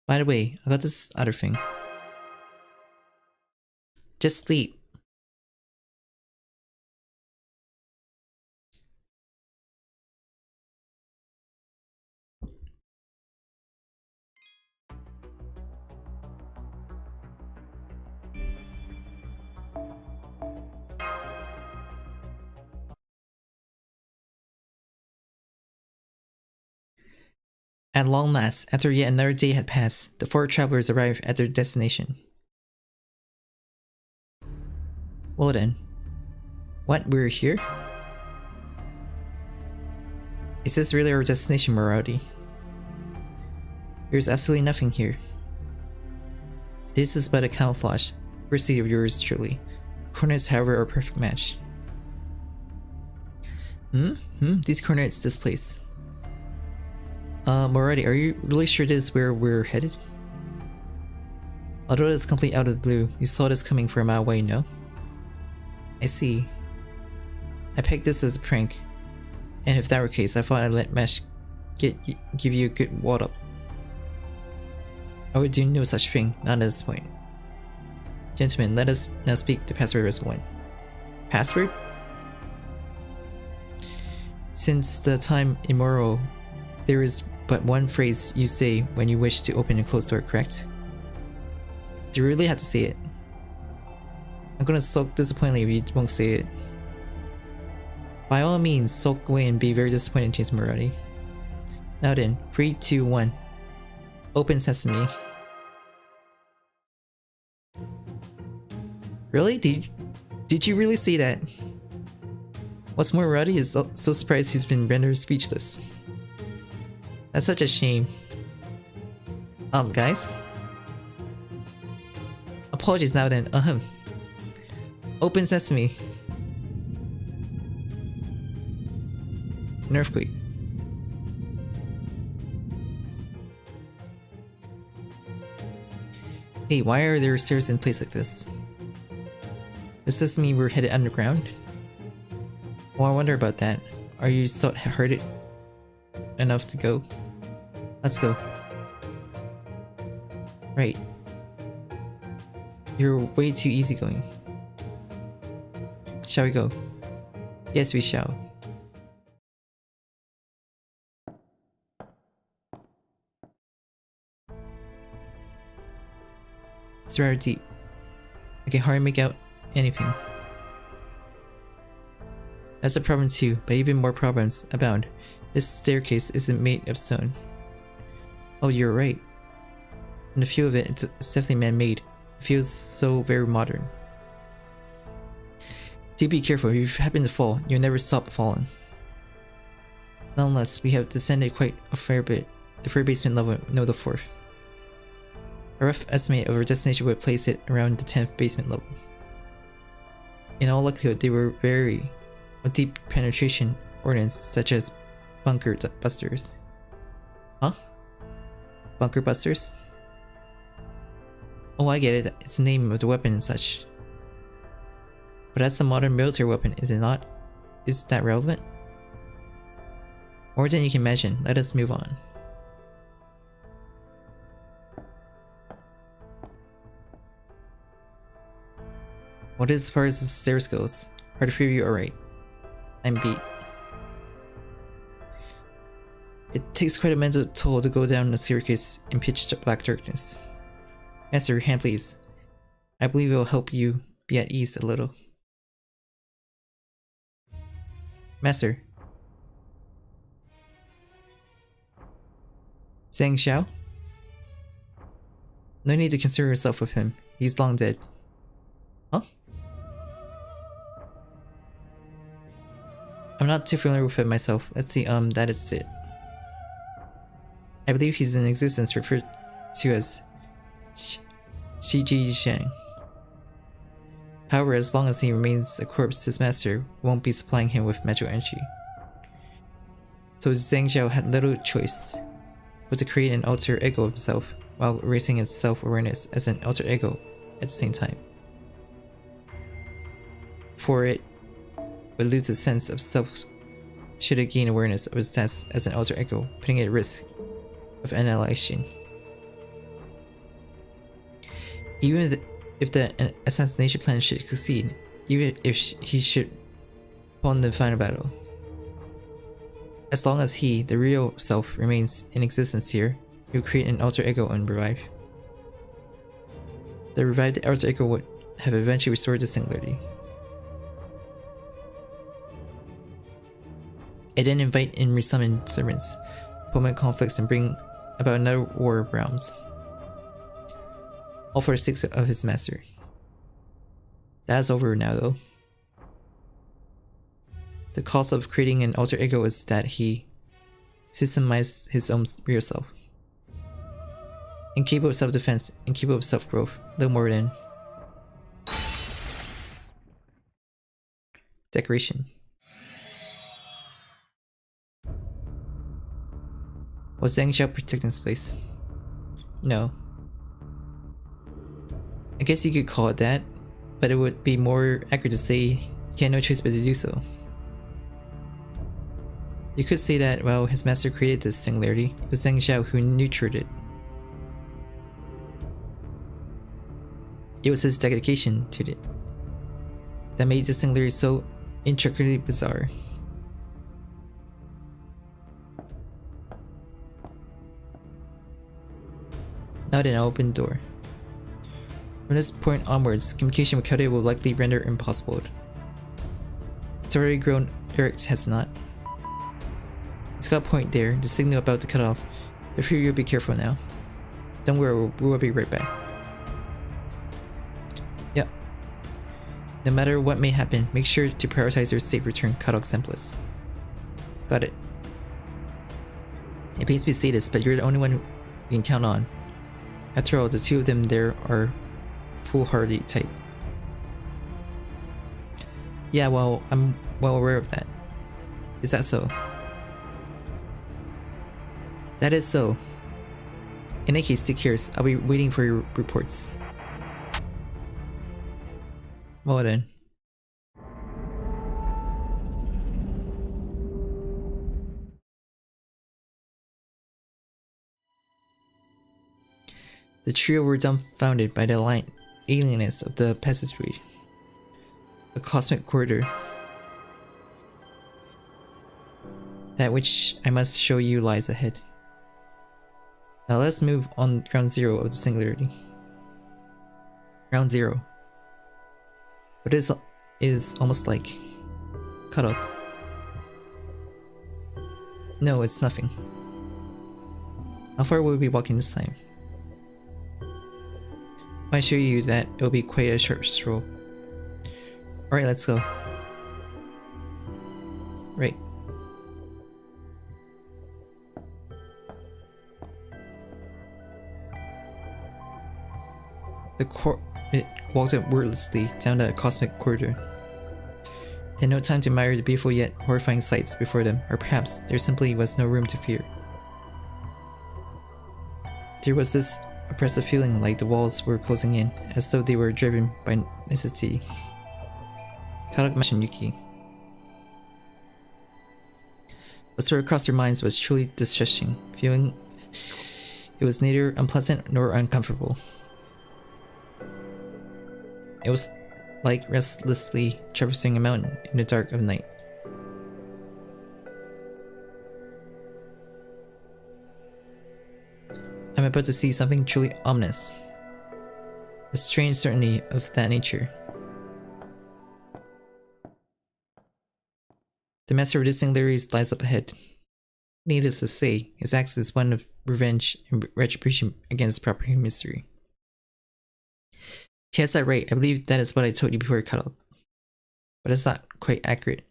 By the way, I got this other thing. Just sleep. At long last, after yet another day had passed, the 4 travelers arrived at their destination. Well then. What, we're here? Is this really our destination, morality? There's absolutely nothing here. This is but a camouflage, courtesy of yours truly. Coordinates, however, are a perfect match. These coordinates, this place. Morality, are you really sure this is where we're headed? Although it's completely out of the blue, you saw this coming from a mile away, no? I see. I pegged this as a prank. And if that were the case, I thought I'd let Mesh give you a good wad up. I would do no such thing, not at this point. Gentlemen, let us now speak the password as one. Password? Since the time immemorial, there is but one phrase you say when you wish to open a closed door, correct? Do you really have to say it? I'm gonna sulk disappointedly if you won't say it. By all means, sulk away and be very disappointed, James Morati. Now then, 3, 2, 1. Open sesame. Really? Did you really say that? What's more, Roddy is so surprised he's been rendered speechless. That's such a shame. Guys? Apologies now then, Open sesame. An earthquake. Hey, why are there stairs in place like this? Does this mean we're headed underground? Well, I wonder about that. Are you still hurted enough to go? Let's go. Right. You're way too easygoing. Shall we go? Yes, we shall. It's rather deep. I can hardly make out anything. That's a problem too, but even more problems abound. This staircase isn't made of stone. Oh, you're right. And a few of it's definitely man-made. It feels so very modern. Do be careful, if you happen to fall, you'll never stop falling. Nonetheless, we have descended quite a fair bit. The very basement level, No.4. A rough estimate of our destination would place it around the 10th basement level. In all likelihood, they were very deep penetration ordnance, such as bunker busters. Huh? Bunker busters? Oh, I get it. It's the name of the weapon and such. But that's a modern military weapon, is it not? Is that relevant? More than you can imagine. Let us move on. What as far as the stairs goes? Are the three of you alright? I'm beat. It takes quite a mental toll to go down the staircase in pitch black darkness. Master, your hand please. I believe it will help you be at ease a little. Master. Zhang Xiao? No need to concern yourself with him. He's long dead. Huh? I'm not too familiar with it myself. Let's see, that is it. I believe he's in existence referred to as Shiji Shang. However, as long as he remains a corpse, his master won't be supplying him with magical energy. So Zhang Xiao had little choice but to create an alter ego of himself, while erasing his self-awareness as an alter ego at the same time. For it would lose his sense of self should it gain awareness of his status as an alter ego, putting it at risk of annihilation. Even if the assassination plan should succeed, even if he should fall in the final battle, as long as he, the real self, remains in existence here, he will create an alter ego and revive. The revived alter ego would have eventually restored the singularity. It then invite and resummon servants, foment conflicts, and bring about another war of realms. All for the sake of his master. That's over now though. The cost of creating an alter ego is that he systemized his own real self. Incapable of self-defense, incapable of self-growth, little more than decoration. Was Zhang Xiao protecting this place? No. I guess you could call it that, but it would be more accurate to say he had no choice but to do so. You could say that, well, his master created this singularity, it was Zhang Xiao who nurtured it. It was his dedication to it that made this singularity so intricately bizarre. Now then, I'll open the door. From this point onwards, communication with Kyoto will likely render impossible. It's already grown erect, has it not? It's got a point there, the signal about to cut off. I fear you'll be careful now. Don't worry, we'll be right back. Yep. No matter what may happen, make sure to prioritize your safe return, Cutock Simplest. Got it. It pains me to say this, but you're the only one we can count on. After all, the two of them there are foolhardy type. Yeah, well, I'm well aware of that. Is that so? That is so. In any case, take care. I'll be waiting for your reports. Well then. The trio were dumbfounded by the alienness of the passageway. A cosmic corridor. That which I must show you lies ahead. Now let's move on ground zero of the singularity. Ground zero. What is almost like Cutock. No, it's nothing. How far will we be walking this time? If I assure you that it will be quite a short stroll. Alright, let's go. Right. It walked up wordlessly down the cosmic corridor. They had no time to admire the beautiful yet horrifying sights before them, or perhaps there simply was no room to fear. There was this oppressive feeling like the walls were closing in, as though they were driven by necessity. Cutock mentioned Yuki. What swept across their minds was truly distressing, feeling it was neither unpleasant nor uncomfortable. It was like restlessly traversing a mountain in the dark of night. I'm about to see something truly ominous. A strange certainty of that nature. The master of the singularities lies up ahead. Needless to say, his act is one of revenge and retribution against proper human history. He has that right. I believe that is what I told you before, Cuddle. But it's not quite accurate.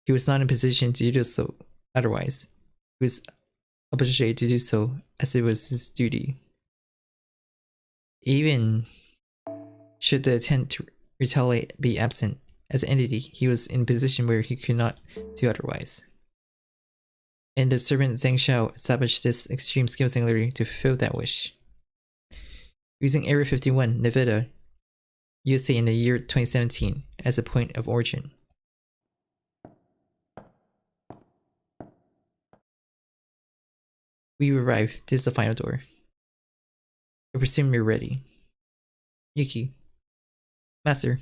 He was not in a position to do so otherwise. He was obligated to do so as it was his duty. Even should the intent to retaliate be absent, as an entity, he was in a position where he could not do otherwise. And the servant Zhang Xiao established this extreme skill singularity to fulfill that wish. Using Area 51, Nevada, USA in the year 2017 as a point of origin. We arrive. This is the final door. I presume you're ready. Yuki. Master.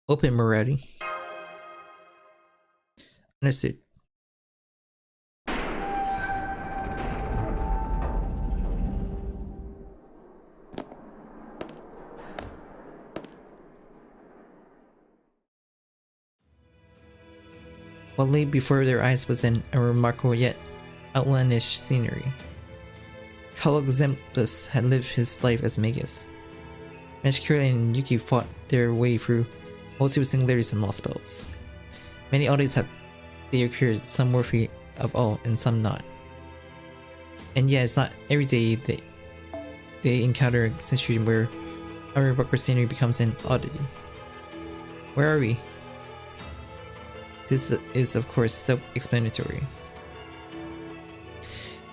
Open, Morati. Understood. What lay before their eyes was an unremarkable yet outlandish scenery. Cutock Simplest had lived his life as Magus. Meshkira and Yuki fought their way through multiple singularities and Lostbelts. Many oddities have they occurred, some worthy of all and some not. And yet it's not every day they encounter a situation where unremarkable scenery becomes an oddity. Where are we? This is of course self-explanatory.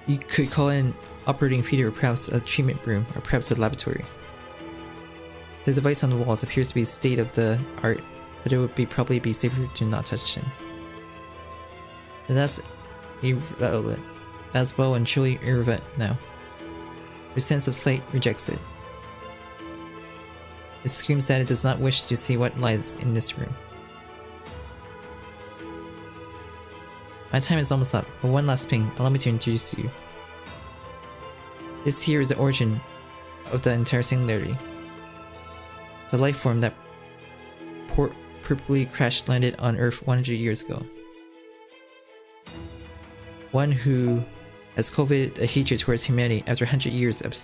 You could call it an operating theater, or perhaps a treatment room, or perhaps a laboratory. The device on the walls appears to be a state of the art, but it would probably be safer to not touch them. But that's irrelevant. That's well and truly irrelevant now. Your sense of sight rejects it. It screams that it does not wish to see what lies in this room. My time is almost up, but one last thing, allow me to introduce to you. This here is the origin of the entire singularity. The life form that purposely crash-landed on Earth 100 years ago. One who has cultivated a hatred towards humanity after 100 years of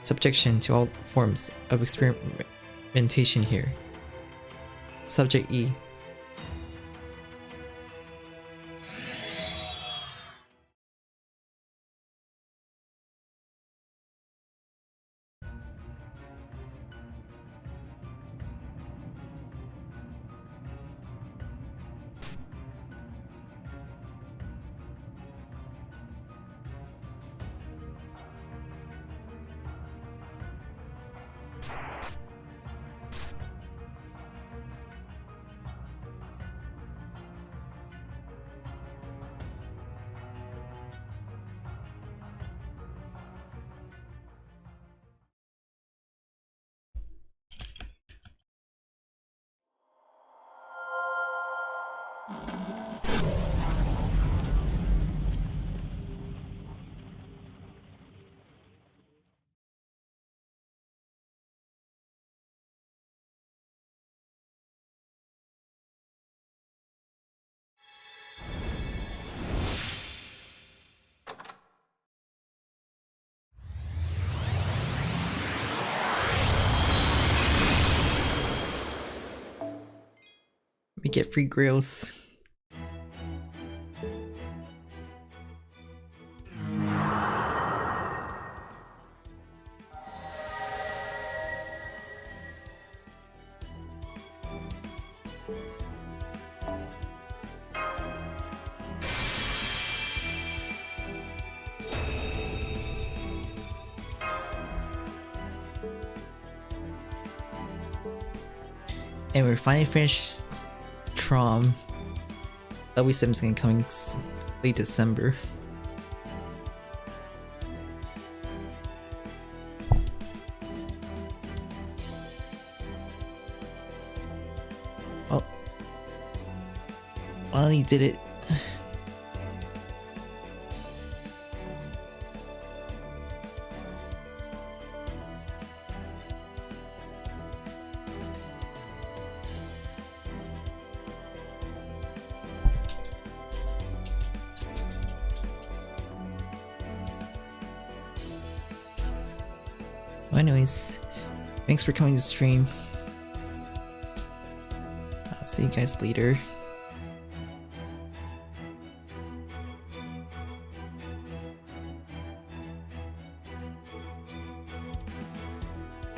Subjection to all forms of experimentation here. Subject E. We get free grills. And we're finally finished Traum. Wisp is gonna come late December. Oh, finally did it. Well, anyways, thanks for coming to stream. I'll see you guys later.